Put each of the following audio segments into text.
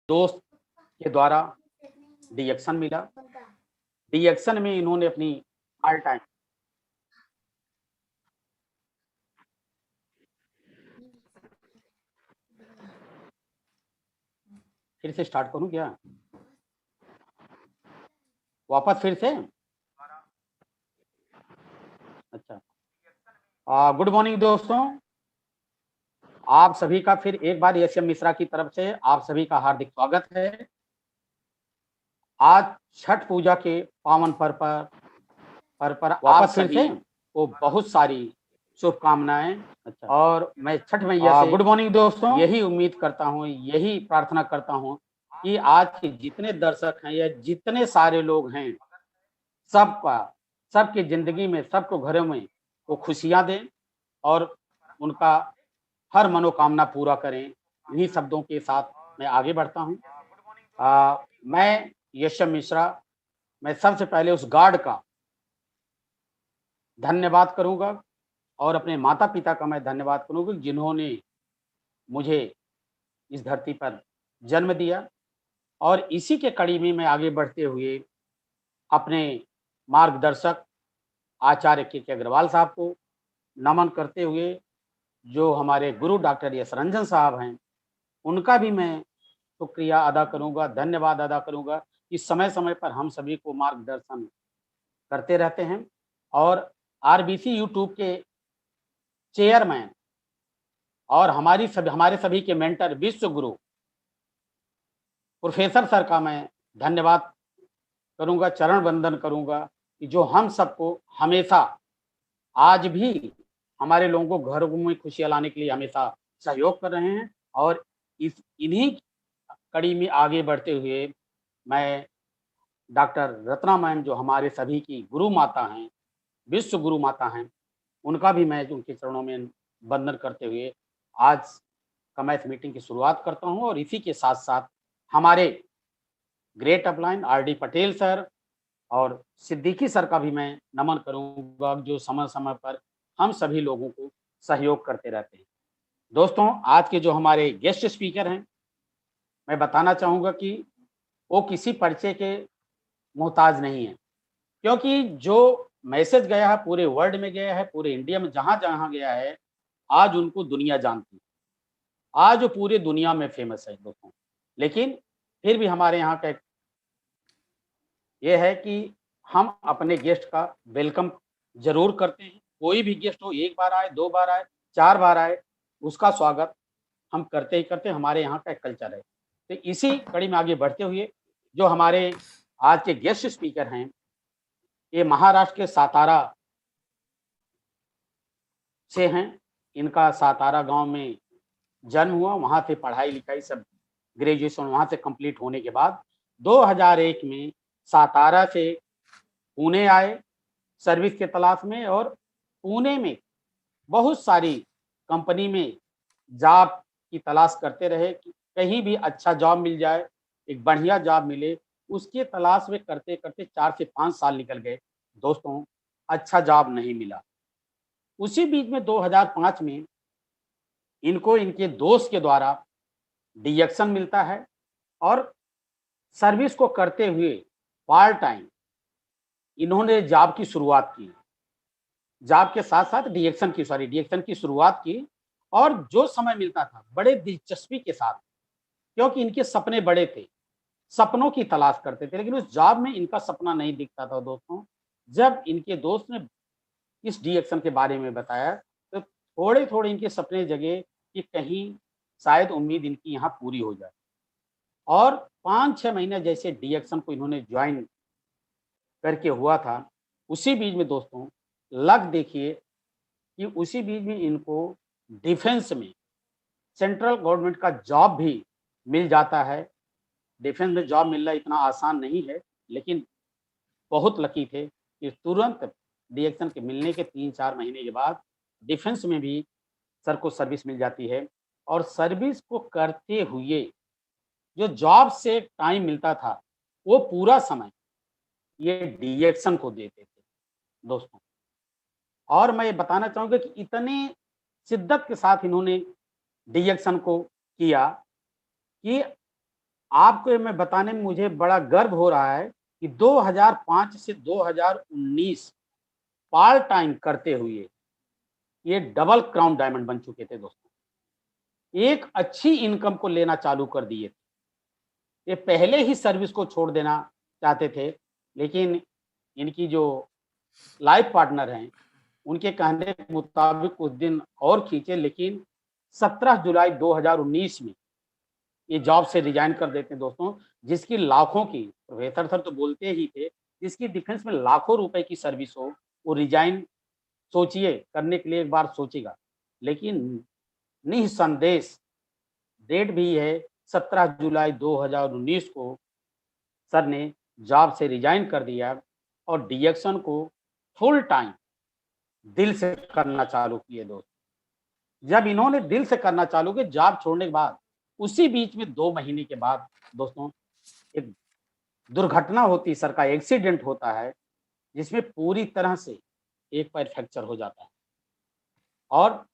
दोस्त के द्वारा डिएक्शन मिला। डिएक्शन में इन्होंने अपनी ऑल टाइम फिर से स्टार्ट करूँ क्या? वापस फिर से? अच्छा। गुड मॉर्निंग दोस्तों। आप सभी का फिर एक बार एसएम मिश्रा की तरफ से आप सभी का हार्दिक स्वागत है। आज छठ पूजा के पावन पर्व पर आप सभी को बहुत सारी शुभकामनाएं। अच्छा। और मैं छठ मैया से गुड मॉर्निंग दोस्तों, यही उम्मीद करता हूं, यही प्रार्थना करता हूं कि आज के जितने दर्शक हैं या जितने सारे लोग हैं, सबकी जिंदगी में, सबको घरों में वो खुशियां दें और उनका हर मनोकामना पूरा करें। इन्हीं शब्दों के साथ मैं आगे बढ़ता हूं। मैं यशम मिश्रा, मैं सबसे पहले उस गॉड का धन्यवाद करूंगा और अपने माता पिता का मैं धन्यवाद करूंगा जिन्होंने मुझे इस धरती पर जन्म दिया। और इसी के कड़ी में मैं आगे बढ़ते हुए अपने मार्गदर्शक आचार्य के अग्रवाल साहब को नमन करते हुए, जो हमारे गुरु डॉक्टर एस रंजन साहब हैं, उनका भी मैं शुक्रिया अदा करूंगा, धन्यवाद अदा करूंगा कि समय समय पर हम सभी को मार्गदर्शन करते रहते हैं। और आरबीसी यूट्यूब के चेयरमैन और हमारे सभी के मेंटर विश्व गुरु प्रोफेसर सर का मैं धन्यवाद करूंगा, चरण वंदन करूंगा कि जो हम सबको हमेशा, आज भी हमारे लोगों को घरों में खुशियां लाने के लिए हमेशा सहयोग कर रहे हैं। और इन्हीं कड़ी में आगे बढ़ते हुए मैं डॉक्टर रत्ना मैम, जो हमारे सभी की गुरु माता हैं, विश्व गुरु माता हैं, उनका भी मैं उनके चरणों में वंदन करते हुए आज का मैं इस मीटिंग की शुरुआत करता हूं। और इसी के साथ साथ हमारे great upline RD Patel sir और सिद्दीकी सर का भी मैं नमन करूंगा, जो समय समय पर हम सभी लोगों को सहयोग करते रहते हैं। दोस्तों, आज के जो हमारे गेस्ट स्पीकर हैं, मैं बताना चाहूंगा कि वो किसी परिचय के मोहताज नहीं है, क्योंकि जो मैसेज गया है पूरे वर्ल्ड में गया है, पूरे इंडिया में जहां जहां गया है, आज उनको दुनिया जानती है, आज वो पूरे दुनिया में फेमस है दोस्तों। लेकिन फिर भी हमारे यहाँ का ये है कि हम अपने गेस्ट का वेलकम जरूर करते हैं। कोई भी गेस्ट हो, एक बार आए, दो बार आए, चार बार आए, उसका स्वागत हम करते ही करते हैं। हमारे यहाँ का एक कल्चर है। तो इसी कड़ी में आगे बढ़ते हुए जो हमारे आज के गेस्ट स्पीकर हैं, ये महाराष्ट्र के सातारा से हैं। इनका सातारा गांव में जन्म हुआ, वहां से पढ़ाई लिखाई सब, ग्रेजुएशन वहां से कंप्लीट होने के बाद 2001 में सातारा से पुणे आए सर्विस के तलाश में। और पुणे में बहुत सारी कंपनी में जॉब की तलाश करते रहे कि कहीं भी अच्छा जॉब मिल जाए, एक बढ़िया जॉब मिले, उसकी तलाश में करते करते 4 से 5 साल निकल गए दोस्तों, अच्छा जॉब नहीं मिला। उसी बीच में 2005 में इनको इनके दोस्त के द्वारा डिएक्शन मिलता है और सर्विस को करते हुए पार्ट टाइम इन्होंने जॉब की शुरुआत की। जॉब के साथ साथ डिएक्शन की शुरुआत की। और जो समय मिलता था बड़े दिलचस्पी के साथ, क्योंकि इनके सपने बड़े थे, सपनों की तलाश करते थे, लेकिन उस जॉब में इनका सपना नहीं दिखता था दोस्तों। जब इनके दोस्त ने इस डिएक्शन के बारे में बताया, तो थोड़े थोड़े इनके सपने जगे कि कहीं शायद उम्मीद इनकी यहाँ पूरी हो जाए। और 5-6 महीने जैसे डिएक्शन को इन्होंने ज्वाइन करके हुआ था, उसी बीच में दोस्तों लक देखिए कि उसी बीच में इनको डिफेंस में सेंट्रल गवर्नमेंट का जॉब भी मिल जाता है। डिफेंस में जॉब मिलना इतना आसान नहीं है, लेकिन बहुत लकी थे कि तुरंत डिएक्शन के मिलने के 3-4 महीने के बाद डिफेंस में भी सर को सर्विस मिल जाती है। और सर्विस को करते हुए जो जॉब से टाइम मिलता था, वो पूरा समय ये डिएक्शन को देते थे दोस्तों। और मैं ये बताना चाहूँगा कि इतने शिद्दत के साथ इन्होंने डिएक्शन को किया कि आपको ये मैं बताने में मुझे बड़ा गर्व हो रहा है कि 2005 से 2019 पार्ट टाइम करते हुए ये डबल क्राउन डायमंड बन चुके थे दोस्तों। एक अच्छी इनकम को लेना चालू कर दिए थे। ये पहले ही सर्विस को छोड़ देना चाहते थे, लेकिन इनकी जो लाइफ पार्टनर हैं, उनके कहने के मुताबिक कुछ दिन और खींचे, लेकिन 17 जुलाई 2019 में ये जॉब से रिजाइन कर देते हैं दोस्तों, जिसकी लाखों की, प्रोफेसर सर तो बोलते ही थे, जिसकी डिफेंस में लाखों रुपए की सर्विस हो, वो रिजाइन सोचिए करने के लिए एक बार सोचेगा। लेकिन निःसंदेह डेट भी है 17 जुलाई 2019 को सर ने जॉब से रिजाइन कर दिया और डीएक्शन को फुल टाइम दिल से करना चालू किए दोस्त। जब इन्होंने दिल से करना चालू किया जॉब छोड़ने के बाद, उसी बीच में 2 महीने के बाद दोस्तों एक दुर्घटना होती, सर का एक्सीडेंट होता है, जिसमें पूरी तरह से एक पैर फ्रैक्चर हो जाता है और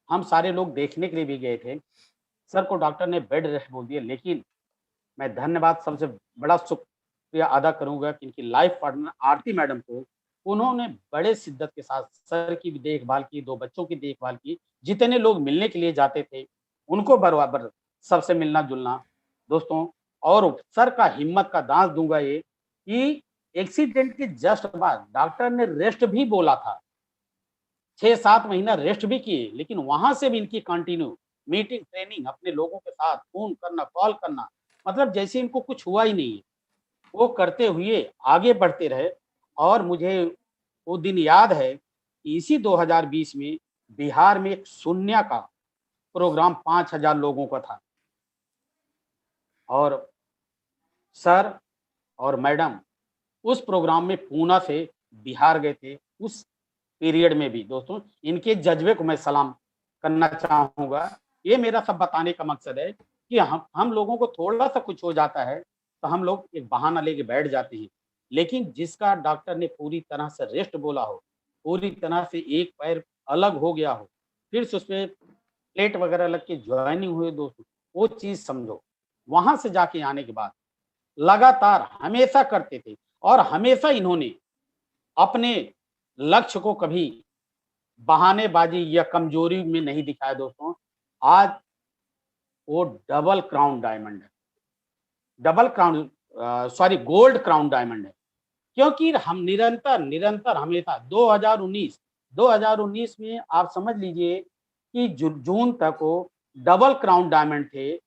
हम सारे लोग देखने के लिए भी गए थे। सर को डॉक्टर ने बेड रेस्ट बोल दिया, लेकिन मैं धन्यवाद सबसे बड़ा शुक्रिया अदा करूंगा कि इनकी लाइफ पार्टनर आरती मैडम को, उन्होंने बड़े शिद्दत के साथ सर की भी देखभाल की, 2 बच्चों की देखभाल की। जितने लोग मिलने के लिए जाते थे, उनको बराबर सबसे मिलना-जुलना दोस्तों। और सर का हिम्मत का दाँत दूँगा ये कि एक्सीडेंट के जस्ट बाद डॉक्टर ने रेस्ट भी बोला था। 6-7 महीना रेस्ट भी किए, लेकिन वहाँ से भी इनकी कंटिन्यू मीटिंग, ट्रेनिंग, अपने लोगों के साथ फ़ोन करना, कॉल करना, मतलब जैसे इनको कुछ हुआ ही नहीं है। वो करते हुए आगे बढ़ते रहे और मुझे वो दिन याद है कि इसी 2020 में बिहार में एक शून्य का प्रोग्राम 5000 लोगों का था और सर और मैडम उस प्रोग्राम में पूना से बिहार गए थे। उस पीरियड में भी दोस्तों इनके जज्बे को मैं सलाम करना चाहूँगा। ये मेरा सब बताने का मकसद है कि हम लोगों को थोड़ा-सा कुछ हो जाता है, तो हम लोग एक बहाना लेके बैठ जाते हैं। लेकिन जिसका डॉक्टर ने पूरी तरह से रेस्ट बोला हो, पूरी तरह से एक पैर अलग हो गया हो, फिर से उसपे प्लेट वगैरह लग के जॉइनिंग हुई दोस्तों, वो चीज़ समझो। वहाँ से जाके आने के बाद लगातार हमेशा करते थे और हमेशा इन्होंने अपने लक्ष्य को कभी बहानेबाज़ी या कमज़ोरी में नहीं दिखाया दोस्तों। आज वो डबल क्राउन डायमंड है। Double crown sorry gold crown diamond है। क्योंकि हम निरंतर हमेशा 2019 में आप समझ लीजिए कि जून तक वो डबल क्राउन डायमंड थे।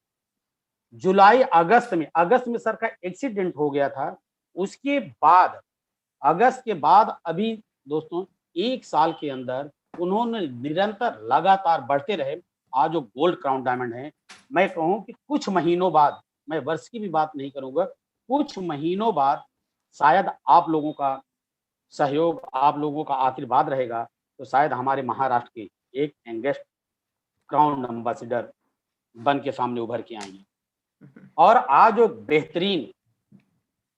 जुलाई अगस्त में सर का एक्सीडेंट हो गया था। उसके बाद अगस्त के बाद अभी दोस्तों 1 साल के अंदर उन्होंने निरंतर लगातार बढ़ते रहे। आज जो गोल्ड क्राउन डायमंड है, मैं कहूँ कि कुछ महीनों बाद, मैं वर्ष की भी बात नहीं करूँगा, कुछ महीनों बाद शायद आप लोगों का सहयोग, आप लोगों का आशीर्वाद रहेगा, तो शायद हमारे महाराष्ट्र के एक यंगेस्ट क्राउन एम्बेसडर बन के सामने उभर के आएँगे। और आज जो बेहतरीन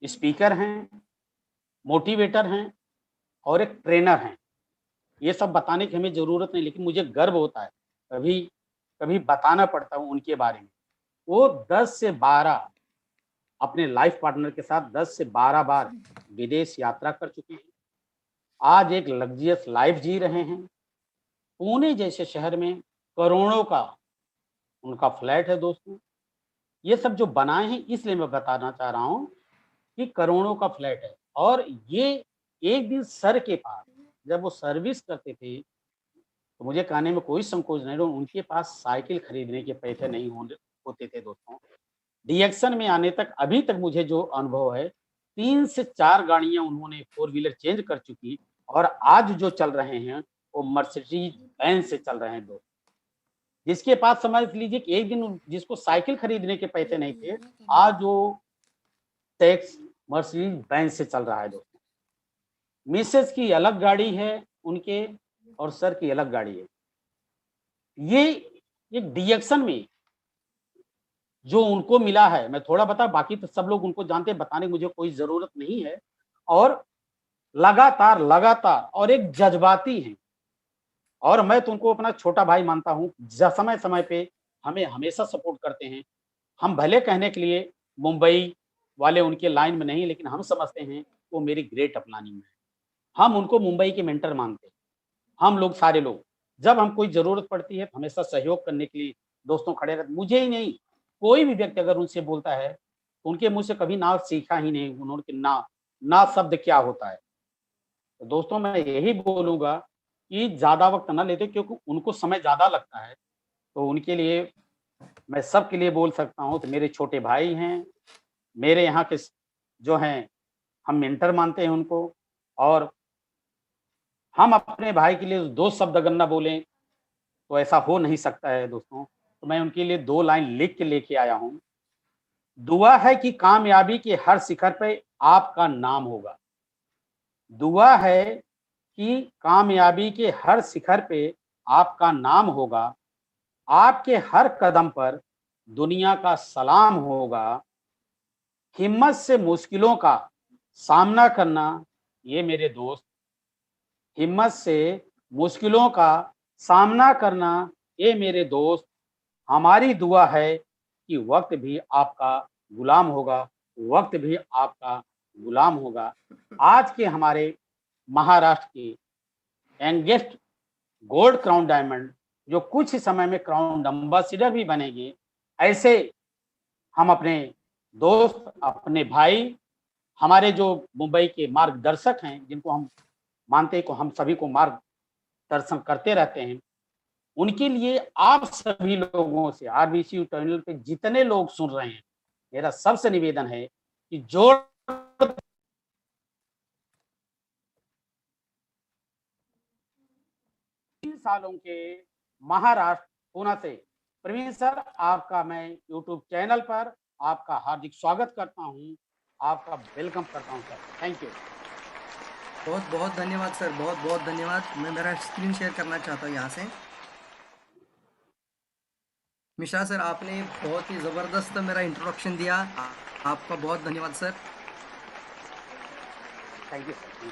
स्पीकर हैं, मोटिवेटर हैं और एक ट्रेनर हैं। ये सब बताने की हमें ज़रूरत नहीं, लेकिन मुझे गर्व होता है, कभी कभी बताना पड़ता है उनके बारे में। वो 10 से 12 अपने लाइफ पार्टनर के साथ 10 से 12 बार विदेश यात्रा कर चुके हैं। आज एक लग्ज़रियस लाइफ़ जी रहे हैं। पुणे जैसे शहर में करोड़ों का उनका फ्लैट है दोस्तों। ये सब जो बनाए हैं इसलिए मैं बताना चाह रहा हूँ कि करोड़ों का फ्लैट है और ये एक दिन सर के पास जब वो सर्विस करते थे, तो मुझे कहने में कोई संकोच नहीं, उनके पास साइकिल खरीदने के पैसे नहीं होते थे दोस्तों। डीएक्शन में आने तक अभी तक मुझे जो अनुभव है, 3 से 4 गाड़ियाँ उन्होंने 4 व्हीलर चेंज कर चुकी और आज जो चल रहे हैं, वो मर्सिडीज़ बेंज से चल रहे हैं दोस्त। जिसके पास समझ लीजिए कि एक दिन जिसको साइकिल खरीदने के पैसे नहीं थे, आज वो टैक्स मर्सिडीज़ बेंज से चल रहा है दोस्तों। मिसेज़ की अलग गाड़ी है उनके और सर की अलग गाड़ी है। ये एक डीएक्शन में जो उनको मिला है, मैं थोड़ा बता, बाकी तो सब लोग उनको जानते हैं, बताने की मुझे कोई ज़रूरत नहीं है। और लगातार और एक जज़्बाती हैं और मैं तो उनको अपना छोटा भाई मानता हूँ। समय-समय पे हमें हमेशा सपोर्ट करते हैं। हम भले कहने के लिए मुंबई वाले उनके लाइन में नहीं, लेकिन हम समझते हैं वो मेरी ग्रेट अपलानिंग में है। हम उनको मुंबई के मेंटर मानते हैं। हम लोग सारे लोग, जब हम कोई ज़रूरत पड़ती है तो हमेशा सहयोग करने के लिए दोस्तों खड़े रहते, मुझे ही नहीं, कोई भी व्यक्ति अगर उनसे बोलता है, तो उनके मुँह से कभी ना सीखा ही नहीं उन्होंने कि ना शब्द क्या होता है। तो दोस्तों मैं यही बोलूँगा कि ज़्यादा वक़्त ना लेते, क्योंकि उनको समय ज़्यादा लगता है। तो उनके लिए मैं सबके लिए बोल सकता हूँ, तो मेरे छोटे भाई हैं, मेरे यहाँ के जो हैं, हम मेंटर मानते हैं उनको, और हम अपने भाई के लिए 2 शब्द अगर ना बोलें, तो ऐसा हो नहीं सकता है दोस्तों। तो मैं उनके लिए 2 लाइन लिख के लेके आया हूँ। दुआ है कि कामयाबी के हर शिखर पे आपका नाम होगा। दुआ है कि कामयाबी के हर शिखर पे आपका नाम होगा। आपके हर कदम पर दुनिया का सलाम होगा। हिम्मत से मुश्किलों का सामना करना, ये मेरे दोस्त, हिम्मत से मुश्किलों का सामना करना, ये मेरे दोस्त, हमारी दुआ है कि वक्त भी आपका गुलाम होगा, वक्त भी आपका गुलाम होगा। आज के हमारे महाराष्ट्र के यंगेस्ट गोल्ड क्राउन डायमंड, जो कुछ ही समय में क्राउन एम्बेसडर भी बनेंगे, ऐसे हम अपने दोस्त, अपने भाई, हमारे जो मुंबई के मार्गदर्शक हैं, जिनको हम मानते हैं कि हम सभी को मार्गदर्शन करते रहते हैं, उनके लिए आप सभी लोगों से, आरबीसी टर्मिनल पे जितने लोग सुन रहे हैं, मेरा सबसे निवेदन है कि जो 3 सालों के महाराष्ट्र पुणे से प्रवीण सर, आपका मैं यूट्यूब चैनल पर आपका हार्दिक स्वागत करता हूं, आपका वेलकम करता हूं सर। Thank you. बहुत बहुत धन्यवाद सर, बहुत बहुत धन्यवाद। मैं मेरा स्क्रीन शेयर करना चाहता हूँ यहाँ से। मिश्रा सर, आपने बहुत ही ज़बरदस्त मेरा इंट्रोडक्शन दिया। आपका बहुत धन्यवाद sir. Thank you sir.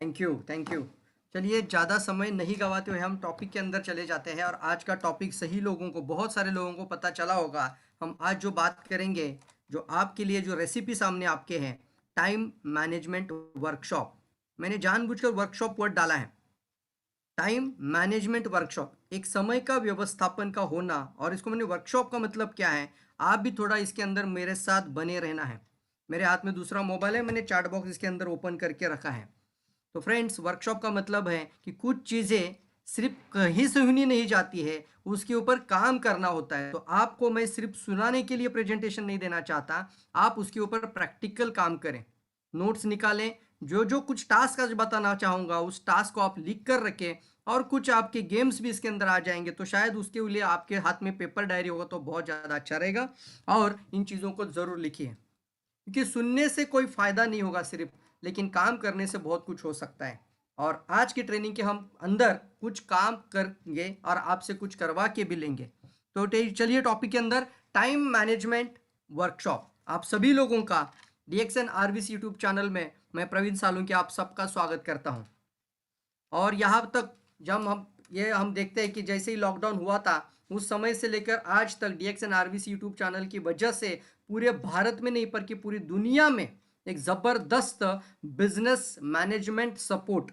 Thank you, thank you. चलिए, ज़्यादा समय नहीं गवाते हुए हम टॉपिक के अंदर चले जाते हैं। और आज का टॉपिक सही लोगों को, बहुत सारे लोगों को पता चला होगा। हम आज जो बात करेंगे, जो आपके लिए जो रेसिपी सामने आपके हैं, टाइम मैनेजमेंट वर्कशॉप। मैंने जानबूझकर वर्कशॉप वर्ड डाला है। टाइम मैनेजमेंट वर्कशॉप, एक समय का व्यवस्थापन का होना। और इसको मैंने वर्कशॉप का मतलब क्या है, आप भी थोड़ा इसके अंदर मेरे साथ बने रहना है। मेरे हाथ में दूसरा मोबाइल है, मैंने चैट बॉक्स इसके अंदर ओपन करके रखा है। तो फ्रेंड्स, वर्कशॉप का मतलब है कि कुछ चीज़ें सिर्फ कहीं से सुनी नहीं जाती है, उसके ऊपर काम करना होता है। तो आपको मैं सिर्फ सुनाने के लिए प्रेजेंटेशन नहीं देना चाहता, आप उसके ऊपर प्रैक्टिकल काम करें, नोट्स निकालें। जो जो कुछ टास्क आज बताना चाहूँगा, उस टास्क को आप लिख कर रखें। और कुछ आपके गेम्स भी इसके अंदर आ जाएंगे, तो शायद उसके लिए आपके हाथ में पेपर डायरी होगा तो बहुत ज़्यादा अच्छा रहेगा। और इन चीज़ों को ज़रूर लिखिए, क्योंकि सुनने से कोई फ़ायदा नहीं होगा सिर्फ, लेकिन काम करने से बहुत कुछ हो सकता है। और आज की ट्रेनिंग के हम अंदर कुछ काम करेंगे और आपसे कुछ करवा के भी लेंगे। तो चलिए टॉपिक के अंदर, टाइम मैनेजमेंट वर्कशॉप। आप सभी लोगों का डीएक्सएन आरवीसी यूट्यूब चैनल में मैं प्रवीण सालुंके आप सबका स्वागत करता हूं। और यहाँ तक जब हम देखते हैं कि जैसे ही लॉकडाउन हुआ था, उस समय से लेकर आज तक डीएक्सएन आरवीसी यूट्यूब चैनल की वजह से पूरे भारत में नहीं बल्कि पूरी दुनिया में एक ज़बरदस्त बिजनेस मैनेजमेंट सपोर्ट,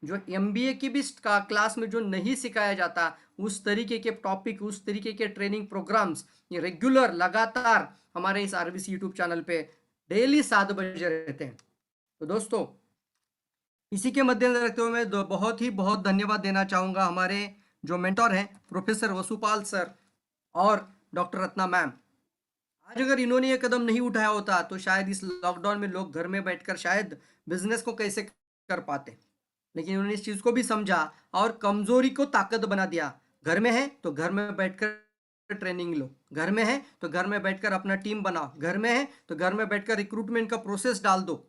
जो एमबीए की भी क्लास में जो नहीं सिखाया जाता, उस तरीके के टॉपिक, उस तरीके के ट्रेनिंग प्रोग्राम्स, ये रेगुलर लगातार हमारे इस आरवीसी यूट्यूब चैनल पे डेली 7 बजे रहते हैं। तो दोस्तों, इसी के मद्देनजर रखते हुए मैं बहुत धन्यवाद देना चाहूँगा हमारे जो मेंटोर हैं, प्रोफेसर वसुपाल सर और डॉक्टर रत्ना मैम। आज अगर इन्होंने ये कदम नहीं उठाया होता, तो शायद इस लॉकडाउन में लोग घर में बैठकर शायद बिजनेस को कैसे कर पाते। लेकिन उन्होंने इस चीज़ को भी समझा और कमजोरी को ताकत बना दिया। घर में है तो घर में बैठकर ट्रेनिंग लो, घर में है तो घर में बैठकर अपना टीम बनाओ, घर में है तो घर में बैठकर रिक्रूटमेंट का प्रोसेस डाल दो।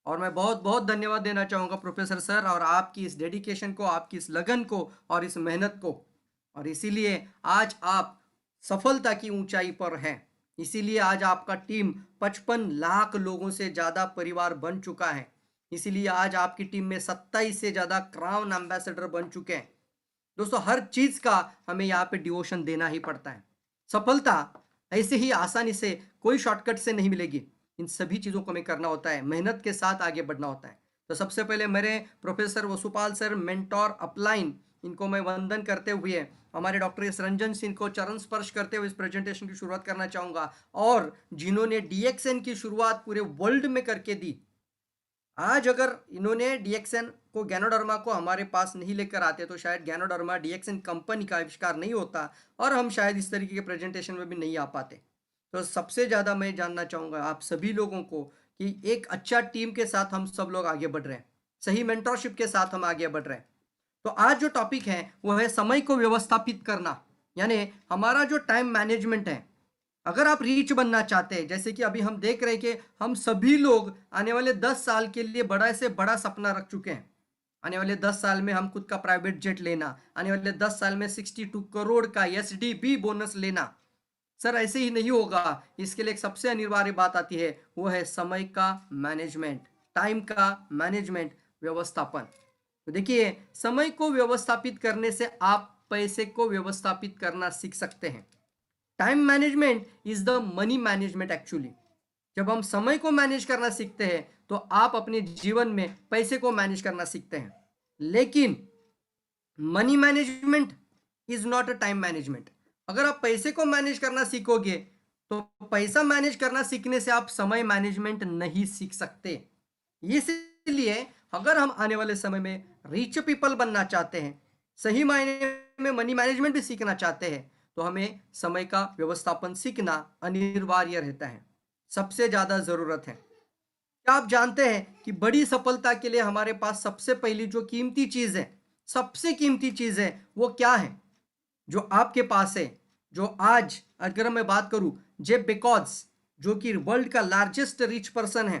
और मैं बहुत बहुत धन्यवाद देना चाहूँगा प्रोफेसर सर, और आपकी इस डेडिकेशन को, आपकी इस लगन को और इस मेहनत को। और इसीलिए आज आप सफलता की ऊंचाई पर हैं। इसीलिए आज आपका टीम 55 लाख लोगों से ज़्यादा परिवार बन चुका है। इसीलिए आज आपकी टीम में 27 से ज़्यादा क्राउन एम्बेसडर बन चुके हैं। दोस्तों, हर चीज़ का हमें यहाँ पे डिवोशन देना ही पड़ता है। सफलता ऐसे ही आसानी से कोई शॉर्टकट से नहीं मिलेगी। इन सभी चीज़ों को हमें करना होता है, मेहनत के साथ आगे बढ़ना होता है। तो सबसे पहले मेरे professor Vasupal sir, mentor upline, इनको मैं वंदन करते हुए, हमारे डॉक्टर एस रंजन सिंह को चरण स्पर्श करते हुए इस प्रेजेंटेशन की शुरुआत करना चाहूँगा। और जिन्होंने डीएक्सएन की शुरुआत पूरे वर्ल्ड में करके दी, आज अगर इन्होंने डीएक्सएन को, गैनोडर्मा को हमारे पास नहीं लेकर आते तो शायद गैनोडर्मा डीएक्सएन कंपनी का आविष्कार नहीं होता और हम शायद इस तरीके के प्रेजेंटेशन में भी नहीं आ पाते। तो सबसे ज़्यादा मैं जानना चाहूँगा आप सभी लोगों को कि एक अच्छा टीम के साथ हम सब लोग आगे बढ़ रहे हैं, सही मेंटरशिप के साथ हम आगे बढ़ रहे हैं। तो आज जो टॉपिक है वो है समय को व्यवस्थापित करना, यानी हमारा जो टाइम मैनेजमेंट है। अगर आप रीच बनना चाहते हैं, जैसे कि अभी हम देख रहे हैं कि हम सभी लोग आने वाले 10 साल के लिए बड़ा से बड़ा सपना रख चुके हैं। आने वाले 10 साल में हम खुद का प्राइवेट जेट लेना, आने वाले 10 साल में 62 करोड़ का एसडीपी बोनस लेना। सर ऐसे ही नहीं होगा, इसके लिए एक सबसे अनिवार्य बात आती है, वो है समय का मैनेजमेंट, टाइम का मैनेजमेंट, व्यवस्थापन। तो देखिए, समय को व्यवस्थापित करने से आप पैसे को व्यवस्थापित करना सीख सकते हैं। Time management is the money management actually. जब हम समय को मैनेज करना सीखते हैं तो आप अपने जीवन में पैसे को मैनेज करना सीखते हैं। लेकिन money management is not a time management. अगर आप पैसे को मैनेज करना सीखोगे तो पैसा मैनेज करना सीखने से आप समय मैनेजमेंट नहीं सीख सकते। इसलिए अगर हम आने वाले समय में रिच पीपल बनना चाहते हैं, सही मायने में मनी मैनेजमेंट भी सीखना चाहते हैं, तो हमें समय का व्यवस्थापन सीखना अनिवार्य रहता है, सबसे ज़्यादा ज़रूरत है। क्या आप जानते हैं कि बड़ी सफलता के लिए हमारे पास सबसे पहली जो कीमती चीज़ है, सबसे कीमती चीज़ है, वो क्या है जो आपके पास है? जो आज अगर मैं बात करूं, जेफ बेजोस जो कि वर्ल्ड का लार्जेस्ट रिच पर्सन है,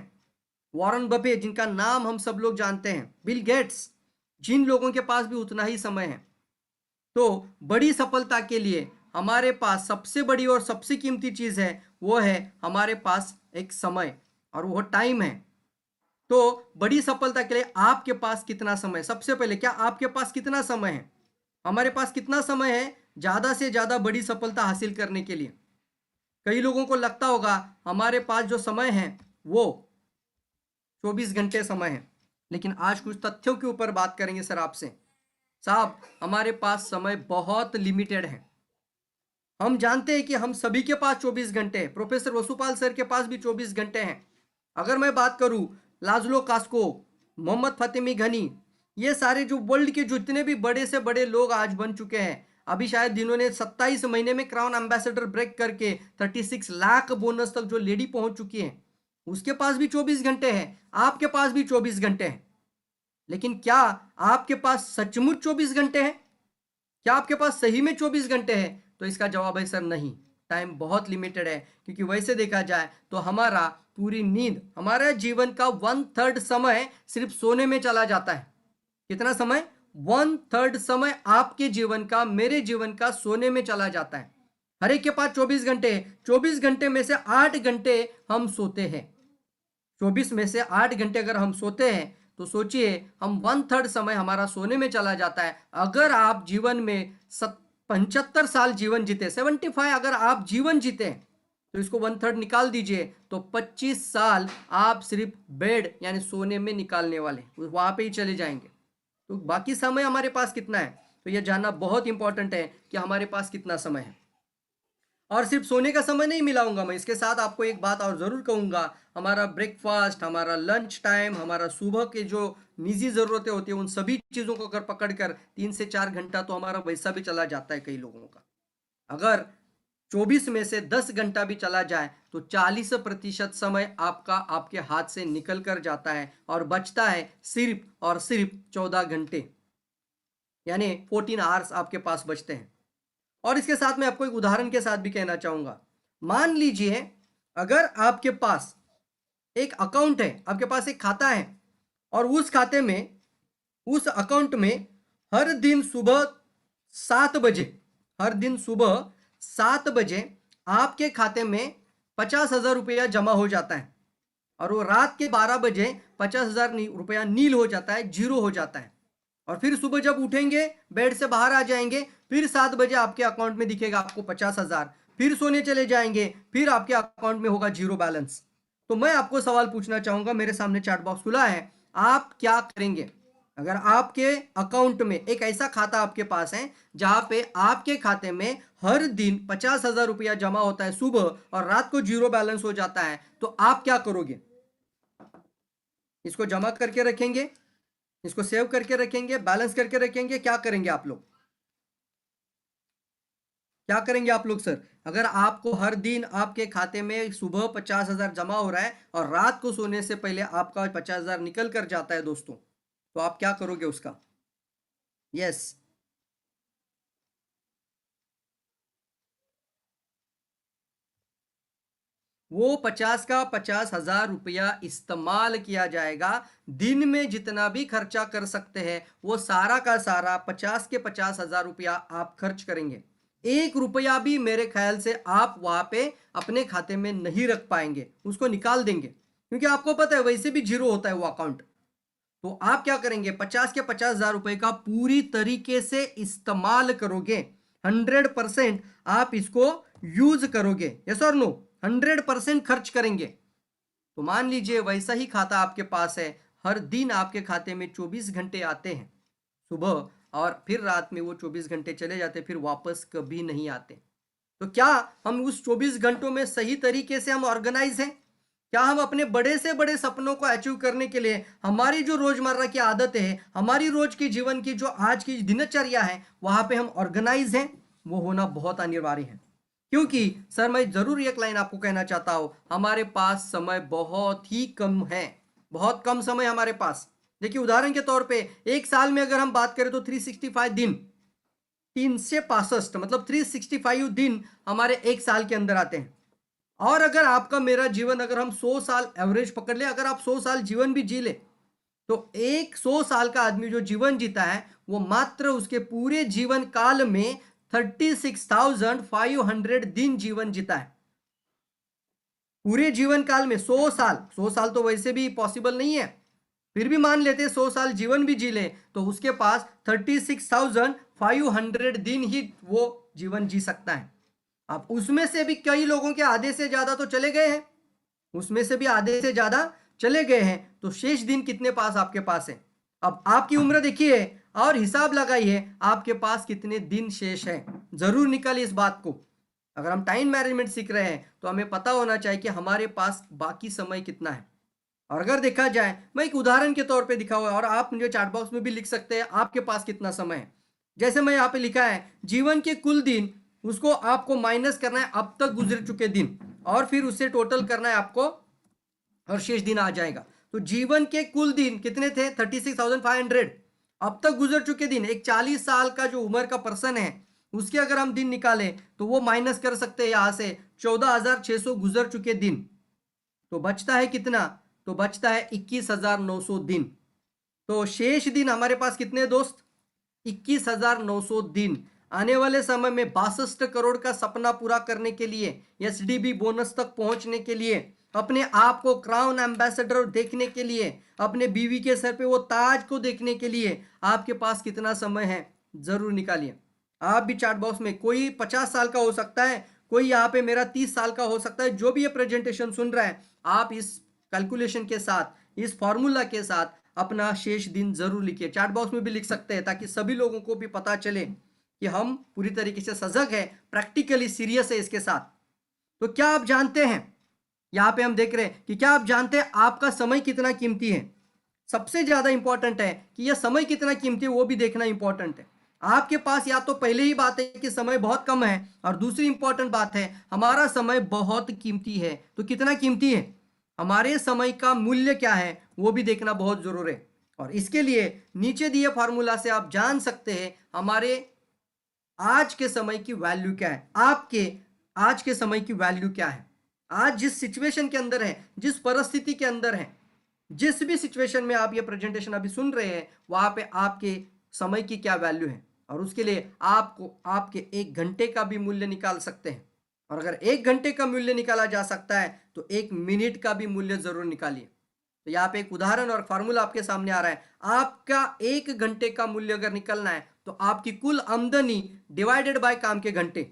वॉरेन बफेट जिनका नाम हम सब लोग जानते हैं, बिल गेट्स, जिन लोगों के पास भी उतना ही समय है। तो बड़ी सफलता के लिए हमारे पास सबसे बड़ी और सबसे कीमती चीज़ है, वो है हमारे पास एक समय, और वो टाइम है। तो बड़ी सफलता के लिए आपके पास कितना समय? सबसे पहले, क्या आपके पास कितना समय है? हमारे पास कितना समय है ज़्यादा से ज़्यादा बड़ी सफलता हासिल करने के लिए? कई लोगों को लगता होगा हमारे पास जो समय है वो 24 घंटे समय है, लेकिन आज कुछ तथ्यों के ऊपर बात करेंगे सर आपसे। साहब, हमारे पास समय बहुत लिमिटेड है। हम जानते हैं कि हम सभी के पास 24 घंटे हैं, प्रोफेसर वसुपाल सर के पास भी 24 घंटे हैं। अगर मैं बात करूं लाजलो कास्को, मोहम्मद फतेमी घनी, ये सारे जो वर्ल्ड के जितने भी बड़े से बड़े लोग आज बन चुके हैं, अभी शायद जिन्होंने 27 महीने में क्राउन एम्बेसडर ब्रेक करके 36 लाख बोनस तक जो लेडी पहुंच चुकी है, उसके पास भी 24 घंटे हैं, आपके पास भी 24 घंटे हैं। लेकिन क्या आपके पास सचमुच 24 घंटे हैं? क्या आपके पास सही में 24 घंटे हैं? तो इसका जवाब है सर नहीं, टाइम बहुत लिमिटेड है। क्योंकि वैसे देखा जाए तो हमारा पूरी नींद, हमारे जीवन का 1/3 समय सिर्फ सोने में चला जाता है। कितना समय? 1/3 समय आपके जीवन का, मेरे जीवन का सोने में चला जाता है। हर एक के पास 24 घंटे, 24 घंटे में से 8 घंटे हम सोते हैं। 24 में से 8 घंटे अगर हम सोते हैं तो सोचिए, हम 1/3 समय हमारा सोने में चला जाता है। अगर आप जीवन में 75 साल जीवन जीते, 75 अगर आप जीवन जीते तो इसको 1/3 निकाल दीजिए, तो 25 साल आप सिर्फ बेड यानी सोने में निकालने वाले, वहां पे ही चले जाएंगे। तो बाकी समय हमारे पास कितना है, तो यह जानना बहुत इंपॉर्टेंट है कि हमारे पास कितना समय है। और सिर्फ सोने का समय नहीं मिलाऊंगा मैं, इसके साथ आपको एक बात और ज़रूर कहूँगा, हमारा ब्रेकफास्ट, हमारा लंच टाइम, हमारा सुबह के जो निजी ज़रूरतें होती हैं, उन सभी चीज़ों को अगर पकड़ कर 3 से 4 घंटा तो हमारा वैसा भी चला जाता है कई लोगों का। अगर 24 में से 10 घंटा भी चला जाए तो 40% समय आपका आपके हाथ से निकल कर जाता है और बचता है सिर्फ और सिर्फ 14 घंटे, यानी 14 आवर्स आपके पास बचते हैं। और इसके साथ मैं आपको एक उदाहरण के साथ भी कहना चाहूंगा। मान लीजिए अगर आपके पास एक अकाउंट है, आपके पास एक खाता है, और उस खाते में, उस अकाउंट में हर दिन सुबह 7 बजे, हर दिन सुबह 7 बजे आपके खाते में 50,000 रुपया जमा हो जाता है, और वो रात के 12 बजे 50,000 रुपया नील हो जाता है, जीरो हो जाता है। और फिर सुबह जब उठेंगे, बेड से बाहर आ जाएंगे, फिर 7 बजे आपके अकाउंट में दिखेगा आपको 50,000। फिर सोने चले जाएंगे, फिर आपके अकाउंट में होगा जीरो बैलेंस। तो मैं आपको सवाल पूछना चाहूंगा, मेरे सामने चैट बॉक्स खुला है, आप क्या करेंगे अगर आपके अकाउंट में एक ऐसा खाता आपके पास है जहां पे आपके खाते में हर दिन 50,000 रुपया जमा होता है सुबह और रात को जीरो बैलेंस हो जाता है, तो आप क्या करोगे? इसको जमा करके रखेंगे, इसको सेव करके रखेंगे, बैलेंस करके रखेंगे, क्या करेंगे आप लोग? क्या करेंगे आप लोग सर? अगर आपको हर दिन आपके खाते में सुबह 50,000 जमा हो रहा है और रात को सोने से पहले आपका 50,000 निकल कर जाता है दोस्तों, तो आप क्या करोगे उसका? यस, वो 50 का 50,000 रुपया इस्तेमाल किया जाएगा। दिन में जितना भी खर्चा कर सकते हैं वो सारा का सारा 50 के 50,000 रुपया आप खर्च करेंगे। 1 रुपया भी मेरे ख्याल से आप वहां पे अपने खाते में नहीं रख पाएंगे, उसको निकाल देंगे, क्योंकि आपको पता है वैसे भी जीरो होता है वो अकाउंट। तो आप क्या करेंगे? 50 के 50,000 रुपए का पूरी तरीके से इस्तेमाल करोगे, 100% आप इसको यूज करोगे, यस और नो? 100% खर्च करेंगे। तो मान लीजिए वैसा ही खाता आपके पास है, हर दिन आपके खाते में 24 घंटे आते हैं सुबह, और फिर रात में वो 24 घंटे चले जाते, फिर वापस कभी नहीं आते। तो क्या हम उस 24 घंटों में सही तरीके से हम ऑर्गेनाइज हैं? क्या हम अपने बड़े से बड़े सपनों को अचीव करने के लिए हमारी जो रोजमर्रा की आदतें हैं, हमारी रोज की जीवन की जो आज की दिनचर्या है, वहां पे हम ऑर्गेनाइज हैं? वो होना बहुत अनिवार्य है। क्योंकि सर मैं जरूर एक लाइन आपको कहना चाहता हूं, हमारे पास समय बहुत ही कम है, बहुत कम समय हमारे पास। देखिए उदाहरण के तौर पे एक साल में अगर हम बात करें तो 365 दिन, 365 मतलब 365 दिन हमारे एक साल के अंदर आते हैं। और अगर आपका मेरा जीवन अगर हम 100 साल एवरेज पकड़ ले, अगर आप 100 साल जीवन भी जी ले, तो एक 100 साल का आदमी जो जीवन जीता है वो मात्र उसके पूरे जीवन काल में 36,500 दिन जीवन जीता है। पूरे जीवन काल में 100 साल, 100 साल तो वैसे भी पॉसिबल नहीं है, फिर भी मान लेते 100 साल जीवन भी जी ले तो उसके पास 36,500 दिन ही वो जीवन जी सकता है। अब उसमें से भी कई लोगों के आधे से ज्यादा तो चले गए हैं, उसमें से भी आधे से ज्यादा चले गए हैं, तो शेष दिन कितने पास आपके पास है? अब आपकी उम्र देखिए और हिसाब लगाइए आपके पास कितने दिन शेष है, जरूर निकालिए इस बात को। अगर हम टाइम मैनेजमेंट सीख रहे हैं तो हमें पता होना चाहिए कि हमारे पास बाकी समय कितना है। और अगर देखा जाए, मैं एक उदाहरण के तौर पे दिखा हुआ है और आप मुझे चैट बॉक्स में भी लिख सकते हैं आपके पास कितना समय है। जैसे मैं यहाँ पे लिखा है जीवन के कुल दिन, उसको आपको माइनस करना है अब तक गुजर चुके दिन, और फिर उससे टोटल करना है आपको और शेष दिन आ जाएगा। तो जीवन के कुल दिन कितने थे? 36,500। अब तक गुजर चुके दिन, एक 40 साल का जो उम्र का पर्सन है उसके अगर हम दिन निकालें तो वो माइनस कर सकते हैं यहां से 14,600 गुजर चुके दिन। तो बचता है कितना? तो बचता है 21,900 दिन। तो शेष दिन हमारे पास कितने दोस्त? 21,900 दिन। आने वाले समय में 62 करोड़ का सपना पूरा करने के लिए, एसडीबी बोनस तक पहुंचने के लिए, अपने आप को क्राउन एम्बेसडर देखने के लिए, अपने बीवी के सर पे वो ताज को देखने के लिए आपके पास कितना समय है? जरूर निकालिए। आप भी चैट बॉक्स में, कोई 50 साल का हो सकता है, कोई यहाँ पे मेरा 30 साल का हो सकता है, जो भी ये प्रेजेंटेशन सुन रहा है, आप इस कैलकुलेशन के साथ, इस फॉर्मूला के साथ अपना शेष दिन जरूर लिखिए। चैट बॉक्स में भी लिख सकते हैं ताकि सभी लोगों को भी पता चले कि हम पूरी तरीके से सजग है, प्रैक्टिकली सीरियस है इसके साथ। तो क्या आप जानते हैं, यहां पे हम देख रहे हैं कि क्या आप जानते हैं आपका समय कितना कीमती है? सबसे ज्यादा इंपॉर्टेंट है कि यह समय कितना कीमती है वो भी देखना इंपॉर्टेंट है। आपके पास या तो पहले ही बात है कि समय बहुत कम है, और दूसरी इंपॉर्टेंट बात है हमारा समय बहुत कीमती है। तो कितना कीमती है, हमारे समय का मूल्य क्या है, वो भी देखना बहुत जरूरी है। और इसके लिए नीचे दिए फार्मूला से आप जान सकते हैं हमारे आज के समय की वैल्यू क्या है, आपके आज के समय की वैल्यू क्या है। आज जिस सिचुएशन के अंदर है, जिस परिस्थिति के अंदर है, जिस भी सिचुएशन में आप ये प्रेजेंटेशन अभी सुन रहे हैं, वहां पे आपके समय की क्या वैल्यू है, और उसके लिए आपको आपके 1 घंटे का भी मूल्य निकाल सकते हैं। और अगर 1 घंटे का मूल्य निकाला जा सकता है तो 1 मिनट का भी मूल्य जरूर निकालिए। तो यहाँ पे एक उदाहरण और फॉर्मूला आपके सामने आ रहा है। आपका 1 घंटे का मूल्य अगर निकलना है तो आपकी कुल आमदनी डिवाइडेड बाय काम के घंटे,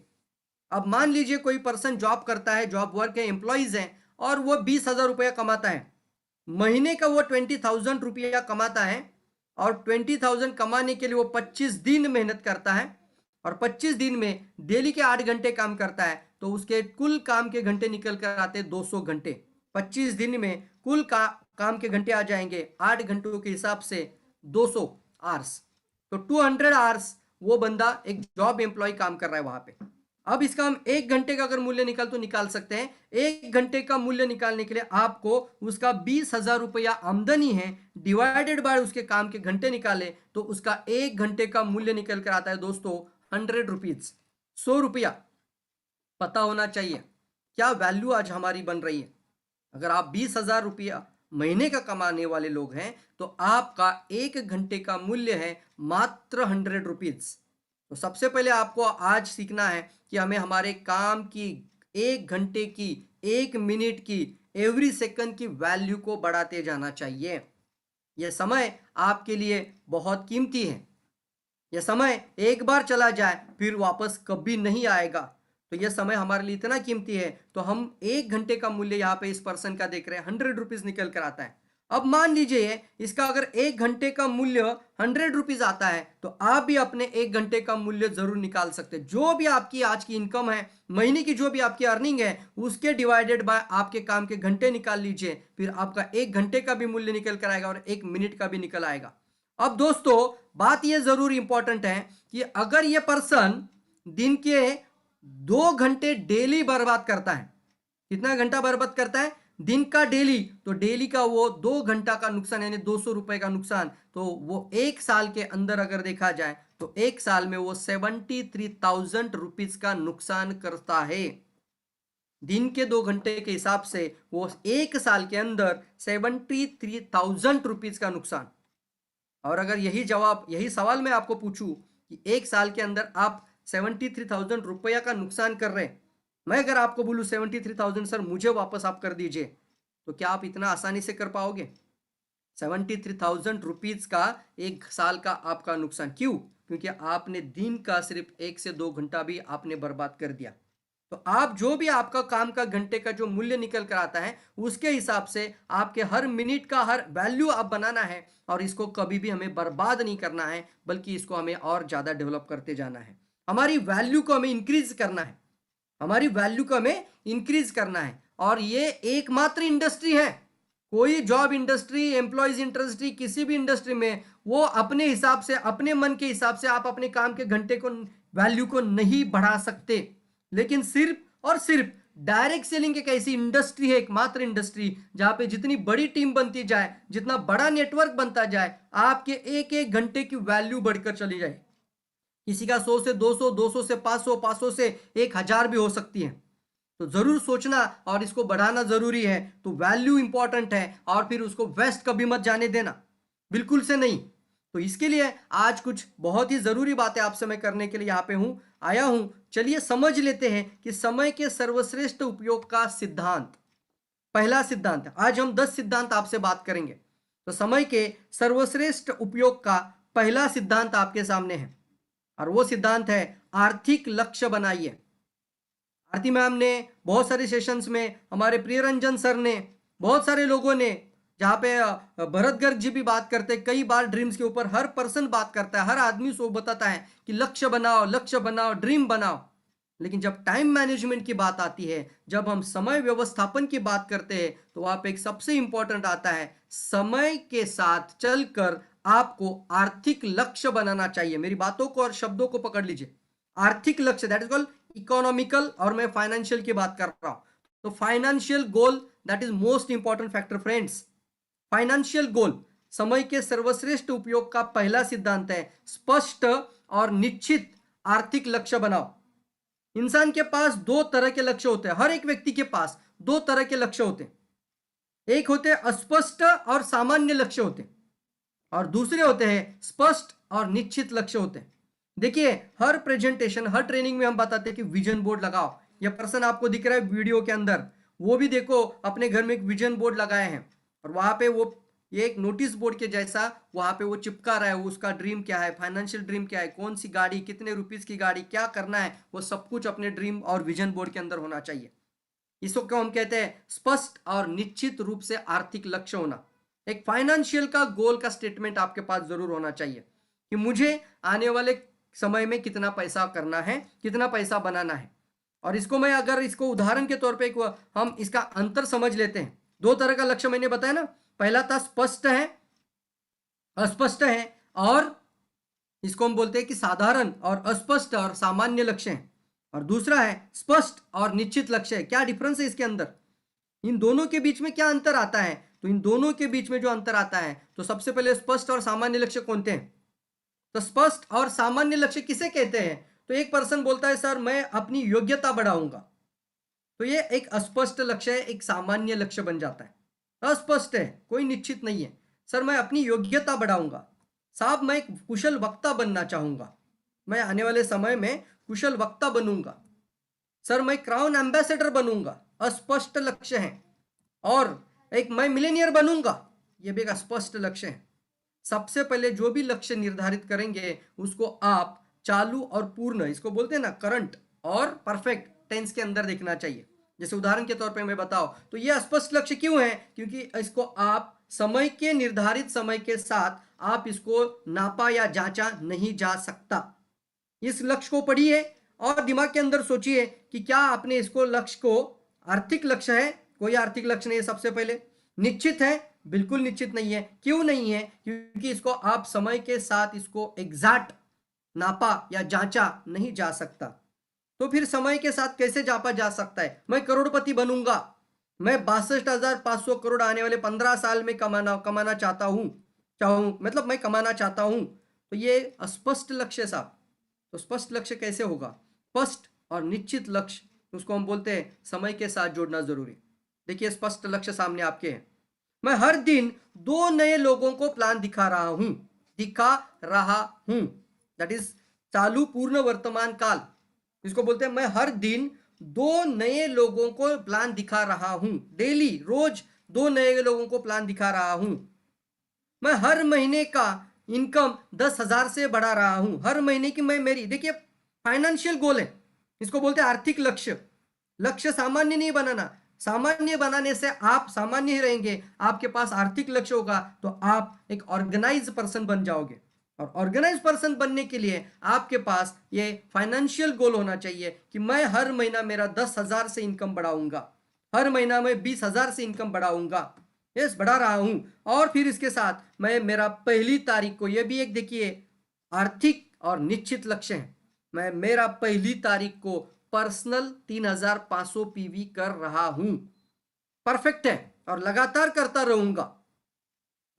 अब मान लीजिए कोई पर्सन जॉब करता है, जॉब वर्क है, एम्प्लॉइज है, और वो 20,000 रुपया कमाता है महीने का, वो 20,000 रुपया कमाता है, और 20,000 कमाने के लिए वो 25 दिन मेहनत करता है, और 25 दिन में डेली के 8 घंटे काम करता है, तो उसके कुल काम के घंटे निकल कर आते 200 घंटे। 25 दिन में कुल काम के घंटे आ जाएंगे 8 घंटों के हिसाब से 200 आवर्स, तो 200 आवर्स वो बंदा एक जॉब एम्प्लॉय काम कर रहा है वहां पे। अब इसका हम 1 घंटे का अगर मूल्य निकाल सकते हैं। 1 घंटे का मूल्य निकालने के लिए आपको उसका 20,000 रुपया आमदनी है, डिवाइडेड बाय उसके काम के घंटे निकाले, तो उसका 1 घंटे का मूल्य निकल कर आता है दोस्तों 100 रुपीज, 100 रुपया। पता होना चाहिए क्या वैल्यू आज हमारी बन रही है। अगर आप 20,000 रुपया महीने का कमाने वाले लोग हैं, तो आपका 1 घंटे का मूल्य है मात्र 100 रुपीज। तो सबसे पहले आपको आज सीखना है कि हमें हमारे काम की 1 घंटे की, 1 मिनट की, एवरी सेकंड की वैल्यू को बढ़ाते जाना चाहिए। यह समय आपके लिए बहुत कीमती है। यह समय एक बार चला जाए फिर वापस कभी नहीं आएगा, तो यह समय हमारे लिए इतना कीमती है। तो हम 1 घंटे का मूल्य यहाँ पे इस पर्सन का देख रहे हैं 100 रुपीज निकल कर आता है। अब मान लीजिए इसका अगर 1 घंटे का मूल्य 100 रुपीज आता है, तो आप भी अपने 1 घंटे का मूल्य जरूर निकाल सकते हैं। जो भी आपकी आज की इनकम है, महीने की जो भी आपकी अर्निंग है, उसके डिवाइडेड बाय आपके काम के घंटे निकाल लीजिए, फिर आपका 1 घंटे का भी मूल्य निकल कर आएगा और 1 मिनट का भी निकल आएगा। अब दोस्तों बात यह जरूर इंपॉर्टेंट है कि अगर यह पर्सन दिन के 2 घंटे डेली बर्बाद करता है, कितना घंटा बर्बाद करता है दिन का डेली, तो डेली का वो 2 घंटा का नुकसान यानी 200 रुपए का नुकसान, तो वो 1 साल के अंदर अगर देखा जाए तो 1 साल में वो 73,000 रुपीज का नुकसान करता है। दिन के 2 घंटे के हिसाब से वो 1 साल के अंदर 73,000 रुपीज का नुकसान। और अगर यही सवाल मैं आपको पूछूं कि 1 साल के अंदर आप 73,000 रुपया का नुकसान कर रहे हैं, मैं अगर आपको बोलूं 73,000 सर मुझे वापस आप कर दीजिए, तो क्या आप इतना आसानी से कर पाओगे? 73,000 रुपीज का 1 साल का आपका नुकसान। क्यों? क्योंकि आपने दिन का सिर्फ 1 से 2 घंटा भी आपने बर्बाद कर दिया। तो आप जो भी आपका काम का घंटे का जो मूल्य निकल कर आता है, उसके हिसाब से आपके हर मिनट का हर वैल्यू आप बनाना है, और इसको कभी भी हमें बर्बाद नहीं करना है, बल्कि इसको हमें और ज्यादा डेवलप करते जाना है। हमारी वैल्यू को हमें इंक्रीज करना है, हमारी वैल्यू को हमें इंक्रीज करना है। और ये एकमात्र इंडस्ट्री है, कोई जॉब इंडस्ट्री, एम्प्लॉयज इंडस्ट्री, किसी भी इंडस्ट्री में वो अपने हिसाब से, अपने मन के हिसाब से आप अपने काम के घंटे को, वैल्यू को नहीं बढ़ा सकते। लेकिन सिर्फ और सिर्फ डायरेक्ट सेलिंग एक ऐसी इंडस्ट्री है, एकमात्र इंडस्ट्री, जहां पे जितनी बड़ी टीम बनती जाए, जितना बड़ा नेटवर्क बनता जाए, आपके एक एक घंटे की वैल्यू बढ़कर चली जाए। किसी का 100 से 200, 200 से 500, 500 से 1000 भी हो सकती है। तो जरूर सोचना और इसको बढ़ाना जरूरी है। तो वैल्यू इंपॉर्टेंट है, और फिर उसको वेस्ट कभी मत जाने देना, बिल्कुल से नहीं। तो इसके लिए आज कुछ बहुत ही जरूरी बातें आपसे मैं करने के लिए यहाँ पे आया हूं। चलिए समझ लेते हैं कि समय के सर्वश्रेष्ठ उपयोग का सिद्धांत। पहला सिद्धांत, आज हम 10 सिद्धांत आपसे बात करेंगे। तो समय के सर्वश्रेष्ठ उपयोग का पहला सिद्धांत आपके सामने है, और वो सिद्धांत है आर्थिक लक्ष्य बनाइए। आरती मैम ने बहुत सारे सेशंस में, हमारे प्रियरंजन सर ने, बहुत सारे लोगों ने, जहाँ पे भरत गर्ग जी भी बात करते हैं, कई बार ड्रीम्स के ऊपर हर पर्सन बात करता है, हर आदमी सो बताता है कि लक्ष्य बनाओ, लक्ष्य बनाओ, ड्रीम बनाओ। लेकिन जब टाइम मैनेजमेंट की बात आती है, जब हम समय व्यवस्थापन की बात करते हैं, तो वहां पे एक सबसे इंपॉर्टेंट आता है, समय के साथ चलकर आपको आर्थिक लक्ष्य बनाना चाहिए। मेरी बातों को और शब्दों को पकड़ लीजिए। आर्थिक लक्ष्य, दैट इज कॉल्ड इकोनॉमिकल, और मैं फाइनेंशियल की बात कर रहा हूं। तो financial goal, that is most important factor friends. Financial goal, समय के सर्वश्रेष्ठ उपयोग का पहला सिद्धांत है, स्पष्ट और निश्चित आर्थिक लक्ष्य बनाओ। इंसान के पास 2 तरह के लक्ष्य होते हैं, हर एक व्यक्ति के पास 2 तरह के लक्ष्य होते हैं। एक होते हैं अस्पष्ट और सामान्य लक्ष्य होते हैं, और दूसरे होते हैं स्पष्ट और निश्चित लक्ष्य होते हैं। देखिए, हर प्रेजेंटेशन, हर ट्रेनिंग में हम बताते हैं कि विजन बोर्ड लगाओ। यह पर्सन आपको दिख रहा है वीडियो के अंदर, वो भी देखो अपने घर में एक विजन बोर्ड लगाए हैं, और वहां पे वो ये एक नोटिस बोर्ड के जैसा वहां पे वो चिपका रहा है, उसका ड्रीम क्या है, फाइनेंशियल ड्रीम क्या है, कौन सी गाड़ी, कितने रुपीस की गाड़ी, क्या करना है, वो सब कुछ अपने ड्रीम और विजन बोर्ड के अंदर होना चाहिए। इसको क्यों हम कहते हैं स्पष्ट और निश्चित रूप से आर्थिक लक्ष्य होना। एक फाइनेंशियल का गोल का स्टेटमेंट आपके पास जरूर होना चाहिए कि मुझे आने वाले समय में कितना पैसा करना है, कितना पैसा बनाना है। और इसको मैं अगर इसको उदाहरण के तौर पे हम इसका अंतर समझ लेते हैं। दो तरह का लक्ष्य मैंने बताया ना, पहला था स्पष्ट है, अस्पष्ट है, और इसको हम बोलते हैं कि साधारण और अस्पष्ट और सामान्य लक्ष्य है। और दूसरा है स्पष्ट और निश्चित लक्ष्य है। क्या डिफरेंस है इसके अंदर, इन दोनों के बीच में क्या अंतर आता है? तो इन दोनों के बीच में जो अंतर आता है, तो सबसे पहले स्पष्ट और सामान्य लक्ष्य कौन थे? तो स्पष्ट और सामान्य लक्ष्य किसे कहते हैं? तो एक पर्सन बोलता है सर मैं अपनी योग्यता बढ़ाऊंगा, तो ये एक अस्पष्ट लक्ष्य है, एक सामान्य लक्ष्य बन जाता है। अस्पष्ट है, कोई निश्चित नहीं है। सर मैं अपनी योग्यता बढ़ाऊंगा, साहब मैं एक कुशल वक्ता बनना चाहूंगा, मैं आने वाले समय में कुशल वक्ता बनूंगा। सर मैं क्राउन एम्बेसडर बनूंगा, अस्पष्ट लक्ष्य है। और एक मैं मिलेनियर बनूंगा, यह भी एक अस्पष्ट लक्ष्य है। सबसे पहले जो भी लक्ष्य निर्धारित करेंगे उसको आप चालू और पूर्ण, इसको बोलते हैं ना करंट और परफेक्ट टेंस के अंदर देखना चाहिए। जैसे उदाहरण के तौर पे मैं बताओ तो ये स्पष्ट लक्ष्य क्यों है? क्योंकि इसको आप समय के निर्धारित समय के साथ आप इसको नापा या जांचा नहीं जा सकता। इस लक्ष्य को पढ़िए और दिमाग के अंदर सोचिए कि क्या आपने इसको लक्ष्य को, आर्थिक लक्ष्य है, कोई आर्थिक लक्ष्य नहीं है। सबसे पहले निश्चित है, बिल्कुल निश्चित नहीं है। क्यों नहीं है? क्योंकि इसको आप समय के साथ इसको एग्जैक्ट नापा या जांचा नहीं जा सकता। तो फिर समय के साथ कैसे जापा जा सकता है? मैं करोड़पति बनूंगा, मैं 62,500 करोड़ आने वाले 15 साल में कमाना चाहता हूं, मतलब मैं कमाना चाहता हूं। तो ये अस्पष्ट लक्ष्य साहब। तो स्पष्ट लक्ष्य कैसे होगा? स्पष्ट और निश्चित लक्ष्य, उसको हम बोलते हैं समय के साथ जोड़ना जरूरी। देखिए स्पष्ट लक्ष्य सामने आपके हैं। मैं हर दिन 2 नए लोगों को प्लान दिखा रहा हूं, दैट इज चालू पूर्ण वर्तमान काल। इसको बोलते हैं मैं हर दिन 2 नए लोगों को प्लान दिखा रहा हूं, डेली रोज 2 नए लोगों को प्लान दिखा रहा हूं। मैं हर महीने का इनकम 10,000 से बढ़ा रहा हूं, हर महीने की मैं मेरी, देखिए फाइनेंशियल गोल है, इसको बोलते हैं आर्थिक लक्ष्य। लक्ष्य सामान्य नहीं बनाना, सामान्य बनाने से आप सामान्य ही रहेंगे। आपके पास आर्थिक लक्ष्य होगा तो आप एक ऑर्गेनाइज पर्सन बन जाओगे। और ऑर्गेनाइज पर्सन बनने के लिए आपके पास ये फाइनेंशियल गोल होना चाहिए कि मैं हर महीना मेरा 10,000 से इनकम बढ़ाऊंगा, हर महीना मैं 20,000 से इनकम बढ़ाऊंगा, यस बढ़ा रहा हूं। और फिर इसके साथ मैं मेरा पहली तारीख को, यह भी एक देखिए आर्थिक और निश्चित लक्ष्य है, मैं मेरा पहली तारीख को पर्सनल 3,500 पीवी कर रहा हूं। परफेक्ट है और लगातार करता रहूंगा,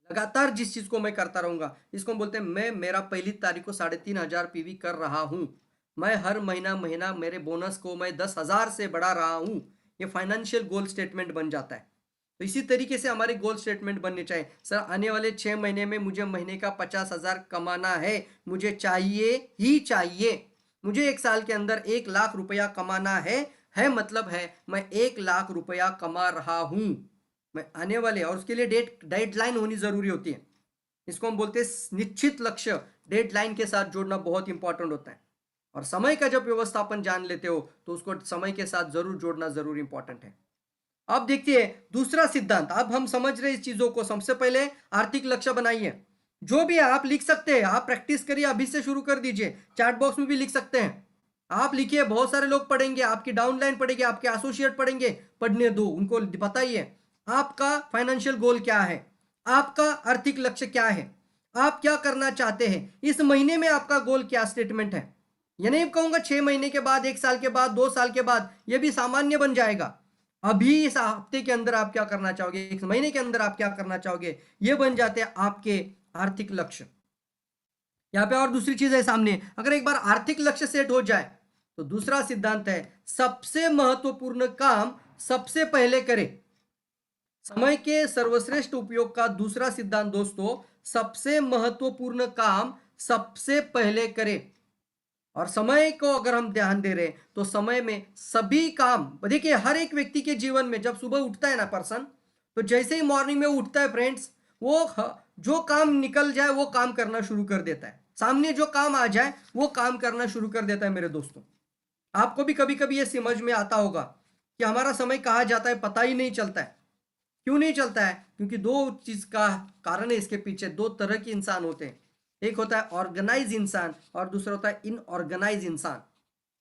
लगातार जिस चीज को मैं करता रहूंगा, इसको बोलते हैं मैं मेरा पहली तारीख को 3,500 पीवी कर रहा हूं। मैं हर महीना मेरे बोनस को मैं 10,000 से बढ़ा रहा हूं। ये फाइनेंशियल गोल स्टेटमेंट बन जाता है। तो इसी तरीके से हमारे गोल स्टेटमेंट बनने चाहिए। सर आने वाले 6 महीने में मुझे महीने का 50,000 कमाना है, मुझे चाहिए ही चाहिए। मुझे 1 साल के अंदर 1,00,000 रुपया कमाना है मतलब है मैं 1,00,000 रुपया कमा रहा हूं। मैं आने वाले, और उसके लिए डेडलाइन होनी जरूरी होती है। इसको हम बोलते हैं निश्चित लक्ष्य, डेडलाइन के साथ जोड़ना बहुत इंपॉर्टेंट होता है। और समय का जब व्यवस्थापन जान लेते हो तो उसको समय के साथ जरूर जोड़ना जरूर इंपॉर्टेंट है। अब देखिए दूसरा सिद्धांत, अब हम समझ रहे इस चीजों को। सबसे पहले आर्थिक लक्ष्य बनाइए, जो भी आप लिख सकते हैं, आप प्रैक्टिस करिए, अभी से शुरू कर दीजिए, चैट बॉक्स में भी लिख सकते हैं। आप लिखिए, बहुत सारे लोग पढ़ेंगे, आपकी डाउनलाइन पढ़ेंगे, आपके एसोसिएट पढ़ेंगे, पढ़ने दो, उनको बताइए आपका फाइनेंशियल गोल क्या है, आपका आर्थिक लक्ष्य क्या है, आप क्या करना चाहते हैं, इस महीने में आपका गोल क्या स्टेटमेंट है। ये नहीं कहूंगा 6 महीने के बाद, 1 साल के बाद, 2 साल के बाद, ये भी सामान्य बन जाएगा। अभी इस हफ्ते के अंदर आप क्या करना चाहोगे, 1 महीने के अंदर आप क्या करना चाहोगे, ये बन जाते हैं आपके आर्थिक लक्ष्य। यहां पे और दूसरी चीज है सामने, अगर एक बार आर्थिक लक्ष्य सेट हो जाए तो दूसरा सिद्धांत है सबसे महत्वपूर्ण काम सबसे पहले करें। समय के सर्वश्रेष्ठ उपयोग का दूसरा सिद्धांत दोस्तों, सबसे महत्वपूर्ण काम सबसे पहले करें। और समय को अगर हम ध्यान दे रहे हैं तो समय में सभी काम, देखिए हर एक व्यक्ति के जीवन में जब सुबह उठता है ना पर्सन, तो जैसे ही मॉर्निंग में उठता है फ्रेंड्स, जो काम निकल जाए वो काम करना शुरू कर देता है, सामने जो काम आ जाए वो काम करना शुरू कर देता है। मेरे दोस्तों, आपको भी कभी कभी ये समझ में आता होगा कि हमारा समय कहाँ जाता है पता ही नहीं चलता है। क्यों नहीं चलता है? क्योंकि दो चीज का कारण है इसके पीछे। दो तरह के इंसान होते हैं, एक होता है ऑर्गेनाइज इंसान और दूसरा होता है इनऑर्गेनाइज इंसान।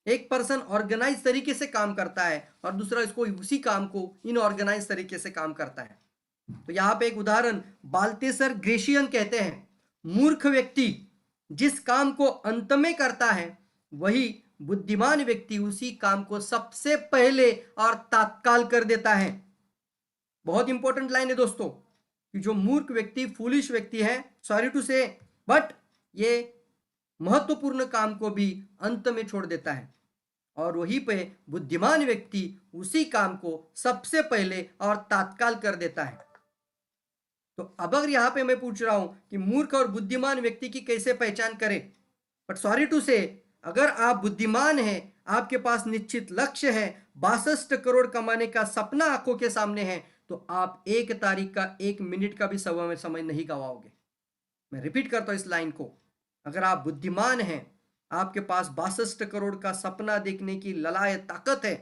एक पर्सन ऑर्गेनाइज तरीके से काम करता है और दूसरा इसको उसी काम को इनऑर्गेनाइज तरीके से काम करता है। तो यहाँ पे एक उदाहरण बाल्तेसर ग्रेशियन कहते हैं, मूर्ख व्यक्ति जिस काम को अंत में करता है वही बुद्धिमान व्यक्ति उसी काम को सबसे पहले और तात्काल कर देता है। बहुत इंपॉर्टेंट लाइन है दोस्तों कि जो मूर्ख व्यक्ति, फूलिश व्यक्ति है, सॉरी टू से, बट ये महत्वपूर्ण काम को भी अंत में छोड़ देता है और वहीं पे बुद्धिमान व्यक्ति उसी काम को सबसे पहले और तात्काल कर देता है। तो अब अगर यहाँ पे मैं पूछ रहा हूं कि मूर्ख और बुद्धिमान व्यक्ति की कैसे पहचान करें, बट सॉरी टू से, अगर आप बुद्धिमान हैं, आपके पास निश्चित लक्ष्य है, 62 करोड़ कमाने का सपना आंखों के सामने है, तो आप 1 तारीख का 1 मिनट का भी समय नहीं गवाओगे। मैं रिपीट करता हूं इस लाइन को, अगर आप बुद्धिमान हैं, आपके पास 62 करोड़ का सपना देखने की ललाए ताकत है,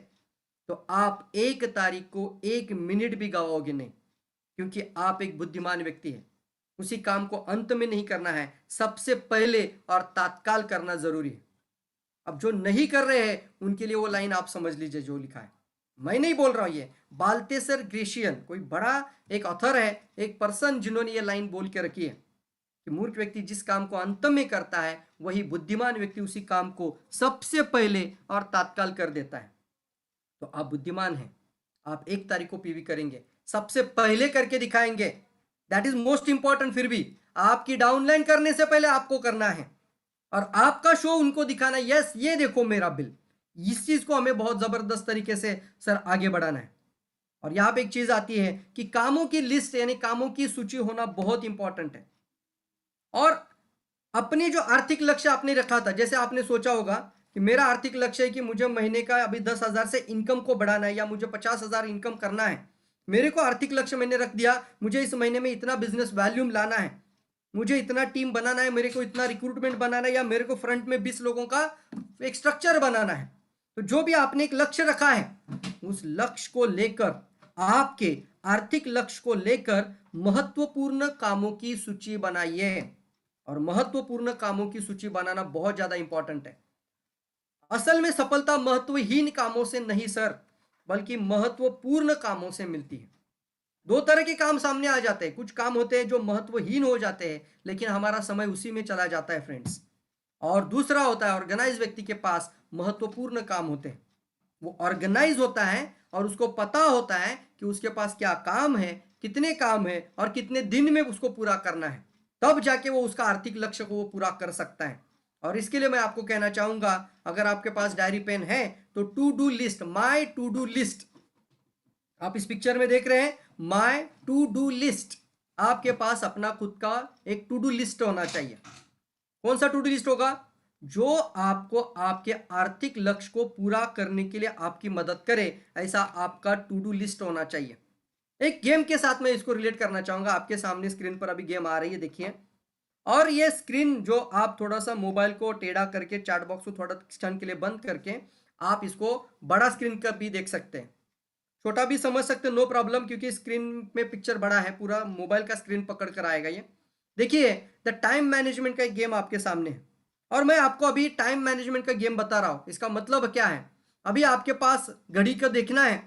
तो आप 1 तारीख को 1 मिनट भी गवाओगे नहीं, क्योंकि आप एक बुद्धिमान व्यक्ति हैं। उसी काम को अंत में नहीं करना है, सबसे पहले और तात्काल करना जरूरी है। अब जो नहीं कर रहे हैं उनके लिए वो लाइन आप समझ लीजिए जो लिखा है, मैं नहीं बोल रहा हूं, ये बाल्तेसर ग्रेशियन कोई बड़ा एक ऑथर है, एक पर्सन जिन्होंने ये लाइन बोल के रखी है कि मूर्ख व्यक्ति जिस काम को अंत में करता है वही बुद्धिमान व्यक्ति उसी काम को सबसे पहले और तात्काल कर देता है। तो आप बुद्धिमान हैं, आप 1 तारीख को पीवी करेंगे, सबसे पहले करके दिखाएंगे, दैट इज मोस्ट इंपॉर्टेंट। फिर भी आपकी डाउनलाइन करने से पहले आपको करना है और आपका शो उनको दिखाना, यस ये देखो मेरा बिल। इस चीज को हमें बहुत जबरदस्त तरीके से सर आगे बढ़ाना है। और यहां पे एक चीज आती है कि कामों की लिस्ट यानी कामों की सूची होना बहुत इंपॉर्टेंट है। और अपने जो आर्थिक लक्ष्य आपने रखा था, जैसे आपने सोचा होगा कि मेरा आर्थिक लक्ष्य है कि मुझे महीने का अभी 10,000 से इनकम को बढ़ाना है या मुझे 50,000 इनकम करना है। मेरे को आर्थिक लक्ष्य मैंने रख दिया, मुझे इस महीने में इतना बिजनेस वॉल्यूम लाना है, मुझे इतना टीम बनाना है, मेरे को इतना रिक्रूटमेंट बनाना है, या मेरे को फ्रंट में 20 लोगों का एक स्ट्रक्चर बनाना है। तो जो भी आपने एक लक्ष्य रखा है उस लक्ष्य को लेकर, आपके आर्थिक लक्ष्य को लेकर महत्वपूर्ण कामों की सूची बनाइए। और महत्वपूर्ण कामों की सूची बनाना बहुत ज्यादा इंपॉर्टेंट है। असल में सफलता महत्वहीन कामों से नहीं सर, बल्कि महत्वपूर्ण कामों से मिलती है। 2 तरह के काम सामने आ जाते हैं, कुछ काम होते हैं जो महत्वहीन हो जाते हैं लेकिन हमारा समय उसी में चला जाता है फ्रेंड्स, और दूसरा होता है ऑर्गेनाइज व्यक्ति के पास महत्वपूर्ण काम होते हैं। वो ऑर्गेनाइज होता है और उसको पता होता है कि उसके पास क्या काम है, कितने काम है और कितने दिन में उसको पूरा करना है, तब जाके वो उसका आर्थिक लक्ष्य को वो पूरा कर सकता है। और इसके लिए मैं आपको कहना चाहूंगा, अगर आपके पास डायरी पेन है तो to do list, my to do list, आप इस पिक्चर में देख रहे हैं माय टू डू लिस्ट, आपके पास अपना खुद का एक टू डू लिस्ट होना चाहिए। कौन सा टू डू लिस्ट होगा? जो आपको आपके आर्थिक लक्ष्य को पूरा करने के लिए आपकी मदद करे, ऐसा आपका टू डू लिस्ट होना चाहिए। एक गेम के साथ मैं इसको रिलेट करना चाहूंगा। आपके सामने स्क्रीन पर अभी गेम आ रही है, देखिए। और ये स्क्रीन जो आप थोड़ा सा मोबाइल को टेढ़ा करके, चैट बॉक्स को थोड़ा क्षण के लिए बंद करके आप इसको बड़ा स्क्रीन का भी देख सकते हैं, छोटा भी समझ सकते हैं, नो प्रॉब्लम, क्योंकि स्क्रीन में पिक्चर बड़ा है, पूरा मोबाइल का स्क्रीन पकड़ कर आएगा ये। देखिए द टाइम मैनेजमेंट का एक गेम आपके सामने है और मैं आपको अभी टाइम मैनेजमेंट का गेम बता रहा हूं। इसका मतलब क्या है? अभी आपके पास घड़ी का देखना है,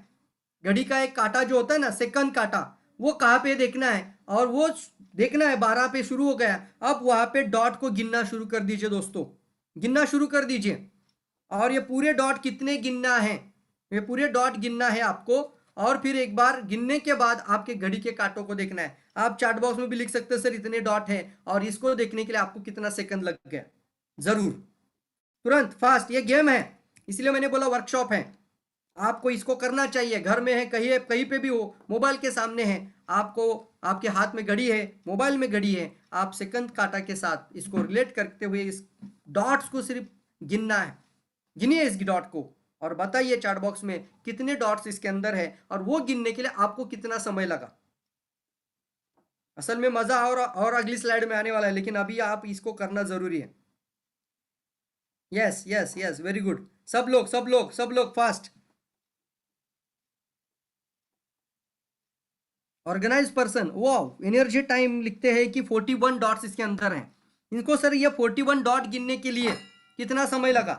घड़ी का एक कांटा जो होता है ना, सेकंड कांटा, वो कहाँ पे देखना है और वो देखना है 12 पे शुरू हो गया। अब वहां पे डॉट को गिनना शुरू कर दीजिए दोस्तों, गिनना शुरू कर दीजिए। और ये पूरे डॉट कितने गिनना है, ये पूरे डॉट गिनना है आपको। और फिर एक बार गिनने के बाद आपके घड़ी के कांटों को देखना है। आप चैट बॉक्स में भी लिख सकते हैं सर इतने डॉट है और इसको देखने के लिए आपको कितना सेकंड लग गया। जरूर, तुरंत, फास्ट, ये गेम है इसलिए मैंने बोला वर्कशॉप है। आपको इसको करना चाहिए, घर में है, कहीं कहीं पे भी हो, मोबाइल के सामने है, आपको आपके हाथ में घड़ी है, मोबाइल में घड़ी है, आप सेकंड कांटा के साथ इसको रिलेट करते हुए इस डॉट्स को सिर्फ गिनना है। गिनिए इस डॉट को और बताइए चैट बॉक्स में कितने डॉट्स इसके अंदर है और वो गिनने के लिए आपको कितना समय लगा। असल में मजा और अगली स्लाइड में आने वाला है, लेकिन अभी आप इसको करना जरूरी है। Yes yes yes, very good. सब लोग सब लोग सब लोग फास्ट। ऑर्गेनाइज पर्सन, वाह, एनर्जी टाइम लिखते हैं कि 41 डॉट्स इसके अंदर हैं। इनको सर ये 41 डॉट गिनने के लिए कितना समय लगा?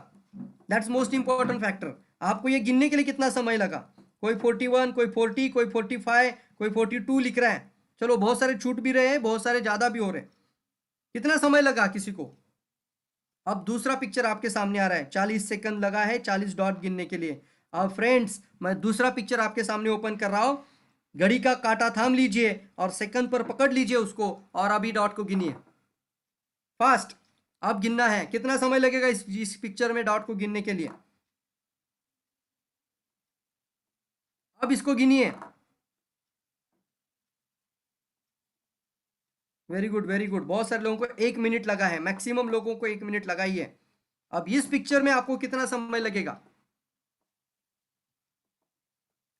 That's most important factor. आपको ये गिनने के लिए कितना समय लगा? कोई 41, कोई 40, कोई 45, कोई 42 लिख रहा है। चलो, बहुत सारे छूट भी रहे हैं, बहुत सारे ज्यादा भी हो रहे हैं। कितना समय लगा किसी को? अब दूसरा पिक्चर आपके सामने आ रहा है, 40 सेकंड लगा है 40 डॉट गिनने के लिए। अब फ्रेंड्स, मैं दूसरा पिक्चर आपके सामने ओपन कर रहा हूं। घड़ी का कांटा थाम लीजिए और सेकंड पर पकड़ लीजिए उसको, और अभी डॉट को गिनिए फास्ट। अब गिनना है, कितना समय लगेगा इस पिक्चर में डॉट को गिनने के लिए? अब इसको गिनिए। Very good very good. बहुत सारे लोगों को 1 मिनट लगा है, मैक्सिमम लोगों को 1 मिनट लगा ही है। अब इस पिक्चर में आपको कितना समय लगेगा?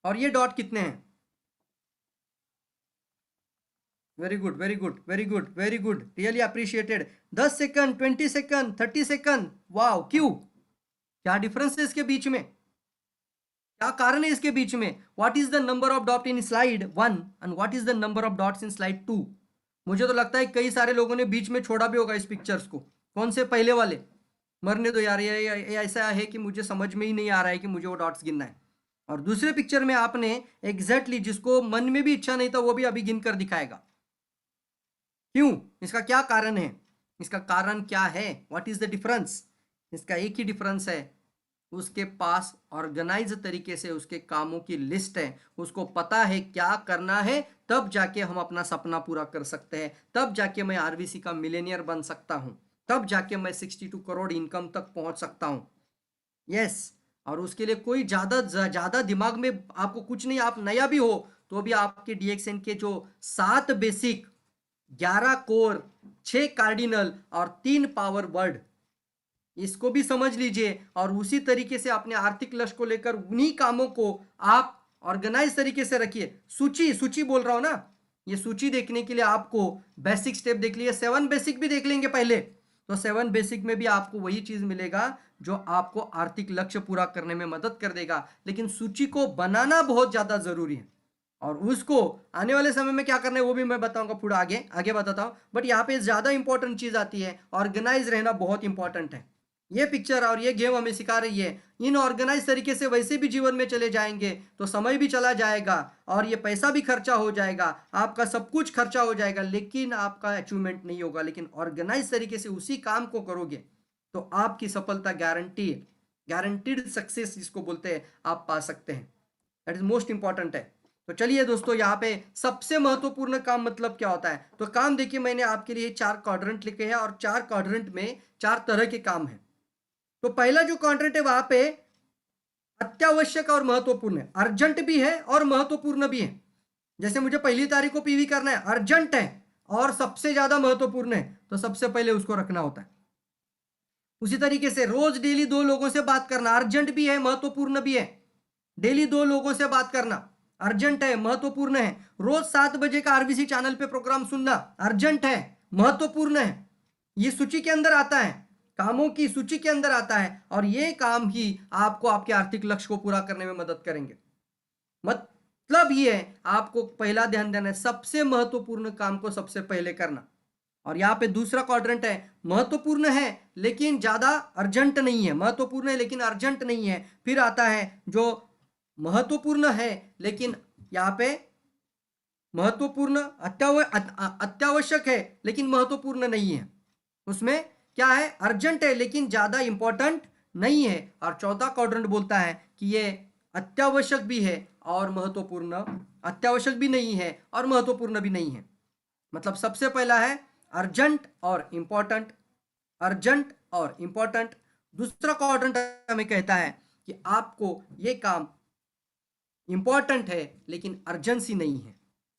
और ये डॉट कितने हैं? Very good very good very good very good, really appreciated. 10 second, 20 second, 30 second. Wow, क्यों? क्या डिफरेंस है इसके बीच में? क्या कारण है इसके बीच में? What is the number of dot in slide 1 and what is the number of dots in slide 2? मुझे तो लगता है कई सारे लोगों ने बीच में छोड़ा भी होगा इस पिक्चर्स को। कौन से? पहले वाले। मरने दो यार, ये ऐसा है कि मुझे समझ में ही नहीं आ रहा है कि मुझे वो डॉट्स गिनना है। और दूसरे पिक्चर में आपने एग्जैक्टली जिसको मन में भी इच्छा नहीं था वो भी अभी गिन कर दिखाएगा। क्यों? इसका क्या कारण है? इसका कारण क्या है? What is the difference? इसका एक ही डिफरेंस है, उसके पास ऑर्गेनाइज तरीके से उसके कामों की लिस्ट है, उसको पता है क्या करना है, तब जाके हम अपना सपना पूरा कर सकते हैं, तब जाके मैं आरबीसी का मिलेनियर बन सकता हूं, तब जाके मैं 62 करोड़ इनकम तक पहुंच सकता हूं। यस। और उसके लिए कोई ज्यादा दिमाग में आपको कुछ नहीं, आप नया भी हो तो भी आपके डीएक्सएन के जो 7 बेसिक, 11 कोर, 6 कार्डिनल और 3 पावर वर्ड, इसको भी समझ लीजिए। और उसी तरीके से अपने आर्थिक लक्ष्य को लेकर उन्हीं कामों को आप ऑर्गेनाइज तरीके से रखिए। सूची सूची बोल रहा हूं ना, ये सूची देखने के लिए आपको बेसिक स्टेप देख लिए, 7 बेसिक भी देख लेंगे पहले, तो 7 बेसिक में भी आपको वही चीज मिलेगा जो आपको आर्थिक लक्ष्य पूरा करने में मदद कर देगा। लेकिन सूची को बनाना बहुत ज्यादा जरूरी है, और उसको आने वाले समय में क्या करना है वो भी मैं बताऊंगा, पूरा आगे आगे बताता हूं। बट यहाँ पे ज्यादा इंपॉर्टेंट चीज आती है, ऑर्गेनाइज रहना बहुत इंपॉर्टेंट है। ये पिक्चर और ये गेम हमें सिखा रही है, इन ऑर्गेनाइज तरीके से वैसे भी जीवन में चले जाएंगे तो समय भी चला जाएगा और ये पैसा भी खर्चा हो जाएगा, आपका सब कुछ खर्चा हो जाएगा, लेकिन आपका अचीवमेंट नहीं होगा। लेकिन ऑर्गेनाइज तरीके से उसी काम को करोगे तो आपकी सफलता गारंटी है, गारंटीड सक्सेस जिसको बोलते हैं, आप पा सकते हैं। दैट इज मोस्ट इंपॉर्टेंट है। तो चलिए दोस्तों, यहाँ पे सबसे महत्वपूर्ण काम मतलब क्या होता है? तो काम देखिए, मैंने आपके लिए 4 क्वाड्रेंट लिखे हैं और 4 क्वाड्रेंट में 4 तरह के काम हैं। तो पहला जो क्वाड्रेंट है वहां पे अत्यावश्यक और महत्वपूर्ण है, अर्जेंट भी है और महत्वपूर्ण भी है। जैसे मुझे पहली तारीख को पीवी करना है, अर्जेंट है और सबसे ज्यादा महत्वपूर्ण है, तो सबसे पहले उसको रखना होता है। उसी तरीके से रोज डेली 2 लोगों से बात करना, अर्जेंट भी है महत्वपूर्ण भी है। डेली 2 लोगों से बात करना अर्जेंट है महत्वपूर्ण है। रोज 7 बजे का आरबीसी चैनल पे प्रोग्राम सुनना अर्जेंट है महत्वपूर्ण है। ये सूची के अंदर आता है, कामों की सूची के अंदर आता है, और ये काम ही आपको आपके आर्थिक लक्ष्य को पूरा करने में मदद करेंगे। मतलब ये है, आपको पहला ध्यान देना है, सबसे महत्वपूर्ण काम को सबसे पहले करना। और यहाँ पे दूसरा क्वाड्रेंट है, महत्वपूर्ण है लेकिन ज्यादा अर्जेंट नहीं है, महत्वपूर्ण है लेकिन अर्जेंट नहीं है। फिर आता है जो महत्वपूर्ण है लेकिन यहाँ पे महत्वपूर्ण अत्यावश्यक है लेकिन महत्वपूर्ण नहीं है। उसमें क्या है? अर्जेंट है लेकिन ज्यादा इंपॉर्टेंट नहीं है। और चौथा क्वाड्रेंट बोलता है कि ये अत्यावश्यक भी है और महत्वपूर्ण, अत्यावश्यक भी नहीं है और महत्वपूर्ण भी नहीं है। मतलब सबसे पहला है अर्जेंट और इंपॉर्टेंट, अर्जेंट और इंपॉर्टेंट। दूसरा क्वाड्रेंट हमें कहता है कि आपको ये काम इंपॉर्टेंट है लेकिन अर्जेंसी नहीं है।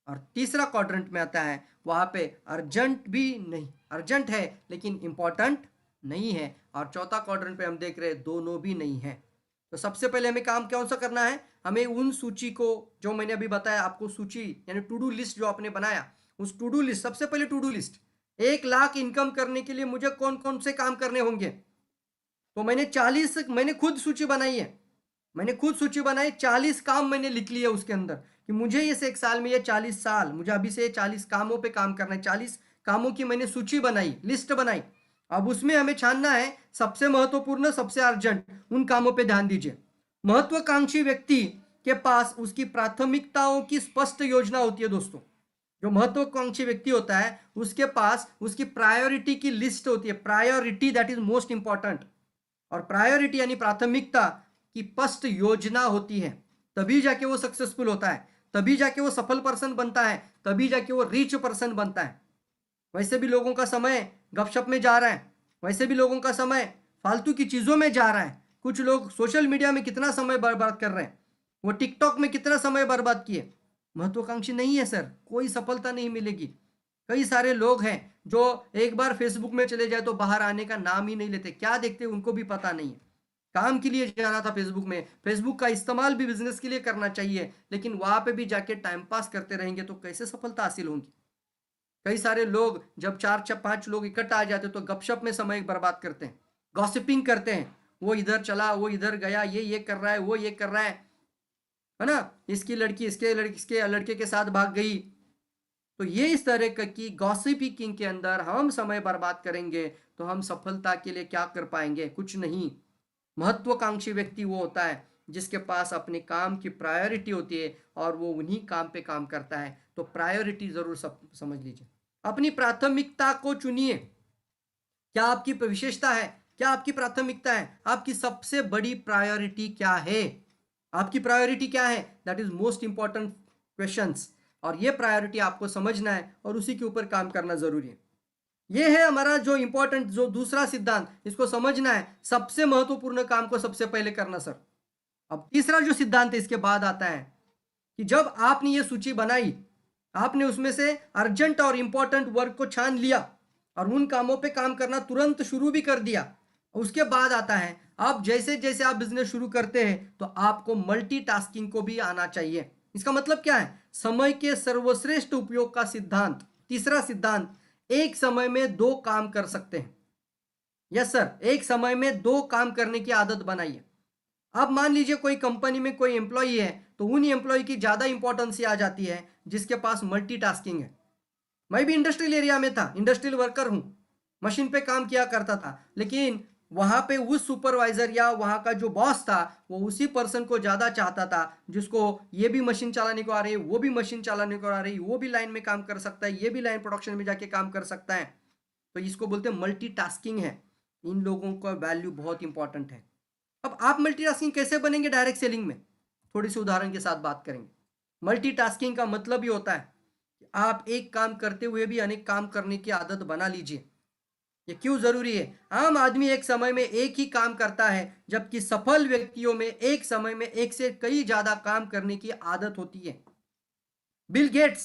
और तीसरा क्वाड्रेंट में आता है, वहां पे अर्जेंट भी नहीं, अर्जेंट है लेकिन इंपॉर्टेंट नहीं है। और चौथा क्वाड्रेंट पे हम देख रहे हैं दोनों भी नहीं है। तो सबसे पहले हमें काम कौन सा करना है? हमें उन सूची को, जो मैंने अभी बताया आपको, सूची यानी टू डू लिस्ट जो आपने बनाया, उस टू डू लिस्ट, सबसे पहले to do list, 1 lakh income करने के लिए मुझे कौन कौन से काम करने होंगे। तो मैंने खुद सूची बनाई है, मैंने खुद सूची बनाई, 40 काम मैंने लिख लिए उसके अंदर कि मुझे इस एक साल में ये 40 साल, मुझे अभी से 40 कामों पे काम करना है। 40 कामों की मैंने सूची बनाई, लिस्ट बनाई। अब उसमें हमें छानना है सबसे महत्वपूर्ण, सबसे अर्जेंट, उन कामों पे ध्यान दीजिए। महत्वाकांक्षी व्यक्ति के पास उसकी प्राथमिकताओं की स्पष्ट योजना होती है दोस्तों। जो महत्वाकांक्षी व्यक्ति होता है उसके पास उसकी प्रायोरिटी की लिस्ट होती है। Priority, that is most important. और प्रायोरिटी यानी प्राथमिकता की स्पष्ट योजना होती है, तभी जाके वो सक्सेसफुल होता है, तभी जाके वो सफल पर्सन बनता है, तभी जाके वो रिच पर्सन बनता है। वैसे भी लोगों का समय गपशप में जा रहा है, वैसे भी लोगों का समय फालतू की चीज़ों में जा रहा है। कुछ लोग सोशल मीडिया में कितना समय बर्बाद कर रहे हैं, वो टिकटॉक में कितना समय बर्बाद किए। महत्वाकांक्षी नहीं है सर, कोई सफलता नहीं मिलेगी। कई सारे लोग हैं जो एक बार फेसबुक में चले जाए तो बाहर आने का नाम ही नहीं लेते, क्या देखते उनको भी पता नहीं है। काम के लिए जाना था फेसबुक में, फेसबुक का इस्तेमाल भी बिजनेस के लिए करना चाहिए, लेकिन वहां पे भी जाके टाइम पास करते रहेंगे तो कैसे सफलता हासिल होगी। कई सारे लोग जब 4-5 लोग इकट्ठा आ जाते तो गपशप में समय बर्बाद करते हैं, गॉसिपिंग करते हैं, वो इधर चला, वो इधर गया, ये कर रहा है, वो ये कर रहा है ना, इसकी लड़की इसके लड़के के साथ भाग गई। तो ये इस तरह की गॉसिपिंग के अंदर हम समय बर्बाद करेंगे तो हम सफलता के लिए क्या कर पाएंगे, कुछ नहीं। महत्वाकांक्षी व्यक्ति वो होता है जिसके पास अपने काम की प्रायोरिटी होती है और वो उन्हीं काम पे काम करता है। तो प्रायोरिटी जरूर समझ लीजिए, अपनी प्राथमिकता को चुनिए। क्या आपकी विशेषता है, क्या आपकी प्राथमिकता है, आपकी सबसे बड़ी प्रायोरिटी क्या है, आपकी प्रायोरिटी क्या है, that is most important questions. और ये प्रायोरिटी आपको समझना है और उसी के ऊपर काम करना जरूरी है। ये है हमारा जो इंपॉर्टेंट, जो दूसरा सिद्धांत, इसको समझना है, सबसे महत्वपूर्ण काम को सबसे पहले करना सर। अब तीसरा जो सिद्धांत है इसके बाद आता है कि जब आपने ये सूची बनाई, आपने उसमें से अर्जेंट और इंपॉर्टेंट वर्क को छान लिया और उन कामों पे काम करना तुरंत शुरू भी कर दिया, उसके बाद आता है आप जैसे जैसे आप बिजनेस शुरू करते हैं तो आपको मल्टीटास्किंग को भी आना चाहिए। इसका मतलब क्या है, समय के सर्वश्रेष्ठ उपयोग का सिद्धांत। तीसरा सिद्धांत, एक समय में 2 काम कर सकते हैं। यस सर, एक समय में 2 काम करने की आदत बनाइए। अब मान लीजिए कोई कंपनी में कोई एम्प्लॉई है तो उन एम्प्लॉय की ज्यादा इंपॉर्टेंस आ जाती है जिसके पास मल्टीटास्किंग है। मैं भी इंडस्ट्रियल एरिया में था, इंडस्ट्रियल वर्कर हूं, मशीन पे काम किया करता था, लेकिन वहां पे उस सुपरवाइजर या वहां का जो बॉस था वो उसी पर्सन को ज्यादा चाहता था जिसको ये भी मशीन चलाने को आ रही है, वो भी मशीन चलाने को आ रही है, वो भी लाइन में काम कर सकता है, ये भी लाइन प्रोडक्शन में जाके काम कर सकता है। तो इसको बोलते हैं मल्टीटास्किंग है। इन लोगों का वैल्यू बहुत इंपॉर्टेंट है। अब आप मल्टीटास्किंग कैसे बनेंगे डायरेक्ट सेलिंग में, थोड़ी सी उदाहरण के साथ बात करेंगे। मल्टीटास्किंग का मतलब ही होता है कि आप एक काम करते हुए भी अनेक काम करने की आदत बना लीजिए। ये क्यों जरूरी है, आम आदमी एक समय में एक ही काम करता है जबकि सफल व्यक्तियों में एक समय में एक से कई ज्यादा काम करने की आदत होती है। बिल गेट्स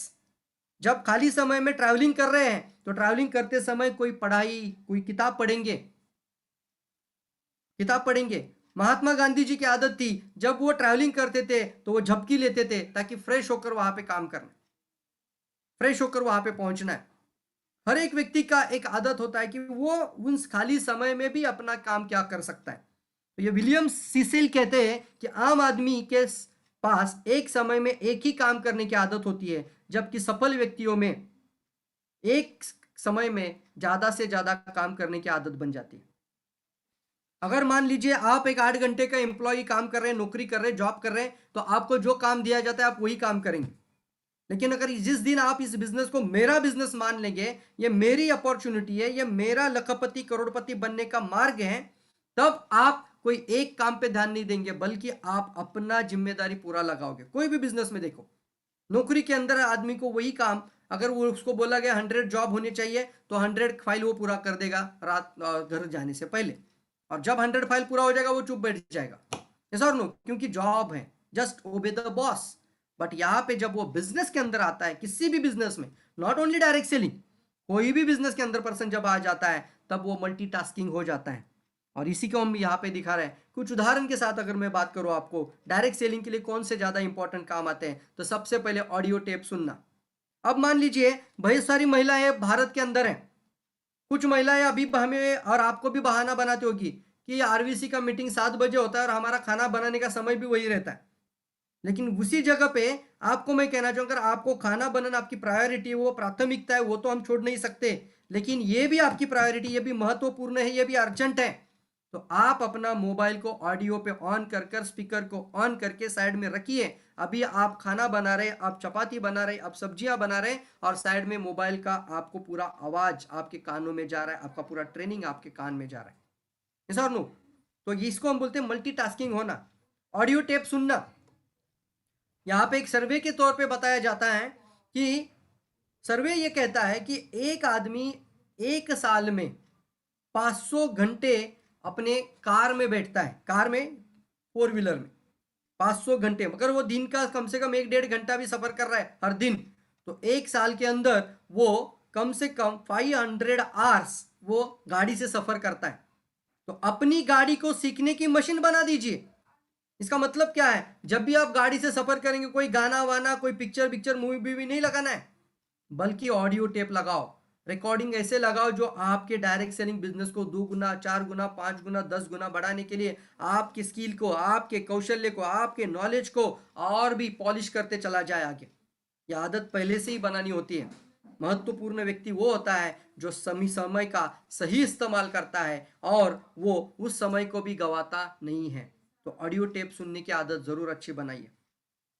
जब खाली समय में ट्रैवलिंग कर रहे हैं तो ट्रैवलिंग करते समय कोई किताब पढ़ेंगे। महात्मा गांधी जी की आदत थी, जब वो ट्रैवलिंग करते थे तो वो झपकी लेते थे ताकि फ्रेश होकर वहां पे काम करना, फ्रेश होकर वहां पे पहुंचना है। हर एक व्यक्ति का एक आदत होता है कि वो उन खाली समय में भी अपना काम क्या कर सकता है। तो ये विलियम सीसेल कहते हैं कि आम आदमी के पास एक समय में एक ही काम करने की आदत होती है जबकि सफल व्यक्तियों में एक समय में ज्यादा से ज्यादा काम करने की आदत बन जाती है। अगर मान लीजिए आप एक 8 घंटे का एम्प्लॉय काम कर रहे हैं, नौकरी कर रहे हैं, जॉब कर रहे हैं, तो आपको जो काम दिया जाता है आप वही काम करेंगे। लेकिन अगर जिस दिन आप इस बिजनेस को मेरा बिजनेस मान लेंगे, ये मेरी अपॉर्चुनिटी है, ये मेरा लखपति करोड़पति बनने का मार्ग है, तब आप कोई एक काम पे ध्यान नहीं देंगे बल्कि आप अपना जिम्मेदारी पूरा लगाओगे। कोई भी बिजनेस में देखो, नौकरी के अंदर आदमी को वही काम, अगर वो उसको बोला गया 100 जॉब होने चाहिए तो 100 फाइल वो पूरा कर देगा रात घर जाने से पहले, और जब 100 फाइल पूरा हो जाएगा वो चुप बैठ जाएगा। यस और नो, क्योंकि जॉब है, just obey the boss. But यहाँ पे जब वो बिजनेस के अंदर आता है, किसी भी बिजनेस में, नॉट ओनली डायरेक्ट सेलिंग, कोई भी बिजनेस के अंदर पर्सन जब आ जाता है तब वो मल्टीटास्किंग हो जाता है। और इसी को हम यहाँ पे दिखा रहे हैं कुछ उदाहरण के साथ। अगर मैं बात करूँ आपको डायरेक्ट सेलिंग के लिए कौन से ज्यादा इंपॉर्टेंट काम आते हैं, तो सबसे पहले ऑडियो टेप सुनना, अब मान लीजिए बहुत सारी महिलाएं भारत के अंदर हैं, कुछ महिलाएं अभी हमें और आपको भी बहाना बनाती होगी कि आरवीसी का मीटिंग 7 बजे होता है और हमारा खाना बनाने का समय भी वही रहता है। लेकिन उसी जगह पे आपको मैं कहना चाहूंगा, अगर आपको खाना बनाना आपकी प्रायोरिटी है, वो प्राथमिकता है, वो तो हम छोड़ नहीं सकते, लेकिन ये भी आपकी प्रायोरिटी, ये भी महत्वपूर्ण है, ये भी अर्जेंट है, तो आप अपना मोबाइल को ऑडियो पे ऑन कर कर स्पीकर को ऑन करके साइड में रखिए। अभी आप खाना बना रहे, आप चपाती बना रहे, आप सब्जियां बना रहे, और साइड में मोबाइल का आपको पूरा आवाज आपके कानों में जा रहा है, आपका पूरा ट्रेनिंग आपके कान में जा रहा है। यस और नो? तो इसको हम बोलते हैं मल्टीटास्किंग होना। ऑडियो टेप सुनना, यहाँ पे एक सर्वे के तौर पे बताया जाता है कि सर्वे ये कहता है कि एक आदमी एक साल में 500 घंटे अपने कार में बैठता है, कार में, फोर व्हीलर में 500 घंटे, मगर वो दिन का कम से कम 1-1.5 घंटा भी सफर कर रहा है हर दिन, तो एक साल के अंदर वो कम से कम 500 आवर्स वो गाड़ी से सफर करता है। तो अपनी गाड़ी को सीखने की मशीन बना दीजिए। इसका मतलब क्या है, जब भी आप गाड़ी से सफर करेंगे, कोई गाना वाना, कोई पिक्चर मूवी भी नहीं लगाना है, बल्कि ऑडियो टेप लगाओ, रिकॉर्डिंग ऐसे लगाओ जो आपके डायरेक्ट सेलिंग बिजनेस को 2 गुना, 4 गुना, 5 गुना, 10 गुना बढ़ाने के लिए आपकी स्किल को, आपके कौशल्य को, आपके नॉलेज को और भी पॉलिश करते चला जाए आगे। ये आदत पहले से ही बनानी होती है। महत्वपूर्ण व्यक्ति वो होता है जो समय का सही इस्तेमाल करता है और वो उस समय को भी गवाता नहीं है। तो ऑडियो टेप सुनने की आदत जरूर अच्छी बनाइए।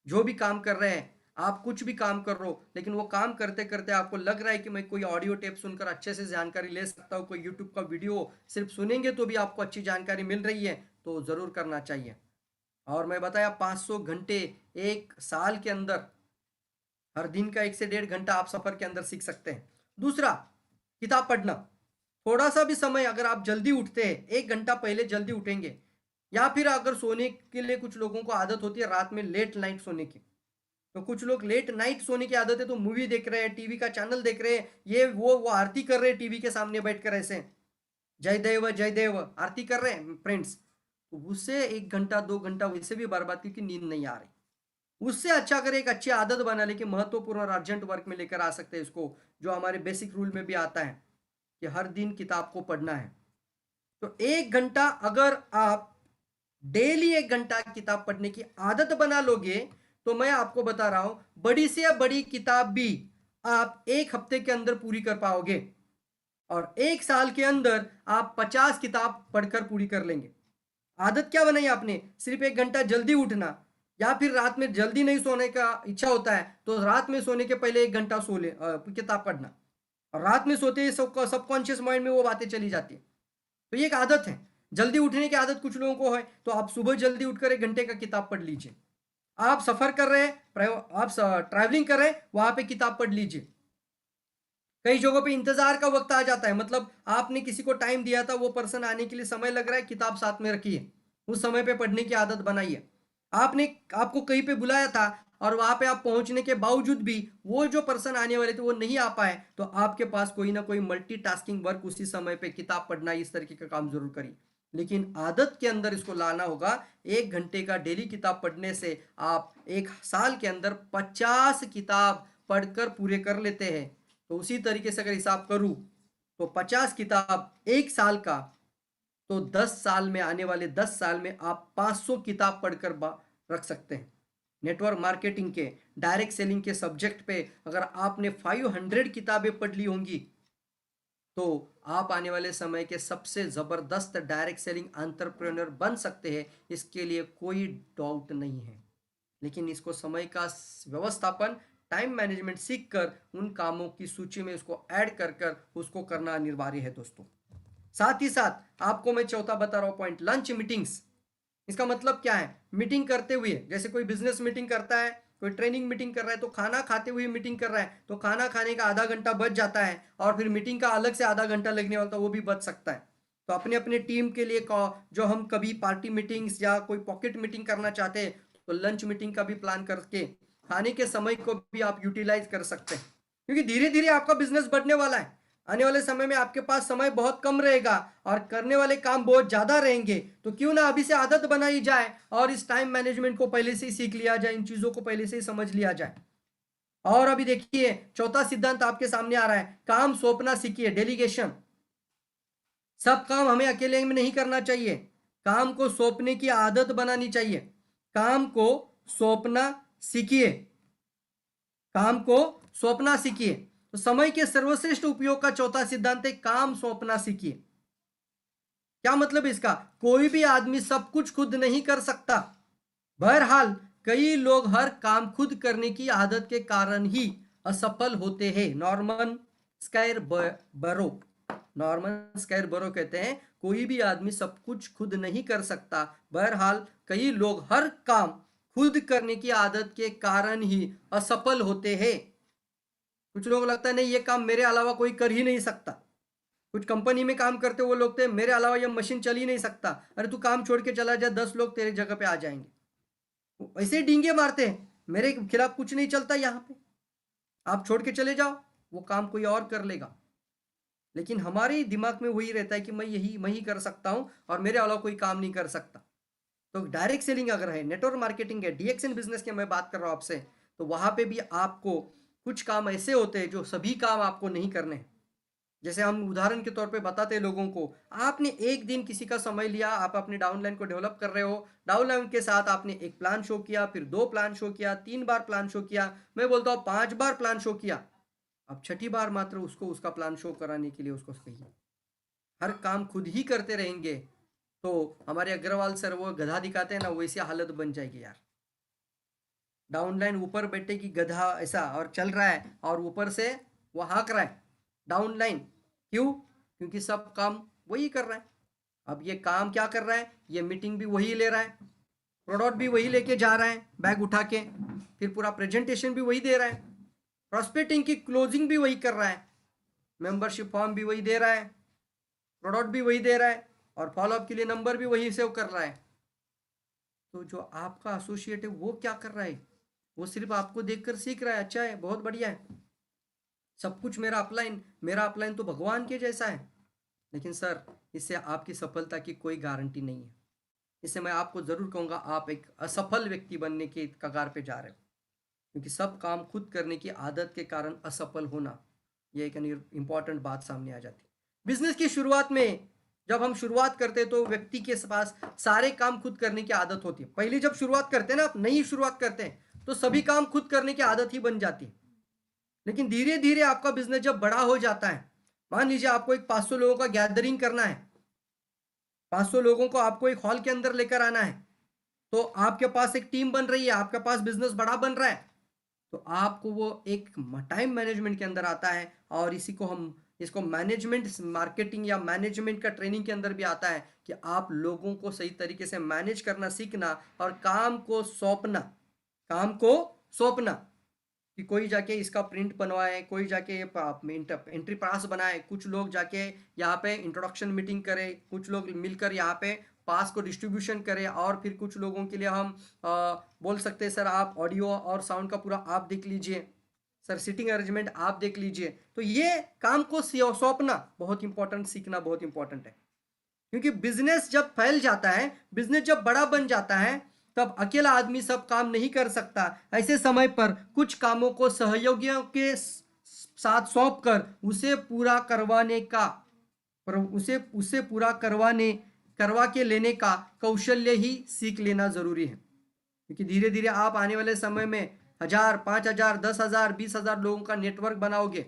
जो भी काम कर रहे हैं, आप कुछ भी काम कर रहे हो, लेकिन वो काम करते करते आपको लग रहा है कि मैं कोई ऑडियो टेप सुनकर अच्छे से जानकारी ले सकता हूँ, कोई यूट्यूब का वीडियो सिर्फ सुनेंगे तो भी आपको अच्छी जानकारी मिल रही है, तो जरूर करना चाहिए। और मैं बताया 500 घंटे एक साल के अंदर, हर दिन का 1 से 1.5 घंटा आप सफर के अंदर सीख सकते हैं। दूसरा, किताब पढ़ना। थोड़ा सा भी समय, अगर आप जल्दी उठते हैं, 1 घंटा पहले जल्दी उठेंगे, या फिर अगर सोने के लिए कुछ लोगों को आदत होती है रात में लेट नाइट सोने की, तो कुछ लोग लेट नाइट सोने की आदत है तो मूवी देख रहे हैं, टीवी का चैनल देख रहे हैं, ये वो आरती कर रहे हैं टीवी के सामने बैठकर, ऐसे जय देव आरती कर रहे हैं फ्रेंड्स, तो उससे 1 घंटा 2 घंटा वैसे भी बर्बाद, क्योंकि नींद नहीं आ रही। उससे अच्छा अगर एक अच्छी आदत बना ले कि महत्वपूर्ण और अर्जेंट वर्क में लेकर आ सकते हैं इसको, जो हमारे बेसिक रूल में भी आता है कि हर दिन किताब को पढ़ना है, तो 1 घंटा अगर आप डेली 1 घंटा किताब पढ़ने की आदत बना लोगे, तो मैं आपको बता रहा हूं, बड़ी से बड़ी किताब भी आप 1 हफ्ते के अंदर पूरी कर पाओगे, और 1 साल के अंदर आप 50 किताब पढ़कर पूरी कर लेंगे। आदत क्या बनाई आपने? सिर्फ 1 घंटा जल्दी उठना, या फिर रात में जल्दी नहीं सोने का इच्छा होता है तो रात में सोने के पहले 1 घंटा सो ले, किताब पढ़ना, और रात में सोते ही सबकॉन्शियस माइंड में वो बातें चली जाती है। तो ये एक आदत है। जल्दी उठने की आदत कुछ लोगों को है, तो आप सुबह जल्दी उठकर 1 घंटे का किताब पढ़ लीजिए। आप सफर कर रहे हैं, आप ट्रैवलिंग कर रहे हैं, वहां पे किताब पढ़ लीजिए। कई जगहों पे इंतजार का वक्त आ जाता है, मतलब आपने किसी को टाइम दिया था, वो पर्सन आने के लिए समय लग रहा है, किताब साथ में रखिए, उस समय पे पढ़ने की आदत बनाइए। आपने आपको कहीं पे बुलाया था और वहां पे आप पहुंचने के बावजूद भी वो जो पर्सन आने वाले थे वो नहीं आ पाए, तो आपके पास कोई ना कोई मल्टीटास्किंग वर्क उसी समय पे किताब पढ़ना, इस तरीके का काम जरूर करिए। लेकिन आदत के अंदर इसको लाना होगा। 1 घंटे का डेली किताब पढ़ने से आप 1 साल के अंदर 50 किताब पढ़कर पूरे कर लेते हैं। तो उसी तरीके से अगर हिसाब करूं तो 50 किताब 1 साल का, तो 10 साल में, आने वाले 10 साल में आप 500 किताब पढ़कर रख सकते हैं। नेटवर्क मार्केटिंग के, डायरेक्ट सेलिंग के सब्जेक्ट पे अगर आपने 500 किताबें पढ़ ली होंगी, तो आप आने वाले समय के सबसे जबरदस्त डायरेक्ट सेलिंग एंटरप्रेन्योर बन सकते हैं, इसके लिए कोई डाउट नहीं है। लेकिन इसको समय का व्यवस्थापन, टाइम मैनेजमेंट सीख कर उन कामों की सूची में उसको ऐड कर कर उसको करना अनिवार्य है दोस्तों। साथ ही साथ आपको मैं चौथा बता रहा हूं पॉइंट, लंच मीटिंग्स। इसका मतलब क्या है? मीटिंग करते हुए, जैसे कोई बिजनेस मीटिंग करता है, कोई ट्रेनिंग मीटिंग कर रहा है, तो खाना खाते हुए मीटिंग कर रहा है, तो खाना खाने का आधा घंटा बच जाता है, और फिर मीटिंग का अलग से आधा घंटा लगने वाला था वो भी बच सकता है। तो अपने अपने टीम के लिए जो हम कभी पार्टी मीटिंग्स या कोई पॉकेट मीटिंग करना चाहते हैं, तो लंच मीटिंग का भी प्लान करके खाने के समय को भी आप यूटिलाइज कर सकते हैं, क्योंकि धीरे धीरे आपका बिजनेस बढ़ने वाला है। आने वाले समय में आपके पास समय बहुत कम रहेगा और करने वाले काम बहुत ज्यादा रहेंगे, तो क्यों ना अभी से आदत बनाई जाए और इस टाइम मैनेजमेंट को पहले से ही सीख लिया जाए, इन चीजों को पहले से ही समझ लिया जाए। और अभी देखिए चौथा सिद्धांत आपके सामने आ रहा है, काम सौंपना सीखिए, डेलीगेशन। सब काम हमें अकेले में नहीं करना चाहिए, काम को सौंपने की आदत बनानी चाहिए। काम को सौंपना सीखिए, काम को सौंपना सीखिए। तो समय के सर्वश्रेष्ठ उपयोग का चौथा सिद्धांत है, काम सौंपना सीखिए। क्या मतलब इसका? कोई भी आदमी सब कुछ खुद नहीं कर सकता। बहरहाल कई लोग हर काम खुद करने की आदत के कारण ही असफल होते हैं। नॉर्मन स्कायरबरो कहते हैं, कोई भी आदमी सब कुछ खुद नहीं कर सकता। बहरहाल कई लोग हर काम खुद करने की आदत के कारण ही असफल होते हैं। कुछ लोगों को लगता है नहीं, ये काम मेरे अलावा कोई कर ही नहीं सकता। कुछ कंपनी में काम करते वो लोग थे, मेरे अलावा ये मशीन चल ही नहीं सकता। अरे तू काम छोड़ के चला जा, 10 लोग तेरे जगह पे आ जाएंगे। ऐसे डींगे मारते हैं, मेरे खिलाफ कुछ नहीं चलता यहाँ पे, आप छोड़ के चले जाओ, वो काम कोई और कर लेगा। लेकिन हमारे दिमाग में वही रहता है कि मैं ही कर सकता हूं और मेरे अलावा कोई काम नहीं कर सकता। तो डायरेक्ट सेलिंग अगर है, नेटवर्क मार्केटिंग है, डीएक्सएन बिजनेस की मैं बात कर रहा हूं आपसे, तो वहां पे भी आपको कुछ काम ऐसे होते हैं जो सभी काम आपको नहीं करने हैं। जैसे हम उदाहरण के तौर पे बताते हैं लोगों को, आपने एक दिन किसी का समय लिया, आप अपने डाउनलाइन को डेवलप कर रहे हो, डाउनलाइन के साथ आपने एक प्लान शो किया, फिर 2 प्लान शो किया, 3 बार प्लान शो किया, मैं बोलता हूँ 5 बार प्लान शो किया। अब छठी बार मात्र उसको उसका प्लान शो कराने के लिए उसको कहिए। हर काम खुद ही करते रहेंगे तो हमारे अग्रवाल सर वो गधा दिखाते हैं ना, वैसी हालत बन जाएगी यार। डाउनलाइन ऊपर बैठे की गधा ऐसा और चल रहा है, और ऊपर से वो हाँक रहा है डाउनलाइन। क्यों? क्योंकि सब काम वही कर रहा है। अब ये काम क्या कर रहा है? ये मीटिंग भी वही ले रहा है, प्रोडक्ट भी वही लेके जा रहा है बैग उठा के, फिर पूरा प्रेजेंटेशन भी वही दे रहा है, प्रॉस्पेक्टिंग की क्लोजिंग भी वही कर रहा है, मेंबरशिप फॉर्म भी वही दे रहा है, प्रोडक्ट भी वही दे रहा है, और फॉलोअप के लिए नंबर भी वही सेव कर रहा है। तो जो आपका एसोसिएट है वो क्या कर रहा है? वो सिर्फ आपको देखकर सीख रहा है, अच्छा है, बहुत बढ़िया है, सब कुछ मेरा अपलाइन तो भगवान के जैसा है। लेकिन सर, इससे आपकी सफलता की कोई गारंटी नहीं है। इससे मैं आपको जरूर कहूंगा, आप एक असफल व्यक्ति बनने के कगार पे जा रहे हो, क्योंकि सब काम खुद करने की आदत के कारण असफल होना, ये एक इंपॉर्टेंट बात सामने आ जाती है। बिजनेस की शुरुआत में जब हम शुरुआत करते हैं तो व्यक्ति के पास सारे काम खुद करने की आदत होती है। पहले जब शुरुआत करते हैं ना, आप नई शुरुआत करते हैं तो सभी काम खुद करने की आदत ही बन जाती है। लेकिन धीरे धीरे आपका बिजनेस जब बड़ा हो जाता है, मान लीजिए आपको एक 500 लोगों का गैदरिंग करना है, 500 लोगों को आपको एक हॉल के अंदर लेकर आना है, तो आपके पास एक टीम बन रही है, आपके पास बिजनेस बड़ा बन रहा है, तो आपको वो एक टाइम मैनेजमेंट के अंदर आता है। और इसको मैनेजमेंट मार्केटिंग या मैनेजमेंट का ट्रेनिंग के अंदर भी आता है कि आप लोगों को सही तरीके से मैनेज करना सीखना और काम को सौंपना कि कोई जाके इसका प्रिंट बनवाए, कोई जाके एंट्री पास बनाए, कुछ लोग जाके यहाँ पे इंट्रोडक्शन मीटिंग करे, कुछ लोग मिलकर यहाँ पे पास को डिस्ट्रीब्यूशन करें, और फिर कुछ लोगों के लिए हम बोल सकते हैं सर आप ऑडियो और साउंड का पूरा आप देख लीजिए, सर सिटिंग अरेंजमेंट आप देख लीजिए। तो ये काम को सौंपना बहुत इंपॉर्टेंट, सीखना बहुत इंपॉर्टेंट है। क्योंकि बिजनेस जब फैल जाता है, बिजनेस जब बड़ा बन जाता है, तब अकेला आदमी सब काम नहीं कर सकता। ऐसे समय पर कुछ कामों को सहयोगियों के साथ सौंप कर उसे पूरा करवाने का उसे पूरा करवा के लेने का कौशल्य ही सीख लेना जरूरी है। क्योंकि धीरे धीरे आप आने वाले समय में 1000, 5000, 10,000, 20,000 लोगों का नेटवर्क बनाओगे,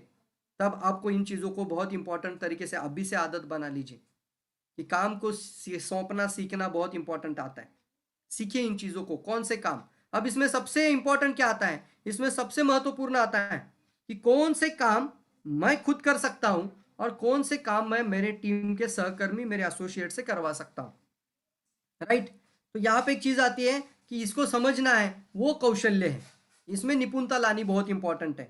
तब आपको इन चीजों को बहुत इंपॉर्टेंट तरीके से अभी से आदत बना लीजिए कि काम को सौंपना सीखना बहुत इंपॉर्टेंट आता है। सीखिए इन चीजों को। कौन से काम? अब इसमें सबसे इंपॉर्टेंट क्या आता है? इसमें सबसे महत्वपूर्ण आता है कि कौन से काम मैं खुद कर सकता हूं और कौन से काम मैं मेरे टीम के सहकर्मी, मेरे एसोसिएट से करवा सकता हूं। राइट? तो यहां पे एक चीज आती है कि इसको समझना है, वो कौशल्य है, इसमें निपुणता लानी बहुत इंपॉर्टेंट है।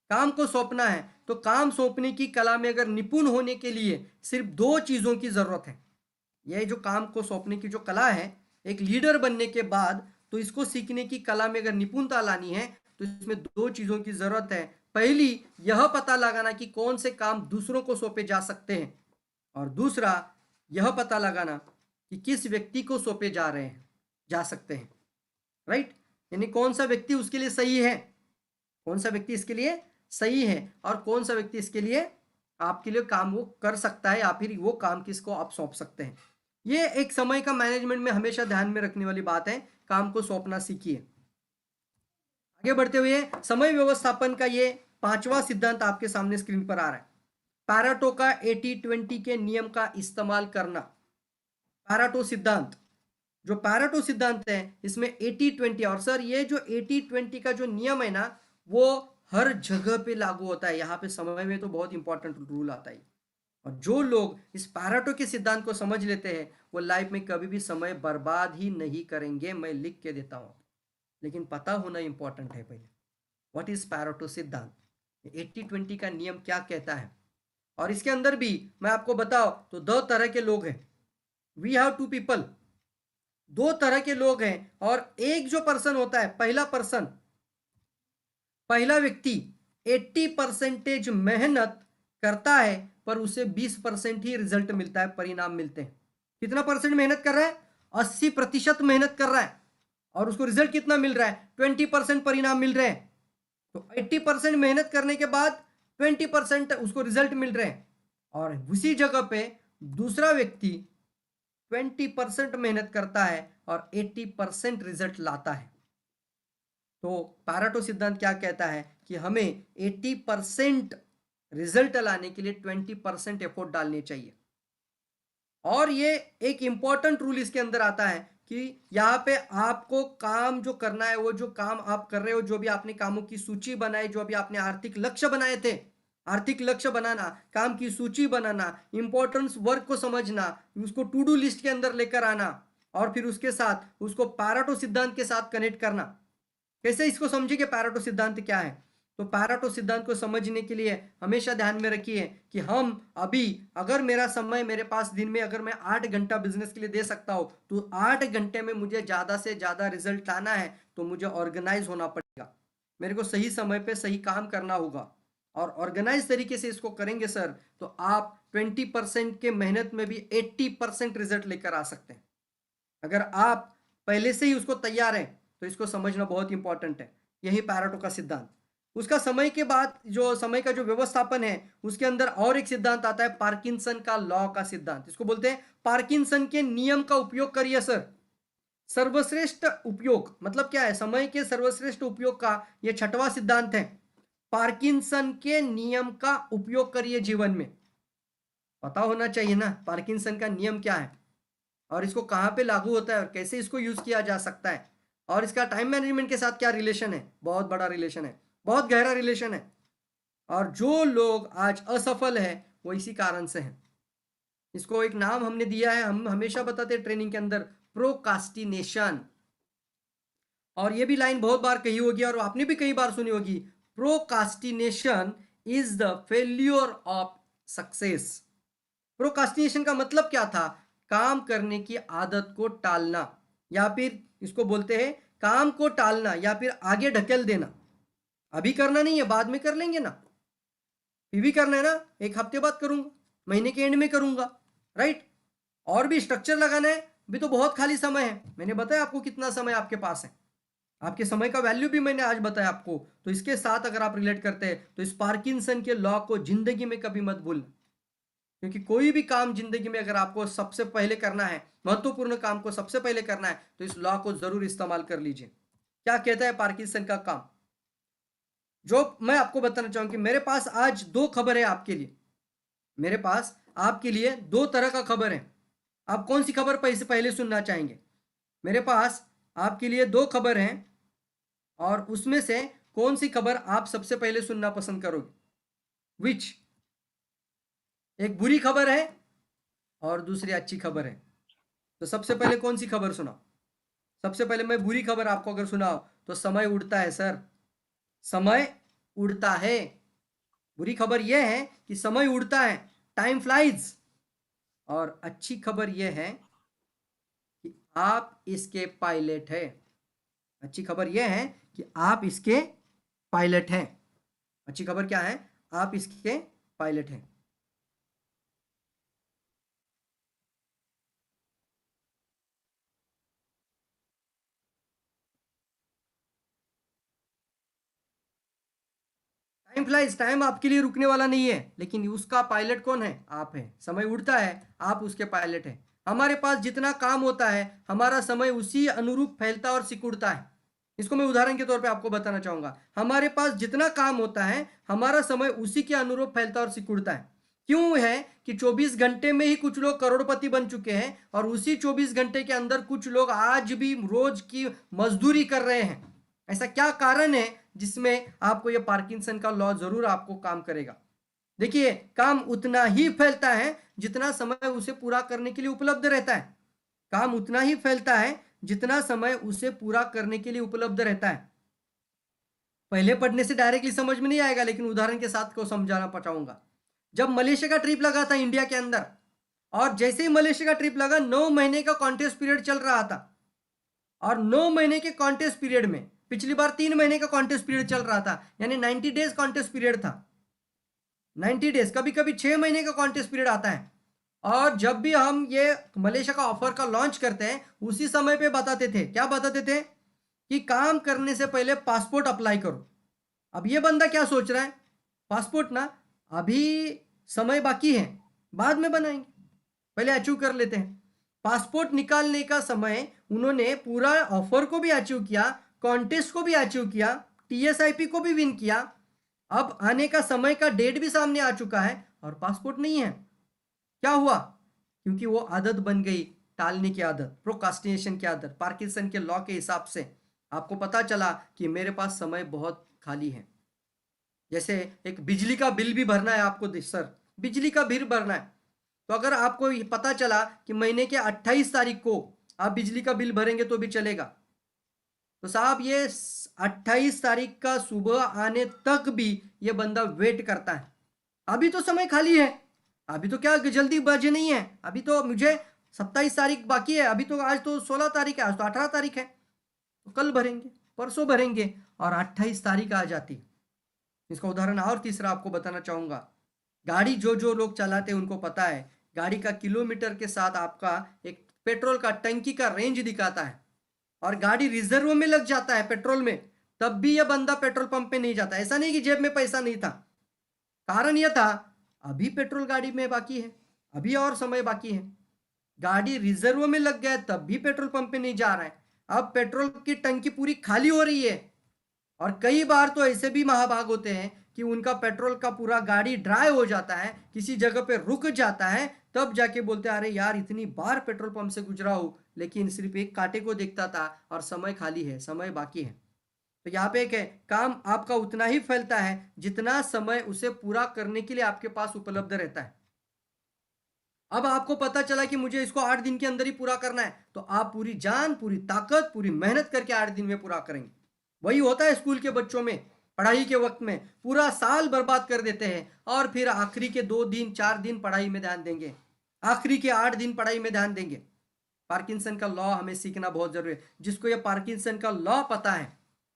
काम को सौंपना है तो काम सौंपने की कला में अगर निपुण होने के लिए सिर्फ 2 चीजों की जरूरत है। यह जो काम को सौंपने की जो कला है, एक लीडर बनने के बाद तो इसको सीखने की कला में अगर निपुणता लानी है तो इसमें 2 चीजों की जरूरत है। पहली, यह पता लगाना कि कौन से काम दूसरों को सौंपे जा सकते हैं, और दूसरा यह पता लगाना कि किस व्यक्ति को सौंपे जा सकते हैं। राइट? यानी कौन सा व्यक्ति उसके लिए सही है, कौन सा व्यक्ति इसके लिए सही है और कौन सा व्यक्ति इसके लिए आपके लिए काम वो कर सकता है या फिर वो काम किसको आप सौंप सकते हैं। ये एक समय का मैनेजमेंट में हमेशा ध्यान में रखने वाली बात है, काम को सौंपना सीखिए। आगे बढ़ते हुए समय व्यवस्थापन का ये 5वां सिद्धांत आपके सामने स्क्रीन पर आ रहा है। पैरेटो का 80-20 के नियम का इस्तेमाल करना। पैरेटो सिद्धांत, जो पैरेटो सिद्धांत है इसमें 80-20, और सर ये जो 80-20 का जो नियम है ना वो हर जगह पे लागू होता है। यहाँ पे समय में तो बहुत इंपॉर्टेंट रूल आता है, और जो लोग इस पैरेटो के सिद्धांत को समझ लेते हैं वो लाइफ में कभी भी समय बर्बाद ही नहीं करेंगे। मैं लिख के देता हूँ, लेकिन पता होना इंपॉर्टेंट है पहले। व्हाट इज पैरेटो सिद्धांत, 80-20 का नियम क्या कहता है। और इसके अंदर भी मैं आपको बताऊं तो 2 तरह के लोग हैं। वी हैव 2 पीपल, 2 तरह के लोग हैं। और एक जो पर्सन होता है, पहला व्यक्ति 80% मेहनत करता है पर उसे 20% ही रिजल्ट मिलता है, परिणाम मिलते हैं। कितना परसेंट मेहनत कर रहा है? 80% मेहनत कर रहा है और उसको रिजल्ट कितना मिल रहा है? 20% परिणाम मिल रहे हैं। तो 80% मेहनत करने के बाद 20% उसको रिजल्ट मिल रहे हैं। और उसी जगह पे दूसरा व्यक्ति 20% मेहनत करता है और 80% रिजल्ट लाता है। तो पैरेटो सिद्धांत क्या कहता है कि हमें 80% रिजल्ट लाने के लिए 20% एफर्ट डालने चाहिए। और ये एक इंपॉर्टेंट रूल इसके अंदर आता है कि यहाँ पे आपको काम जो करना है, वो जो काम आप कर रहे हो, जो भी आपने कामों की सूची बनाई, जो भी आपने आर्थिक लक्ष्य बनाए थे, आर्थिक लक्ष्य बनाना, काम की सूची बनाना, इंपॉर्टेंस वर्क को समझना, उसको टू डू लिस्ट के अंदर लेकर आना और फिर उसके साथ उसको पैरेटो सिद्धांत के साथ कनेक्ट करना। कैसे इसको समझिए कि पैरेटो सिद्धांत क्या है। तो पैरेटो सिद्धांत को समझने के लिए हमेशा ध्यान में रखिए कि हम अभी, अगर मेरा समय मेरे पास दिन में अगर मैं 8 घंटा बिजनेस के लिए दे सकता हूं तो 8 घंटे में मुझे ज़्यादा से ज़्यादा रिजल्ट लाना है तो मुझे ऑर्गेनाइज होना पड़ेगा। मेरे को सही समय पे सही काम करना होगा और ऑर्गेनाइज तरीके से इसको करेंगे सर तो आप 20% के मेहनत में भी 80% रिजल्ट लेकर आ सकते हैं। अगर आप पहले से ही उसको तैयार हैं तो इसको समझना बहुत इंपॉर्टेंट है। यही पैरेटो का सिद्धांत। उसका समय के बाद जो समय का जो व्यवस्थापन है उसके अंदर और एक सिद्धांत आता है, पार्किंसन का लॉ का सिद्धांत। इसको बोलते हैं पार्किंसन के नियम का उपयोग करिए सर। सर्वश्रेष्ठ उपयोग मतलब क्या है? समय के सर्वश्रेष्ठ उपयोग का यह 6वां सिद्धांत है। पार्किंसन के नियम का उपयोग करिए जीवन में। पता होना चाहिए ना पार्किंसन का नियम क्या है और इसको कहाँ पे लागू होता है और कैसे इसको यूज किया जा सकता है और इसका टाइम मैनेजमेंट के साथ क्या रिलेशन है। बहुत बड़ा रिलेशन है, बहुत गहरा रिलेशन है। और जो लोग आज असफल है वो इसी कारण से हैं। इसको एक नाम हमने दिया है, हम हमेशा बताते हैं ट्रेनिंग के अंदर, प्रोकास्टिनेशन। और ये भी लाइन बहुत बार कही होगी और आपने भी कई बार सुनी होगी, procrastination is the failure of success. Procrastination का मतलब क्या था? काम करने की आदत को टालना, या फिर इसको बोलते हैं काम को टालना या फिर आगे ढकेल देना। अभी करना नहीं है, बाद में कर लेंगे ना, फिर भी करना है ना, एक हफ्ते बाद करूंगा, महीने के एंड में करूंगा, राइट। और भी स्ट्रक्चर लगाना है, भी तो बहुत खाली समय है। मैंने बताया आपको कितना समय आपके पास है, आपके समय का वैल्यू भी मैंने आज बताया आपको। तो इसके साथ अगर आप रिलेट करते हैं तो इस पार्किंसन के लॉ को जिंदगी में कभी मत भूलना, क्योंकि कोई भी काम जिंदगी में अगर आपको सबसे पहले करना है, महत्वपूर्ण काम को सबसे पहले करना है, तो इस लॉ को जरूर इस्तेमाल कर लीजिए। क्या कहता है पार्किंसन का काम? जो मैं आपको बताना चाहूंगा कि मेरे पास आज 2 खबर है आपके लिए। मेरे पास आपके लिए 2 तरह का खबर है। आप कौन सी खबर पहले सुनना चाहेंगे? मेरे पास आपके लिए 2 खबर हैं और उसमें से कौन सी खबर आप सबसे पहले सुनना पसंद करोगे? विच? एक बुरी खबर है और दूसरी अच्छी खबर है। तो सबसे पहले कौन सी खबर सुनाओ? सबसे पहले मैं बुरी खबर आपको अगर सुनाओ तो समय उड़ता है सर, समय उड़ता है। बुरी खबर यह है कि समय उड़ता है, टाइम फ्लाइज। और अच्छी खबर यह है कि आप इसके पायलट हैं। अच्छी खबर यह है कि आप इसके पायलट हैं। अच्छी खबर क्या है? आप इसके पायलट हैं। टाइम फ्लाइज, टाइम आपके लिए रुकने वाला नहीं है, लेकिन उसका पायलट कौन है? आप है। समय उड़ता है, आप उसके पायलट हैं। हमारे पास जितना काम होता है, हमारा समय उसी अनुरूप फैलता और सिकुड़ता है। इसको मैं उदाहरण के तौर पे आपको बताना चाहूंगा। हमारे पास जितना काम होता है, हमारा समय उसी के अनुरूप फैलता और सिकुड़ता है। क्यों है कि 24 घंटे में ही कुछ लोग करोड़पति बन चुके हैं, और उसी 24 घंटे के अंदर कुछ लोग आज भी रोज की मजदूरी कर रहे हैं। ऐसा क्या कारण है जिसमें आपको ये पार्किंसन का लॉ जरूर आपको काम करेगा? देखिए, काम उतना ही फैलता है जितना समय उसे पूरा करने के लिए उपलब्ध रहता है। काम उतना ही फैलता है जितना समय उसे पूरा करने के लिए उपलब्ध रहता है। पहले पढ़ने से डायरेक्टली समझ में नहीं आएगा, लेकिन उदाहरण के साथ को समझाना चाहूंगा। जब मलेशिया का ट्रिप लगा था इंडिया के अंदर, और जैसे ही मलेशिया का ट्रिप लगा, 9 महीने का कॉन्टेस्ट पीरियड चल रहा था, और 9 महीने के कॉन्टेस्ट पीरियड में पिछली बार 3 महीने का कॉन्टेस्ट पीरियड चल रहा था, यानी 90 डेज कॉन्टेस्ट पीरियड था। 90 डेज, कभी कभी 6 महीने का कॉन्टेस्ट पीरियड आता है। और जब भी हम ये मलेशिया का ऑफर का लॉन्च करते हैं, उसी समय पे बताते थे, क्या बताते थे? कि काम करने से पहले पासपोर्ट अप्लाई करो। अब ये बंदा क्या सोच रहा है? पासपोर्ट ना, अभी समय बाकी है, बाद में बनाएंगे, पहले अचीव कर लेते हैं। पासपोर्ट निकालने का समय उन्होंने पूरा ऑफर को भी अचीव किया, कॉन्टेस्ट को भी अचीव किया, टीएसआईपी को भी विन किया। अब आने का समय का डेट भी सामने आ चुका है और पासपोर्ट नहीं है। क्या हुआ? क्योंकि वो आदत बन गई, टालने की आदत, प्रोकास्टिनेशन की आदत। पार्किंसन के लॉ के हिसाब से आपको पता चला कि मेरे पास समय बहुत खाली है। जैसे एक बिजली का बिल भी भरना है आपको, सर बिजली का बिल भरना है, तो अगर आपको ये पता चला कि महीने के 28 तारीख को आप बिजली का बिल भरेंगे तो भी चलेगा, तो साहब ये 28 तारीख का सुबह आने तक भी ये बंदा वेट करता है। अभी तो समय खाली है, अभी तो क्या जल्दी बजे नहीं है, अभी तो मुझे 27 तारीख बाकी है, अभी तो आज तो 16 तारीख है, आज तो 18 तारीख है, तो कल भरेंगे, परसों भरेंगे, और 28 तारीख आ जाती। इसका उदाहरण और तीसरा आपको बताना चाहूंगा। गाड़ी जो जो लोग चलाते हैं उनको पता है, गाड़ी का किलोमीटर के साथ आपका एक पेट्रोल का टंकी का रेंज दिखाता है, और गाड़ी रिजर्व में लग जाता है पेट्रोल में, तब भी यह बंदा पेट्रोल पंप पे नहीं जाता। ऐसा नहीं कि जेब में पैसा नहीं था, कारण यह था अभी पेट्रोल गाड़ी में बाकी है, अभी और समय बाकी है। गाड़ी रिजर्व में लग गया तब भी पेट्रोल पंप पे नहीं जा रहा है, अब पेट्रोल की टंकी पूरी खाली हो रही है। और कई बार तो ऐसे भी महाभाग होते हैं कि उनका पेट्रोल का पूरा गाड़ी ड्राई हो जाता है, किसी जगह पे रुक जाता है, तब जाके बोलते हैं अरे यार इतनी बार पेट्रोल पंप से गुजरा हूं, लेकिन सिर्फ एक कांटे को देखता था और समय खाली है, समय बाकी है। तो यहाँ पे एक है, काम आपका उतना ही फैलता है जितना समय उसे पूरा करने के लिए आपके पास उपलब्ध रहता है। अब आपको पता चला कि मुझे इसको 8 दिन के अंदर ही पूरा करना है, तो आप पूरी जान, पूरी ताकत, पूरी मेहनत करके 8 दिन में पूरा करेंगे। वही होता है स्कूल के बच्चों में, पढ़ाई के वक्त में पूरा साल बर्बाद कर देते हैं, और फिर आखिरी के 2 दिन 4 दिन पढ़ाई में ध्यान देंगे, आखिरी के 8 दिन पढ़ाई में ध्यान देंगे। पार्किंसन का लॉ हमें सीखना बहुत जरूरी है। जिसको ये पार्किंसन का लॉ पता है,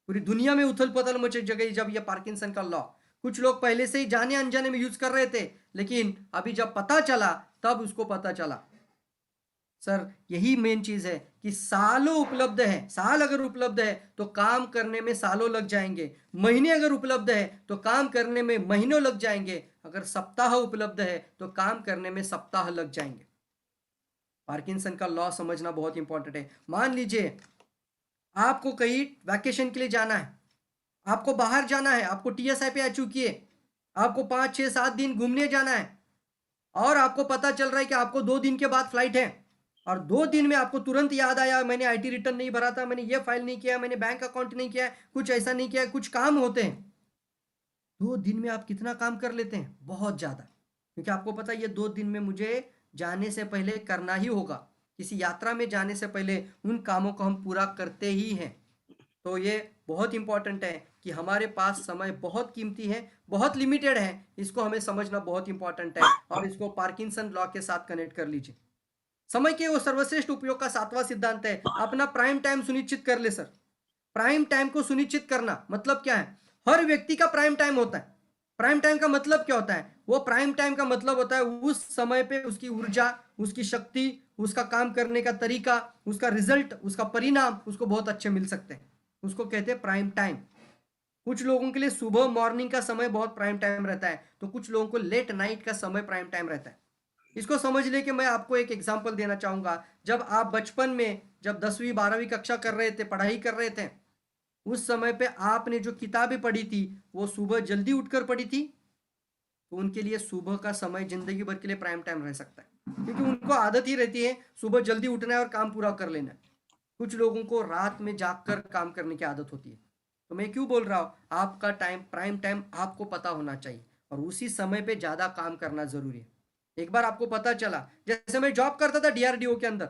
पूरी दुनिया में उथल पुथल मच गई जब ये पार्किंसन का लॉ, कुछ लोग पहले से ही जाने अनजाने में यूज कर रहे थे, लेकिन अभी जब पता चला तब उसको पता चला। सर यही मेन चीज है कि सालों उपलब्ध है, साल अगर उपलब्ध है तो काम करने में सालों लग जाएंगे, महीने अगर उपलब्ध है तो काम करने में महीनों लग जाएंगे, अगर सप्ताह उपलब्ध है तो काम करने में सप्ताह लग जाएंगे। पार्किंसन का लॉ समझना बहुत इंपॉर्टेंट है। मान लीजिए आपको कहीं वैकेशन के लिए जाना है, आपको बाहर जाना है, आपको टीएसआई पे आ चुकी है, आपको 5 6 7 दिन घूमने जाना है, और आपको पता चल रहा है कि आपको 2 दिन के बाद फ्लाइट है, और 2 दिन में आपको तुरंत याद आया मैंने आईटी रिटर्न नहीं भरा था, मैंने ये फाइल नहीं किया, मैंने बैंक अकाउंट नहीं किया, कुछ ऐसा नहीं किया, कुछ काम होते हैं। 2 दिन में आप कितना काम कर लेते हैं? बहुत ज्यादा, क्योंकि आपको पता है ये 2 दिन में मुझे जाने से पहले करना ही होगा, किसी यात्रा में जाने से पहले उन कामों को हम पूरा करते ही हैं। तो ये बहुत इंपॉर्टेंट है कि हमारे पास समय बहुत कीमती है, बहुत लिमिटेड है, इसको हमें समझना बहुत इंपॉर्टेंट है, और इसको पार्किंसन लॉ के साथ कनेक्ट कर लीजिए। समय के वो सर्वश्रेष्ठ उपयोग का 7वां सिद्धांत है, अपना प्राइम टाइम सुनिश्चित कर ले। सर प्राइम टाइम को सुनिश्चित करना मतलब क्या है? हर व्यक्ति का प्राइम टाइम होता है। प्राइम टाइम का मतलब क्या होता है? वो प्राइम टाइम का मतलब होता है उस समय पे उसकी ऊर्जा, उसकी शक्ति, उसका काम करने का तरीका, उसका रिजल्ट, उसका परिणाम उसको बहुत अच्छे मिल सकते हैं, उसको कहते हैं प्राइम टाइम। कुछ लोगों के लिए सुबह मॉर्निंग का समय बहुत प्राइम टाइम रहता है, तो कुछ लोगों को लेट नाइट का समय प्राइम टाइम रहता है। इसको समझ ले कि मैं आपको एक एग्जांपल देना चाहूंगा। जब आप बचपन में जब 10वीं 12वीं कक्षा कर रहे थे, पढ़ाई कर रहे थे, उस समय पे आपने जो किताबें पढ़ी थी वो सुबह जल्दी उठकर पढ़ी थी, तो उनके लिए सुबह का समय जिंदगी भर के लिए प्राइम टाइम रह सकता है, क्योंकि उनको आदत ही रहती है सुबह जल्दी उठना है और काम पूरा कर लेना है। कुछ लोगों को रात में जागकर काम करने की आदत होती है। तो मैं क्यों बोल रहा हूँ, आपका टाइम प्राइम टाइम आपको पता होना चाहिए और उसी समय पे ज्यादा काम करना जरूरी है। एक बार आपको पता चला, जैसे मैं जॉब करता था डीआरडीओ के अंदर,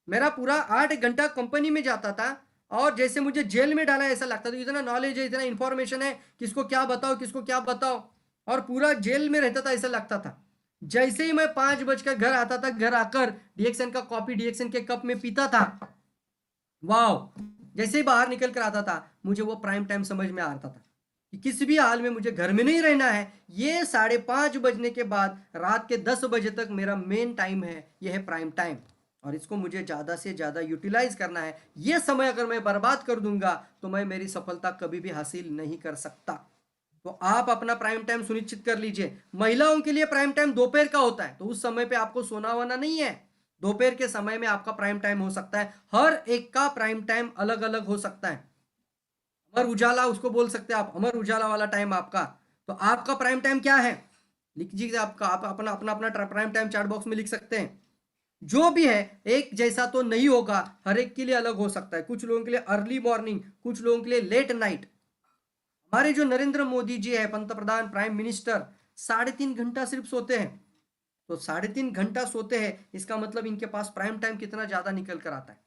मेरा पूरा 8 घंटा कंपनी में जाता था और जैसे मुझे जेल में डाला ऐसा लगता था। इतना नॉलेज है, इतना इंफॉर्मेशन है, किसको क्या बताओ किसको क्या बताओ, और पूरा जेल में रहता था ऐसा लगता था। जैसे ही मैं 5 बजकर घर आता था, घर आकर डीएक्सन का कॉफी डीएक्सन के कप में पीता था, वाह, जैसे ही बाहर निकल कर आता था मुझे वो प्राइम टाइम समझ में आता था कि किसी भी हाल में मुझे घर में नहीं रहना है। ये 5:30 बजने के बाद रात के 10 बजे तक मेरा मेन टाइम है, ये है प्राइम टाइम, और इसको मुझे ज्यादा से ज्यादा यूटिलाइज करना है। ये समय अगर मैं बर्बाद कर दूंगा तो मैं मेरी सफलता कभी भी हासिल नहीं कर सकता। तो आप अपना प्राइम टाइम सुनिश्चित कर लीजिए। महिलाओं के लिए प्राइम टाइम दोपहर का होता है, तो उस समय पे आपको सोना वोना नहीं है। दोपहर के समय में आपका प्राइम टाइम हो सकता है, हर एक का प्राइम टाइम अलग अलग हो सकता है। अमर उजाला उसको बोल सकते हैं आप, अमर उजाला वाला टाइम आपका। तो आपका प्राइम टाइम क्या है, लिख दीजिए आपका, आप अपना अपना अपना प्राइम टाइम चैट बॉक्स में लिख सकते हैं। जो भी है एक जैसा तो नहीं होगा, हर एक के लिए अलग हो सकता है। कुछ लोगों के लिए अर्ली मॉर्निंग, कुछ लोगों के लिए लेट नाइट। हमारे जो नरेंद्र मोदी जी है, पंतप्रधान प्राइम मिनिस्टर, 3.5 घंटा सिर्फ सोते हैं। तो 3.5 घंटा सोते हैं, इसका मतलब इनके पास प्राइम टाइम कितना ज्यादा निकल कर आता है।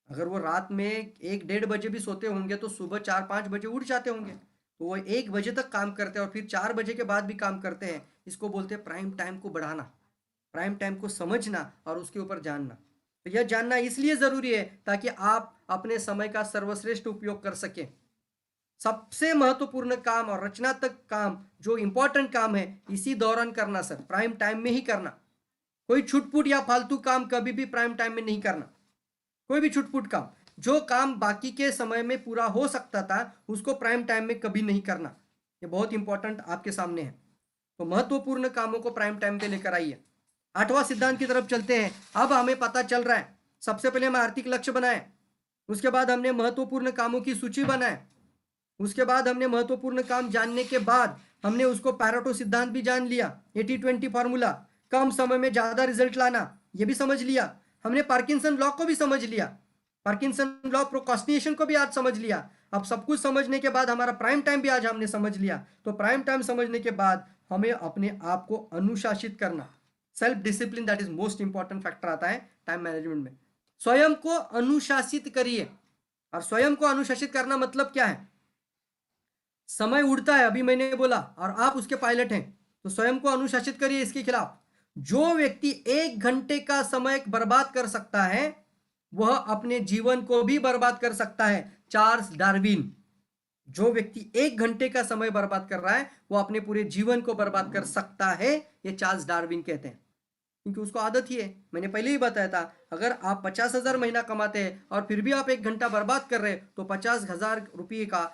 अगर वो रात में 1-1:30 बजे भी सोते होंगे तो सुबह 4-5 बजे उठ जाते होंगे, तो वो 1 बजे तक काम करते हैं और फिर 4 बजे के बाद भी काम करते हैं। इसको बोलते हैं प्राइम टाइम को बढ़ाना, प्राइम टाइम को समझना और उसके ऊपर जानना। तो यह जानना इसलिए जरूरी है ताकि आप अपने समय का सर्वश्रेष्ठ उपयोग कर सकें। सबसे महत्वपूर्ण काम और रचनात्मक काम, जो इंपॉर्टेंट काम है, इसी दौरान करना सर, प्राइम टाइम में ही करना। कोई छुटपुट या फालतू काम कभी भी प्राइम टाइम में नहीं करना। कोई भी छुटपुट काम, जो काम बाकी के समय में पूरा हो सकता था, उसको प्राइम टाइम में कभी नहीं करना। ये बहुत इंपॉर्टेंट आपके सामने है। तो महत्वपूर्ण कामों को प्राइम टाइम पे लेकर आइए। 8वां सिद्धांत की तरफ चलते हैं। अब हमें पता चल रहा है, सबसे पहले हम आर्थिक लक्ष्य बनाए, उसके बाद हमने महत्वपूर्ण कामों की सूची बनाए, उसके बाद हमने महत्वपूर्ण काम जानने के बाद हमने उसको पैरेटो सिद्धांत भी जान लिया, 80-20 फार्मूला, कम समय में ज्यादा रिजल्ट लाना, ये भी समझ लिया। हमने पार्किंसन लॉ को भी समझ लिया, पार्किंसन लॉ प्रोक्रास्टिनेशन को भी आज समझ लिया। अब सब कुछ समझने के बाद हमारा प्राइम टाइम भी आज हमने समझ लिया। तो प्राइम टाइम समझने के बाद हमें अपने आप को अनुशासित करना, self discipline, that is most important factor आता है टाइम मैनेजमेंट में। स्वयं को अनुशासित करिए। और स्वयं को अनुशासित करना मतलब क्या है, समय उड़ता है अभी मैंने बोला और आप उसके पायलट हैं, तो स्वयं को अनुशासित करिए इसके खिलाफ। जो व्यक्ति 1 घंटे का समय बर्बाद कर सकता है वह अपने जीवन को भी बर्बाद कर सकता है, चार्ल्स डार्विन। जो व्यक्ति 1 घंटे का समय बर्बाद कर रहा है वो अपने पूरे जीवन को बर्बाद कर सकता है, ये चार्ल्स डार्विन कहते हैं, क्योंकि उसको आदत ही है। मैंने पहले ही बताया था, अगर आप 50,000 महीना कमाते हैं और फिर भी आप 1 घंटा बर्बाद कर रहे हैं तो 50,000 रुपये का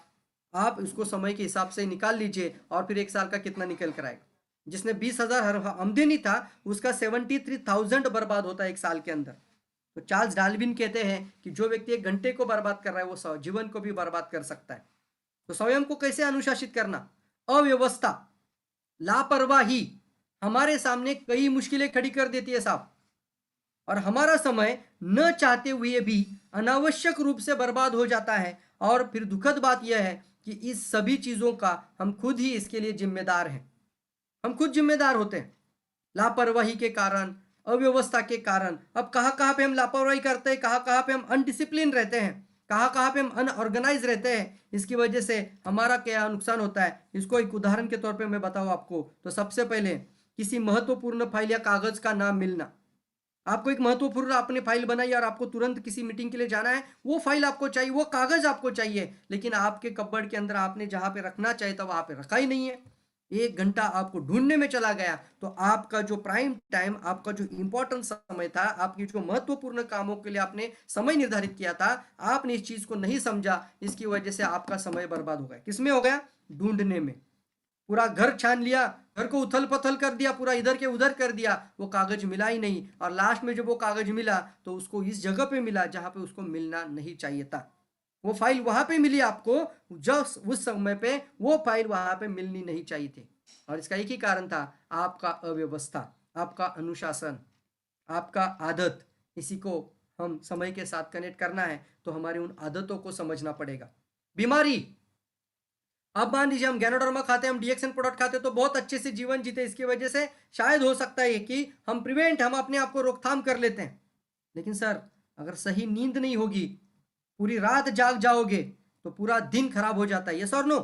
आप उसको समय के हिसाब से निकाल लीजिए और फिर 1 साल का कितना निकल कर आएगा। जिसने 20,000 हर आमदनी था उसका 73,000 बर्बाद होता है 1 साल के अंदर। तो चार्ल्स डार्विन कहते हैं कि जो व्यक्ति 1 घंटे को बर्बाद कर रहा है वो जीवन को भी बर्बाद कर सकता है। तो स्वयं को कैसे अनुशासित करना, अव्यवस्था, लापरवाही हमारे सामने कई मुश्किलें खड़ी कर देती है साहब, और हमारा समय न चाहते हुए भी अनावश्यक रूप से बर्बाद हो जाता है। और फिर दुखद बात यह है कि इस सभी चीजों का हम खुद ही इसके लिए जिम्मेदार हैं, हम खुद जिम्मेदार होते हैं लापरवाही के कारण, अव्यवस्था के कारण। अब कहाँ कहाँ पे हम लापरवाही करते हैं, कहाँ कहाँ पे हम अनडिसिप्लिन रहते हैं, कहाँ कहाँ पे हम अनऑर्गेनाइज रहते हैं, इसकी वजह से हमारा क्या नुकसान होता है, इसको एक उदाहरण के तौर पे मैं बताऊँ आपको। तो सबसे पहले किसी महत्वपूर्ण फाइल या कागज का नाम मिलना। आपको एक महत्वपूर्ण आपने फाइल बनाई और आपको तुरंत किसी मीटिंग के लिए जाना है, वो फाइल आपको चाहिए, वो कागज आपको चाहिए, लेकिन आपके कपबोर्ड के अंदर आपने जहां पे रखना चाहिए था वहां पे रखा ही नहीं है। 1 घंटा आपको ढूंढने में चला गया, तो आपका जो प्राइम टाइम, आपका जो इंपॉर्टेंट समय था, आपकी जो महत्वपूर्ण कामों के लिए आपने समय निर्धारित किया था, आपने इस चीज को नहीं समझा, इसकी वजह से आपका समय बर्बाद हो गया। किसमें हो गया? ढूंढने में। पूरा घर छान लिया, घर को उथल पथल कर दिया, पूरा इधर के उधर कर दिया, वो कागज मिला ही नहीं, और लास्ट में जब वो कागज मिला तो उसको इस जगह पे मिला जहां पे उसको मिलना नहीं चाहिए था। वो फाइल वहां पे मिली आपको, जब उस समय पे वो फाइल वहां पे मिलनी नहीं चाहिए थी। और इसका एक ही कारण था, आपका अव्यवस्था, आपका अनुशासन, आपका आदत। इसी को हम समय के साथ कनेक्ट करना है तो हमारी उन आदतों को समझना पड़ेगा। बीमारी, अब मान लीजिए हम गैनोडर्मा खाते हैं, हम डीएक्सन प्रोडक्ट खाते हैं तो बहुत अच्छे से जीवन जीते, इसकी वजह से शायद हो सकता है कि हम अपने आप को रोकथाम कर लेते हैं। लेकिन सर, अगर सही नींद नहीं होगी, पूरी रात जाग जाओगे तो पूरा दिन खराब हो जाता है। यस और नो?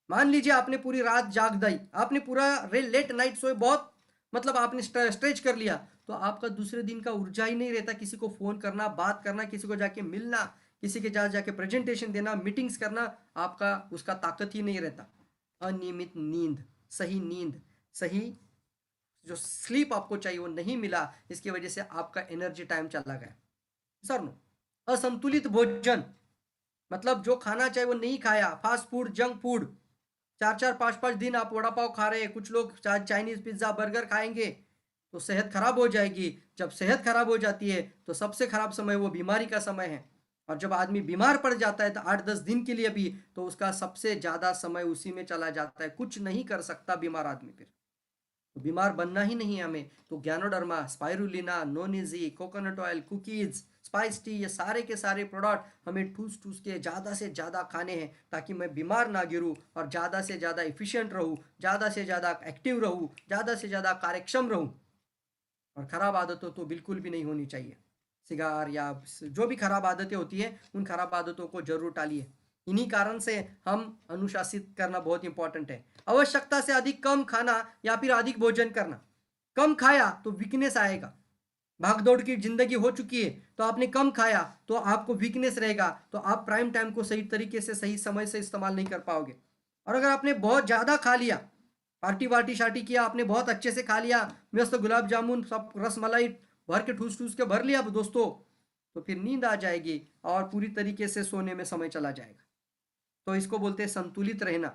मान लीजिए आपने पूरी रात जाग दी, आपने पूरा लेट नाइट सोए, बहुत मतलब आपने स्ट्रेच कर लिया, तो आपका दूसरे दिन का ऊर्जा ही नहीं रहता किसी को फोन करना, बात करना, किसी को जाके मिलना, किसी के जाके प्रेजेंटेशन देना, मीटिंग्स करना, आपका उसका ताकत ही नहीं रहता। अनियमित नींद, सही नींद, सही जो स्लीप आपको चाहिए वो नहीं मिला, इसकी वजह से आपका एनर्जी टाइम चला गया। Sir no? असंतुलित भोजन, मतलब जो खाना चाहिए वो नहीं खाया, फास्ट फूड, जंक फूड, 4-4 5-5 दिन आप वड़ा पाव खा रहे हैं, कुछ लोग चाइनीज पिज्जा बर्गर खाएंगे, तो सेहत खराब हो जाएगी। जब सेहत खराब हो जाती है तो सबसे खराब समय वो बीमारी का समय है। और जब आदमी बीमार पड़ जाता है तो 8-10 दिन के लिए भी, तो उसका सबसे ज्यादा समय उसी में चला जाता है, कुछ नहीं कर सकता बीमार आदमी फिर। तो बीमार बनना ही नहीं है हमें, तो ज्ञानोडर्मा, स्पाइरुलिना, नोनिजी, coconut oil, cookies, spice tea, ये सारे के सारे प्रोडक्ट हमें ठूस ठूस के ज़्यादा से ज़्यादा खाने हैं, ताकि मैं बीमार ना गिरूँ और ज़्यादा से ज़्यादा इफिशिएंट रहूँ, ज़्यादा से ज़्यादा एक्टिव रहूँ, ज़्यादा से ज़्यादा कार्यक्षम रहूँ। और ख़राब आदतों तो बिल्कुल भी नहीं होनी चाहिए। सिगार या जो भी खराब आदतें होती हैं, उन खराब आदतों को जरूर टालिए। इन्हीं कारण से हम अनुशासित करना बहुत इंपॉर्टेंट है। आवश्यकता से अधिक कम खाना या फिर अधिक भोजन करना। कम खाया तो वीकनेस आएगा। भागदौड़ की जिंदगी हो चुकी है, तो आपने कम खाया तो आपको वीकनेस रहेगा, तो आप प्राइम टाइम को सही तरीके से, सही समय से इस्तेमाल नहीं कर पाओगे। और अगर आपने बहुत ज़्यादा खा लिया, पार्टी वार्टी शार्टी किया, आपने बहुत अच्छे से खा लिया, मस्त गुलाब जामुन सब रसमलाई भर के ठूस ठूस के भर लिया दोस्तों, तो फिर नींद आ जाएगी और पूरी तरीके से सोने में समय चला जाएगा। तो इसको बोलते हैं संतुलित रहना,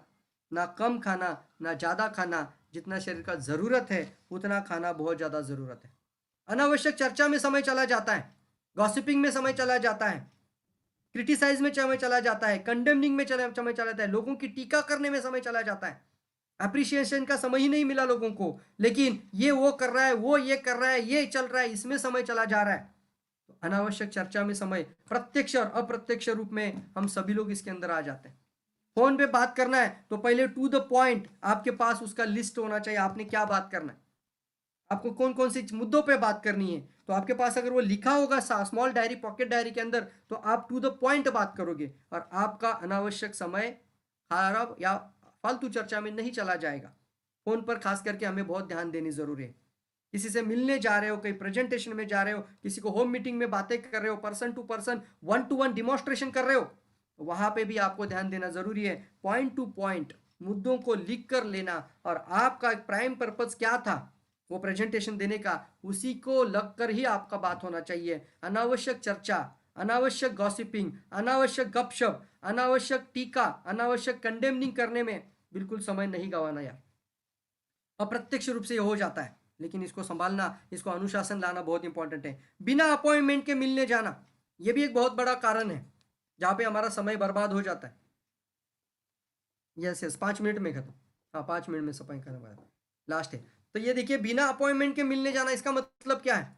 ना कम खाना ना ज़्यादा खाना, जितना शरीर का ज़रूरत है उतना खाना बहुत ज़्यादा ज़रूरत है। अनावश्यक चर्चा में समय चला जाता है, गॉसिपिंग में समय चला जाता है, क्रिटिसाइज में समय चला जाता है, कंडेमनिंग में समय चला जाता है, लोगों की टीका करने में समय चला जाता है। अप्रिसिएशन का समय ही नहीं मिला लोगों को, लेकिन ये वो कर रहा है, वो ये कर रहा है, ये चल रहा है, इसमें समय चला जा रहा है। तो अनावश्यक चर्चा में समय, प्रत्यक्ष और अप्रत्यक्ष रूप में हम सभी लोग इसके अंदर आ जाते हैं। फोन पे बात करना है तो पहले टू द पॉइंट आपके पास उसका लिस्ट होना चाहिए, आपने क्या बात करना है, आपको कौन कौन सी मुद्दों पे बात करनी है। तो आपके पास अगर वो लिखा होगा स्मॉल डायरी, पॉकेट डायरी के अंदर, तो आप टू द पॉइंट बात करोगे और आपका अनावश्यक समय खराब या फालतू चर्चा में नहीं चला जाएगा। फोन पर खास करके हमें बहुत ध्यान देनी जरूरी है। किसी से मिलने जा रहे हो, कहीं प्रेजेंटेशन में जा रहे हो, किसी को होम मीटिंग में बातें कर रहे हो, person to person, 1-to-1 demonstration कर रहे हो, तो वहां पे भी आपको ध्यान देना जरूरी है। पॉइंट टू पॉइंट मुद्दों को लिख कर लेना, और आपका प्राइम पर्पज क्या था वो प्रेजेंटेशन देने का, उसी को लगकर ही आपका बात होना चाहिए। अनावश्यक चर्चा, अनावश्यक गॉसिपिंग, अनावश्यक गपशप, अनावश्यक टीका, अनावश्यक कंडेमनिंग करने में बिल्कुल समय नहीं गंवाना यार। अप्रत्यक्ष रूप से ये हो जाता है, लेकिन इसको संभालना, इसको अनुशासन लाना बहुत इंपॉर्टेंट है। बिना अपॉइंटमेंट के मिलने जाना, ये भी एक बहुत बड़ा कारण है जहाँ पे हमारा समय बर्बाद हो जाता है। यस यस, 5 मिनट में खत्म। हाँ, 5 मिनट में सफाई करना लास्ट है। तो ये देखिए, बिना अपॉइंटमेंट के मिलने जाना, इसका मतलब क्या है?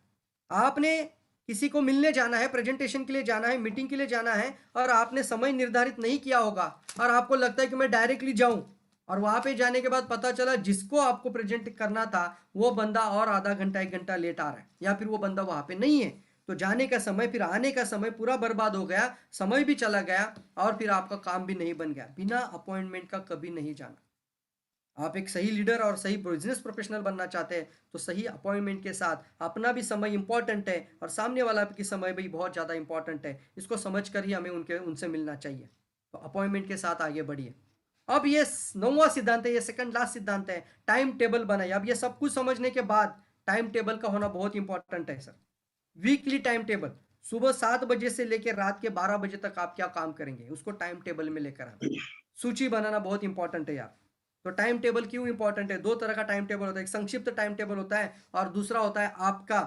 आपने किसी को मिलने जाना है, प्रेजेंटेशन के लिए जाना है, मीटिंग के लिए जाना है, और आपने समय निर्धारित नहीं किया होगा, और आपको लगता है कि मैं डायरेक्टली जाऊं, और वहां पे जाने के बाद पता चला जिसको आपको प्रेजेंट करना था वो बंदा और आधा घंटा 1 घंटा लेट आ रहा है, या फिर वो बंदा वहां पे नहीं है, तो जाने का समय फिर आने का समय पूरा बर्बाद हो गया, समय भी चला गया और फिर आपका काम भी नहीं बन गया। बिना अपॉइंटमेंट का कभी नहीं जाना। आप एक सही लीडर और सही बिजनेस प्रोफेशनल बनना चाहते हैं तो सही अपॉइंटमेंट के साथ, अपना भी समय इंपॉर्टेंट है और सामने वाला की समय भी बहुत ज़्यादा इंपॉर्टेंट है, इसको समझ कर ही हमें उनसे मिलना चाहिए। तो अपॉइंटमेंट के साथ आगे बढ़िए। अब ये 9वां सिद्धांत है, ये सेकंड लास्ट सिद्धांत है, टाइम टेबल बनाइए। अब ये सब कुछ समझने के बाद टाइम टेबल का होना बहुत इंपॉर्टेंट है सर। वीकली टाइम टेबल, सुबह 7 बजे से लेकर रात के 12 बजे तक आप क्या काम करेंगे उसको टाइम टेबल में लेकर आना। सूची बनाना बहुत इंपॉर्टेंट है यार। तो टाइम टेबल क्यों इंपॉर्टेंट है? दो तरह का टाइम टेबल होता है, एक संक्षिप्त टाइम टेबल होता है और दूसरा होता है आपका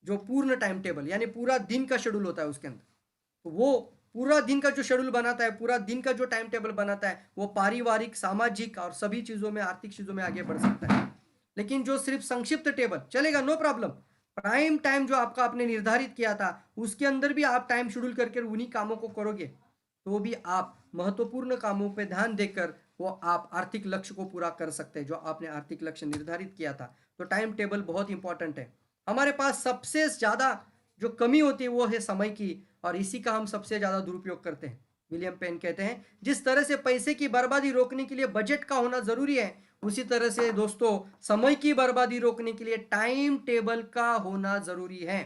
जो पूर्ण टाइम टेबल, यानी पूरा दिन का शेड्यूल होता है उसके अंदर। तो वो पूरा दिन का जो शेड्यूल बनाता है, पूरा दिन का जो टाइम टेबल बनाता है, वो पारिवारिक, सामाजिक और सभी चीजों में, आर्थिक चीजों में आगे बढ़ सकता है। लेकिन जो सिर्फ संक्षिप्त टेबल चलेगा, नो प्रॉब्लम। प्राइम टाइम जो आपका आपने निर्धारित किया था उसके अंदर भी आप टाइम शेड्यूल करके उन्हीं कामों को करोगे तो भी आप महत्वपूर्ण कामों पर ध्यान देकर वो आप आर्थिक लक्ष्य को पूरा कर सकते हैं जो आपने आर्थिक लक्ष्य निर्धारित किया था। तो टाइम टेबल बहुत इंपॉर्टेंट है। हमारे पास सबसे ज्यादा जो कमी होती है वो है समय की, और इसी का हम सबसे ज्यादा दुरुपयोग करते हैं। विलियम पेन कहते हैं, जिस तरह से पैसे की बर्बादी रोकने के लिए बजट का होना जरूरी है, उसी तरह से दोस्तों समय की बर्बादी रोकने के लिए टाइम टेबल का होना जरूरी है।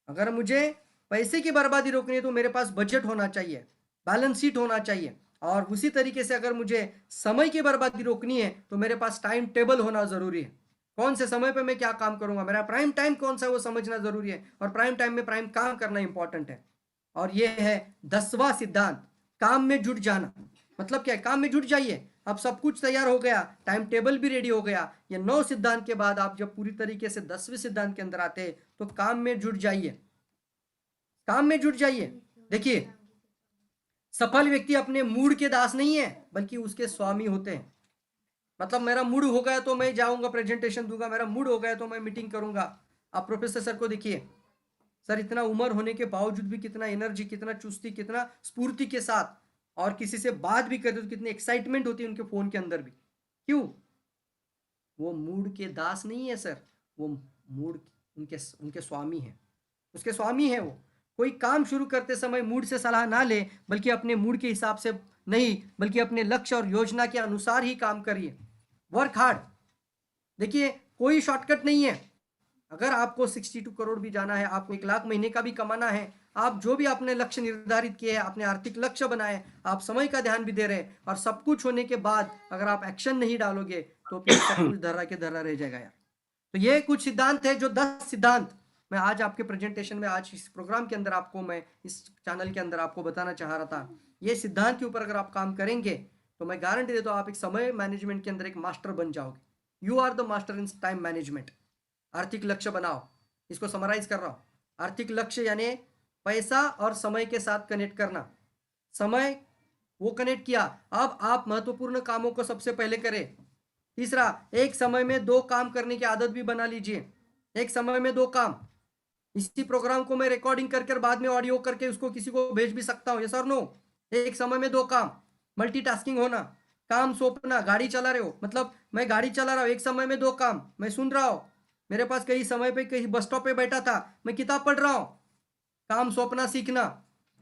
अगर मुझे पैसे की बर्बादी रोकनी है तो मेरे पास बजट होना चाहिए, बैलेंस शीट होना चाहिए, और उसी तरीके से अगर मुझे समय की बर्बादी रोकनी है तो मेरे पास टाइम टेबल होना जरूरी है। कौन से समय पे मैं क्या काम करूंगा, मेरा प्राइम टाइम कौन सा है वो समझना जरूरी है, और प्राइम टाइम में प्राइम काम करना इंपॉर्टेंट है। और ये है 10वां सिद्धांत, काम में जुट जाना। मतलब क्या है? काम में जुट जाइए। अब सब कुछ तैयार हो गया, टाइम टेबल भी रेडी हो गया, ये 9 सिद्धांत के बाद आप जब पूरी तरीके से 10वें सिद्धांत के अंदर आते हैं तो काम में जुट जाइए, काम में जुट जाइए। देखिए, सफल व्यक्ति अपने मूड के दास नहीं है बल्कि उसके स्वामी होते हैं। मतलब मेरा मूड हो गया तो मैं जाऊंगा प्रेजेंटेशन दूंगा, मेरा मूड हो गया तो मैं मीटिंग करूंगा। आप प्रोफेसर सर को देखिए, सर इतना उम्र होने के बावजूद भी कितना एनर्जी, कितना चुस्ती, कितना स्फूर्ति के साथ, और किसी से बात भी करते तो कितनी एक्साइटमेंट होती है उनके फोन के अंदर भी। क्यों? वो मूड के दास नहीं है सर, वो मूड उनके उनके स्वामी है, उसके स्वामी है वो। कोई काम शुरू करते समय मूड से सलाह ना ले, बल्कि अपने मूड के हिसाब से नहीं, बल्कि अपने लक्ष्य और योजना के अनुसार ही काम करिए। Work hard. देखिए, कोई शॉर्टकट नहीं है। अगर आपको 62 करोड़ भी जाना है, आपको 1 लाख महीने का भी कमाना है, आप जो भी अपने लक्ष्य निर्धारित किए हैं, अपने आर्थिक लक्ष्य बनाए, आप समय का ध्यान भी दे रहे हैं, और सब कुछ होने के बाद अगर आप एक्शन नहीं डालोगे तो फिर सब कुछ धरा के धरा रह जाएगा यार। तो ये कुछ सिद्धांत है, जो 10 सिद्धांत मैं आज आपके प्रेजेंटेशन में, आज इस प्रोग्राम के अंदर आपको, मैं इस चैनल के अंदर आपको बताना चाह रहा था। ये सिद्धांत के ऊपर अगर आप काम करेंगे तो मैं गारंटी देता हूँ आप एक समय मैनेजमेंट के अंदर एक मास्टर बन जाओगे। You are the master in time management. आर्थिक लक्ष्य बनाओ, इसको समराइज कर रहा हूं। आर्थिक लक्ष्य यानी पैसा और समय के साथ कनेक्ट करना। समय वो कनेक्ट किया, अब आप महत्वपूर्ण कामों को सबसे पहले करें। तीसरा, एक समय में 2 काम करने की आदत भी बना लीजिए। एक समय में 2 काम। इसी प्रोग्राम को मैं रिकॉर्डिंग करके बाद में ऑडियो करके उसको किसी को भेज भी सकता हूँ, यस और नो। एक समय में 2 काम, मल्टीटास्किंग होना। काम सौंपना, गाड़ी चला रहे हो, मतलब मैं गाड़ी चला रहा हूँ, एक समय में 2 काम, मैं सुन रहा हूँ, मेरे पास कहीं समय पे कहीं बस स्टॉप पे बैठा था, मैं किताब पढ़ रहा हूँ। काम सौंपना सीखना,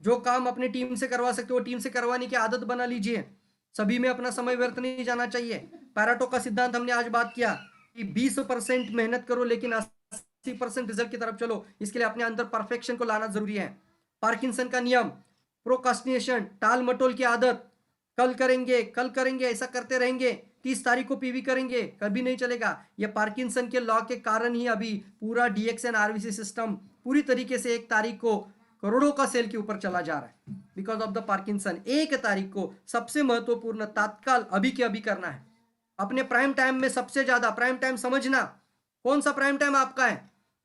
जो काम अपनी टीम से करवा सकते हो टीम से करवाने की आदत बना लीजिए। सभी में अपना समय व्यर्थ नहीं जाना चाहिए। पैराटो का सिद्धांत हमने आज बात किया कि 20% मेहनत करो लेकिन 80% रिजल्ट की तरफ चलो। इसके लिए अपने अंदर परफेक्शन को लाना जरूरी है। पार्किंसन का नियम, प्रोकास्टिनेशन, टाल मटोल की आदत, कल करेंगे कल करेंगे ऐसा करते रहेंगे, 30 तारीख को पीवी करेंगे, कभी नहीं चलेगा। ये पार्किंसन के लॉ के कारण ही अभी पूरा डीएक्सएन आरबीसी सिस्टम पूरी तरीके से 1 तारीख को करोड़ों का सेल के ऊपर चला जा रहा है, बिकॉज ऑफ द पार्किंसन। 1 तारीख को सबसे महत्वपूर्ण तात्काल अभी के अभी करना है। अपने प्राइम टाइम में सबसे ज्यादा प्राइम टाइम समझना, कौन सा प्राइम टाइम आपका है,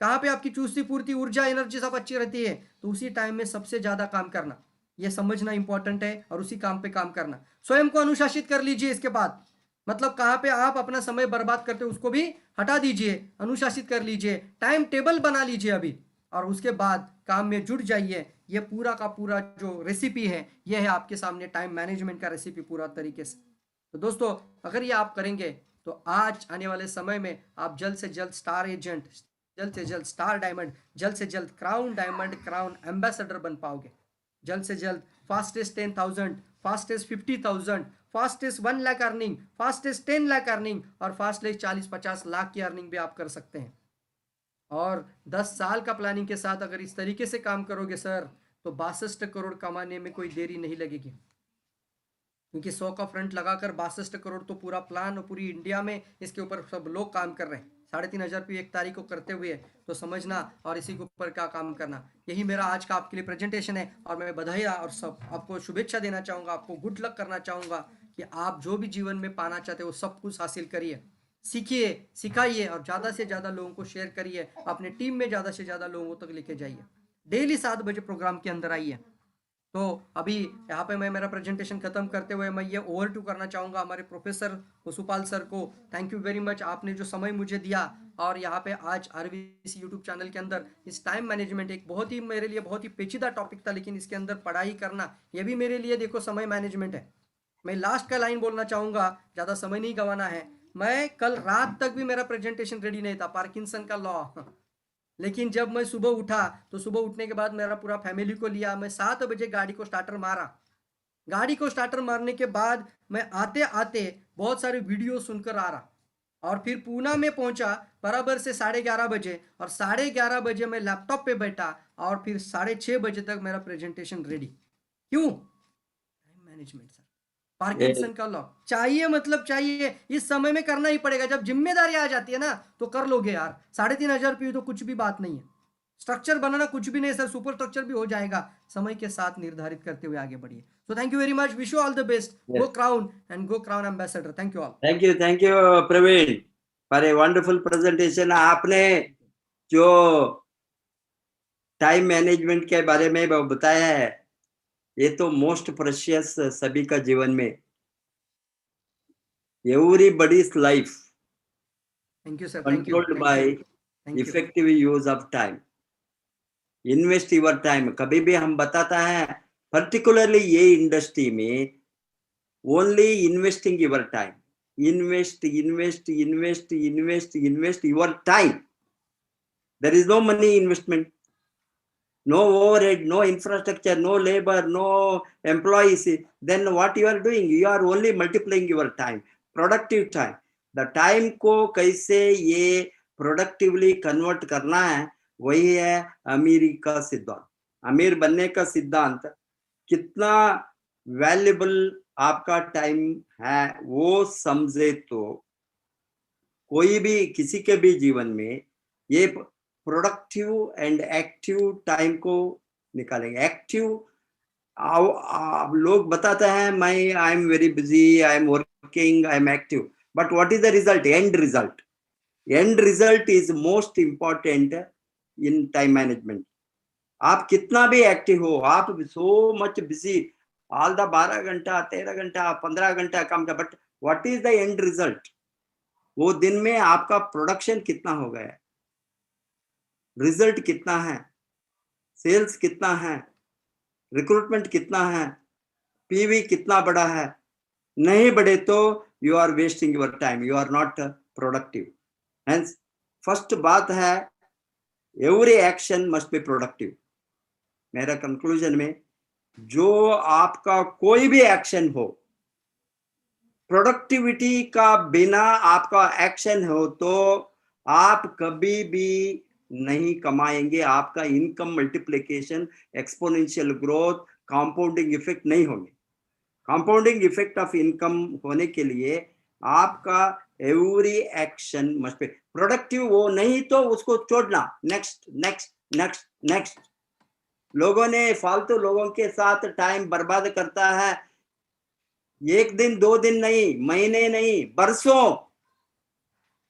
कहां पे आपकी चुस्ती पूर्ति, ऊर्जा, एनर्जी सब अच्छी रहती है, तो उसी टाइम में सबसे ज्यादा काम करना, यह समझना इंपॉर्टेंट है, और उसी काम पे काम करना। स्वयं को अनुशासित कर लीजिए। इसके बाद मतलब कहां पे आप अपना समय बर्बाद करते हो उसको भी हटा दीजिए, अनुशासित कर लीजिए, टाइम टेबल बना लीजिए अभी, और उसके बाद काम में जुट जाइए। ये पूरा का पूरा जो रेसिपी है, यह है आपके सामने टाइम मैनेजमेंट का रेसिपी पूरा तरीके से। तो दोस्तों, अगर ये आप करेंगे तो आज आने वाले समय में आप जल्द से जल्द स्टार एजेंट, जल्द से जल्द स्टार डायमंड, जल्द से जल्द क्राउन डायमंड, क्राउन एम्बेसडर बन पाओगे। जल्द से जल्द fastest 10,000, fastest 50,000, fastest 1 lakh earning, fastest 10 lakh earning, और फास्टेस्ट 40-50 लाख की अर्निंग भी आप कर सकते हैं। और 10 साल का प्लानिंग के साथ अगर इस तरीके से काम करोगे सर, तो 62 करोड़ कमाने में कोई देरी नहीं लगेगी। क्योंकि 100 का फ्रंट लगाकर 62 करोड़ तो पूरा प्लान और पूरी इंडिया में इसके ऊपर सब लोग काम कर रहे हैं। 3,500 एक तारीख को करते हुए, तो समझना और इसी के ऊपर क्या काम करना। यही मेरा आज का आपके लिए प्रेजेंटेशन है, और मैं बधाई और सब आपको शुभेच्छा देना चाहूँगा, आपको गुड लक करना चाहूँगा कि आप जो भी जीवन में पाना चाहते हो सब कुछ हासिल करिए, सीखिए, सिखाइए और ज़्यादा से ज़्यादा लोगों को शेयर करिए, अपने टीम में ज़्यादा से ज़्यादा लोगों तक लेके जाइए। डेली 7 बजे प्रोग्राम के अंदर आइए। तो अभी यहाँ पे मैं मेरा प्रेजेंटेशन खत्म करते हुए मैं ये ओवर टू करना चाहूँगा हमारे प्रोफेसर वसुपाल सर को। थैंक यू वेरी मच, आपने जो समय मुझे दिया, और यहाँ पे आज आरवीसी यूट्यूब चैनल के अंदर इस टाइम मैनेजमेंट एक बहुत ही मेरे लिए बहुत ही पेचीदा टॉपिक था, लेकिन इसके अंदर पढ़ाई करना ये भी मेरे लिए देखो समय मैनेजमेंट है। मैं लास्ट का लाइन बोलना चाहूँगा, ज़्यादा समय नहीं गंवाना है। मैं कल रात तक भी मेरा प्रेजेंटेशन रेडी नहीं था, पार्किंसन का लॉ लेकिन जब मैं सुबह उठा तो सुबह उठने के बाद मेरा पूरा फैमिली को लिया, मैं 7 बजे गाड़ी को स्टार्टर मारा। गाड़ी को स्टार्टर मारने के बाद मैं आते आते बहुत सारे वीडियो सुनकर आ रहा, और फिर पूना में पहुंचा बराबर से 11:30 बजे, और 11:30 बजे मैं लैपटॉप पे बैठा और फिर 6:30 बजे तक मेरा प्रेजेंटेशन रेडी। क्यों? Time management sir, Yes. Parkinson का लॉ चाहिए, मतलब चाहिए, इस समय में करना ही पड़ेगा। जब जिम्मेदारी आ जाती है ना तो कर लोगे यार। 3,500 तो कुछ भी बात नहीं है। स्ट्रक्चर बनाना कुछ भी नहीं सर, सुपर स्ट्रक्चर भी हो जाएगा, समय के साथ निर्धारित करते हुए आगे बढ़िए। So thank you very much, wish you all the best, go Yes. Crown and go crown ambassador. Thank you all. Thank you, Praveen, for a wonderful presentation. आपने जो टाइम मैनेजमेंट के बारे में बताया है, ये तो मोस्ट प्रेशियस सभी का जीवन में। Everybody's life thank you sir, thank you, controlled by thank you. effective use of time. Invest your time. कभी भी हम बताता है, particularly ये इंडस्ट्री में, only investing your time. Invest your time. There is no money investment, no overhead, no infrastructure, no labor, no employees. Then what you are doing? You are only multiplying your time, productive time. The time को कैसे ये productively convert करना है, वही है अमीरी का सिद्धांत। अमीर बनने का सिद्धांत, कितना वैल्यूबल आपका टाइम है वो समझे तो कोई भी किसी के भी जीवन में ये प्रोडक्टिव एंड एक्टिव टाइम को निकालेंगे। एक्टिव लोग बताते हैं मैं I am very busy, I am working, I am active, but what is the result? And result. And result is most important in time management. आप कितना भी एक्टिव हो, आप so much busy, all the 12 घंटा 13 घंटा 15 घंटा काम का, but what is the end result? वो दिन में आपका प्रोडक्शन कितना हो गया, रिजल्ट कितना है, सेल्स कितना है, रिक्रूटमेंट कितना है, पीवी कितना बड़ा है। नहीं बढ़े तो you are wasting your time, you are not productive. Hence first बात है, every action must be productive. मेरा कंक्लूजन में, जो आपका कोई भी एक्शन हो, प्रोडक्टिविटी का बिना आपका एक्शन हो तो आप कभी भी नहीं कमाएंगे। आपका income multiplication, exponential growth, compounding effect नहीं होंगे। कंपाउंडिंग इफेक्ट ऑफ इनकम होने के लिए आपका every action must be productive. वो नहीं तो उसको छोड़ना, नेक्स्ट नेक्स्ट नेक्स्ट नेक्स्ट। लोगों ने फालतू लोगों के साथ टाइम बर्बाद करता है, एक दिन 2 दिन नहीं, महीने नहीं, बरसों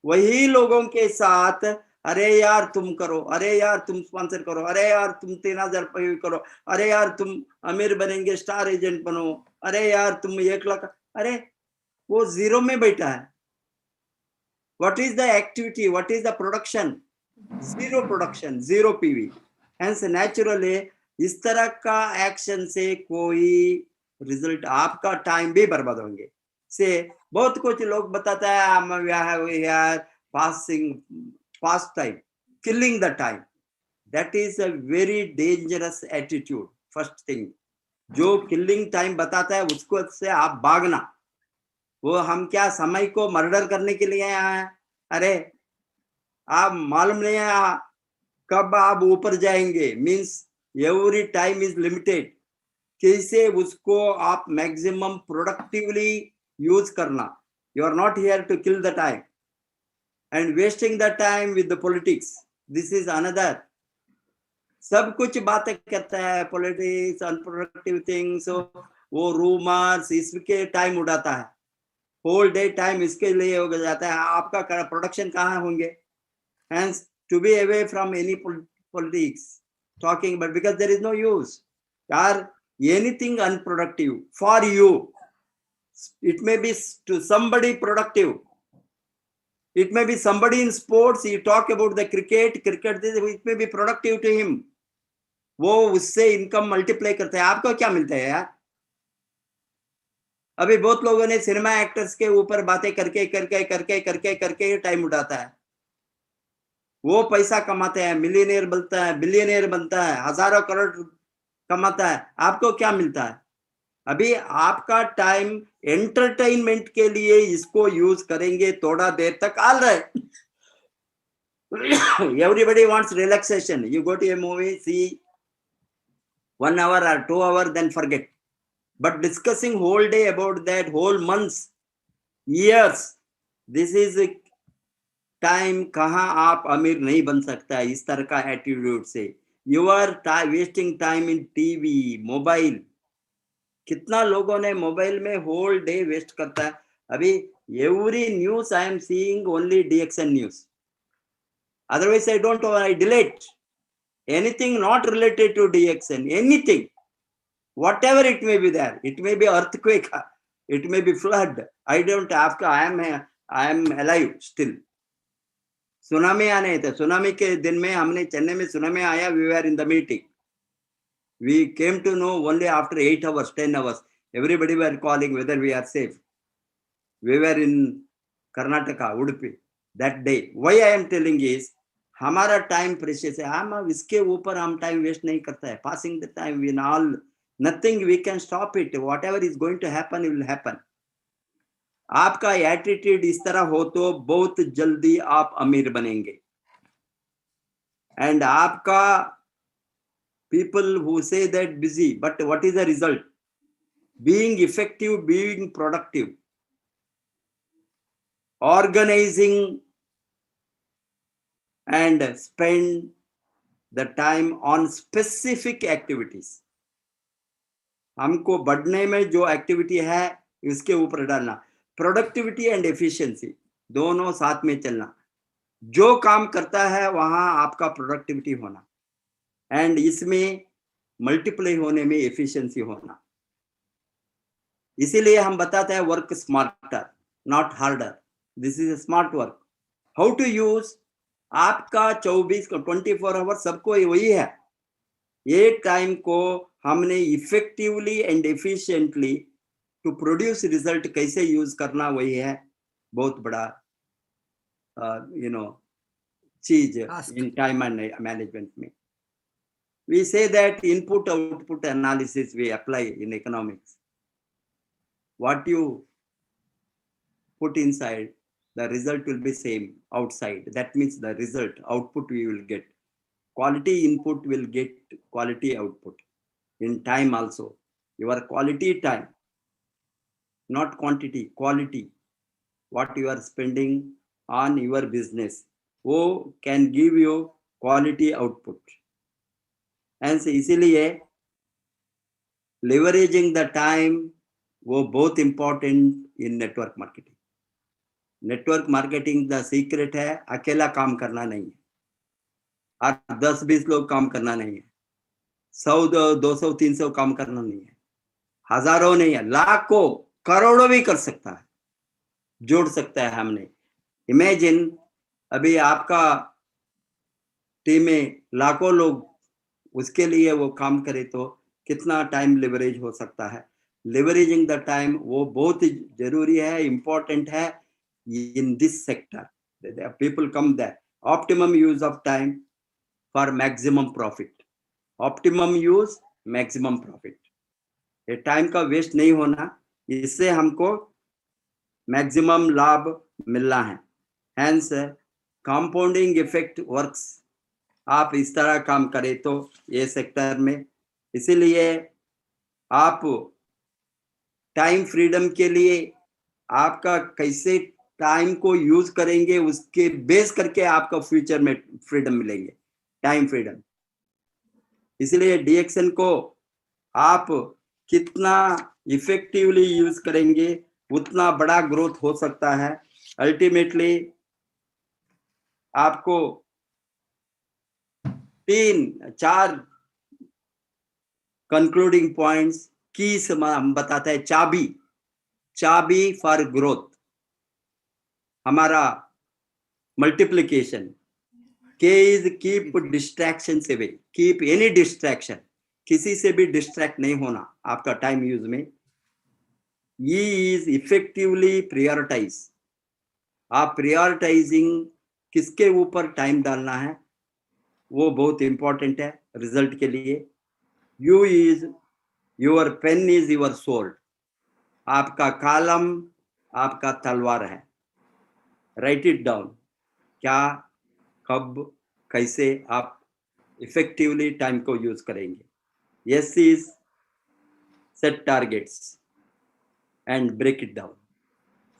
वही लोगों के साथ, अरे यार तुम करो, अरे यार तुम स्पॉन्सर करो, अरे यार तुम 3,000 रुपये करो, अरे यार तुम अमीर बनेंगे, स्टार एजेंट बनो, अरे यार तुम 1 लाख, अरे वो जीरो में बैठा है। What is the activity, what is the production? Zero production, zero PV. Hence naturally इस तरह का एक्शन से कोई रिजल्ट, आपका टाइम भी बर्बाद होंगे। से बहुत कुछ लोग बताता है pass time, killing the time. That is a very dangerous attitude. First thing, जो किलिंग टाइम बताता है उसको से आप भागना। वो हम क्या समय को मर्डर करने के लिए आए हैं? अरे आप मालूम नहीं है कब आप ऊपर जाएंगे। Means every time is limited. कैसे उसको आप मैक्सिमम प्रोडक्टिवली यूज करना. You are not here to kill the time and wasting the time with the politics. This is another. सब कुछ बातें करता है, पॉलिटिक्स, अनप्रोडक्टिव थिंग्स, वो रूमर्स, इसके टाइम उड़ाता है. होल डे टाइम इसके लिए हो जाता है. आपका प्रोडक्शन कहाँ होंगे? Hence, to be away from any politics, talking, but because there is no use. Or anything unproductive for you. It may be to somebody productive. It may be somebody in sports. You talk about the cricket, it may be productive to him. वो उससे income multiply करता है. आपको क्या मिलता है यार? अभी बहुत लोगों ने सिनेमा एक्टर्स के ऊपर बातें करके टाइम उठाता है. वो पैसा कमाते हैं, मिलियनियर बनता है, बिलियनियर बनता है, हजारों करोड़ कमाता है. आपको क्या मिलता है? अभी आपका टाइम एंटरटेनमेंट के लिए इसको यूज करेंगे थोड़ा देर तक. All right, everybody wants relaxation. You go to a movie, see 1 hour or 2 hours, then forget. But discussing whole day about that, whole months, years, this is a time. कहाँ आप अमीर नहीं बन सकता है इस तरह का एटीट्यूड से. You are wasting time in TV, mobile. कितना लोगों ने मोबाइल में होल डे वेस्ट करता है. अभी every news I am seeing only DXN news. Otherwise I don't, I delete anything not related to DXN, anything, whatever it may be there. It may be earthquake, it may be flood. I don't have to, I am alive still. Tsunami आने थे. Tsunami के दिन में हमने चेन्नई में tsunami आया. We were in the meeting. We came to know only after 8 hours, 10 hours. Everybody were calling whether we are safe. We were in Karnataka, Udupi that day. Why I am telling is, हमारा time precious है. हम इसके ऊपर हम time waste नहीं करता है. Passing the time, we all nothing we can stop it. Whatever is going to happen will happen. आपका एटीट्यूड इस तरह हो तो बहुत जल्दी आप अमीर बनेंगे. एंड आपका people who say that busy, but what is the result? Being effective, being productive, organizing and spend the time on specific activities. हमको बढ़ने में जो एक्टिविटी है इसके ऊपर डालना. प्रोडक्टिविटी एंड एफिशिएंसी दोनों साथ में चलना. जो काम करता है वहां आपका प्रोडक्टिविटी होना, एंड इसमें मल्टीप्लाई होने में एफिशिएंसी होना. इसीलिए हम बताते हैं work smarter not harder. This is smart work. How to use. आपका 24 आवर सबको वही है. ये टाइम को हमने effectively and efficiently to produce result कैसे यूज करना, वही है बहुत बड़ा चीज इन टाइम मैनेजमेंट में. We say that input output analysis we apply in economics. What you put inside, the result will be same outside. That means the result, output we will get. Quality input will get quality output. In time also, your quality time, not quantity, quality. What you are spending on your business, can give you quality output. And इसीलिए leveraging the time वो बहुत important in network marketing. Network marketing the secret है. अकेला काम करना नहीं है, और 10-20 लोग काम करना नहीं है, 100, 200, 300 काम करना नहीं है, हजारों नहीं है, लाखों करोड़ों भी कर सकता है, जोड़ सकता है. हमने इमेजिन अभी आपका टीम में लाखों लोग, उसके लिए वो काम करे तो कितना टाइम लिवरेज हो सकता है. लिवरेजिंग द टाइम वो बहुत जरूरी है, इंपॉर्टेंट है in this sector. People come that optimum use of time for maximum profit. Optimum use, maximum profit. ये टाइम का वेस्ट नहीं होना, इससे हमको मैक्सिमम लाभ मिलना है. Hence compounding effect works. आप इस तरह काम करें तो ये सेक्टर में. इसीलिए आप टाइम फ्रीडम के लिए आपका कैसे टाइम को यूज करेंगे उसके बेस करके आपका फ्यूचर में फ्रीडम मिलेंगे, टाइम फ्रीडम। इसलिए डीएक्सएन को आप कितना इफेक्टिवली यूज करेंगे उतना बड़ा ग्रोथ हो सकता है। अल्टीमेटली आपको 3-4 कंक्लूडिंग पॉइंट्स की हम बताते हैं, चाबी फॉर ग्रोथ। हमारा मल्टीप्लिकेशन के इज कीप डिस्ट्रैक्शन से वे, कीप एनी डिस्ट्रैक्शन, किसी से भी डिस्ट्रैक्ट नहीं होना आपका टाइम यूज में। ये इज इफेक्टिवली प्रायोरिटाइज, आप प्रायोरिटाइजिंग किसके ऊपर टाइम डालना है वो बहुत इंपॉर्टेंट है रिजल्ट के लिए। You is your pen is your sword, आपका कलम आपका तलवार है। राइट इट डाउन, क्या कब कैसे आप इफेक्टिवली टाइम को यूज करेंगे। Yes is set targets and break it down.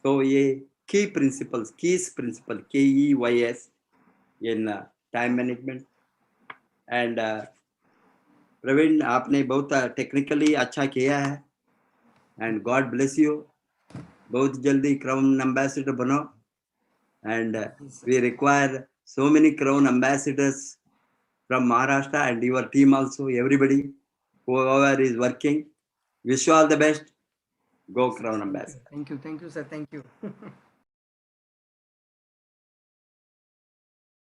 तो ये key principles, keys principle KEYS in time management. And Praveen आपने बहुत टेक्निकली अच्छा किया है एंड गॉड ब्लेस यू। बहुत जल्दी क्राउन एम्बेसडर बनो and we require so many crown ambassadors from Maharashtra and your team also, everybody whoever is working, wish you all the best. Go crown ambassador. Thank you sir, thank you.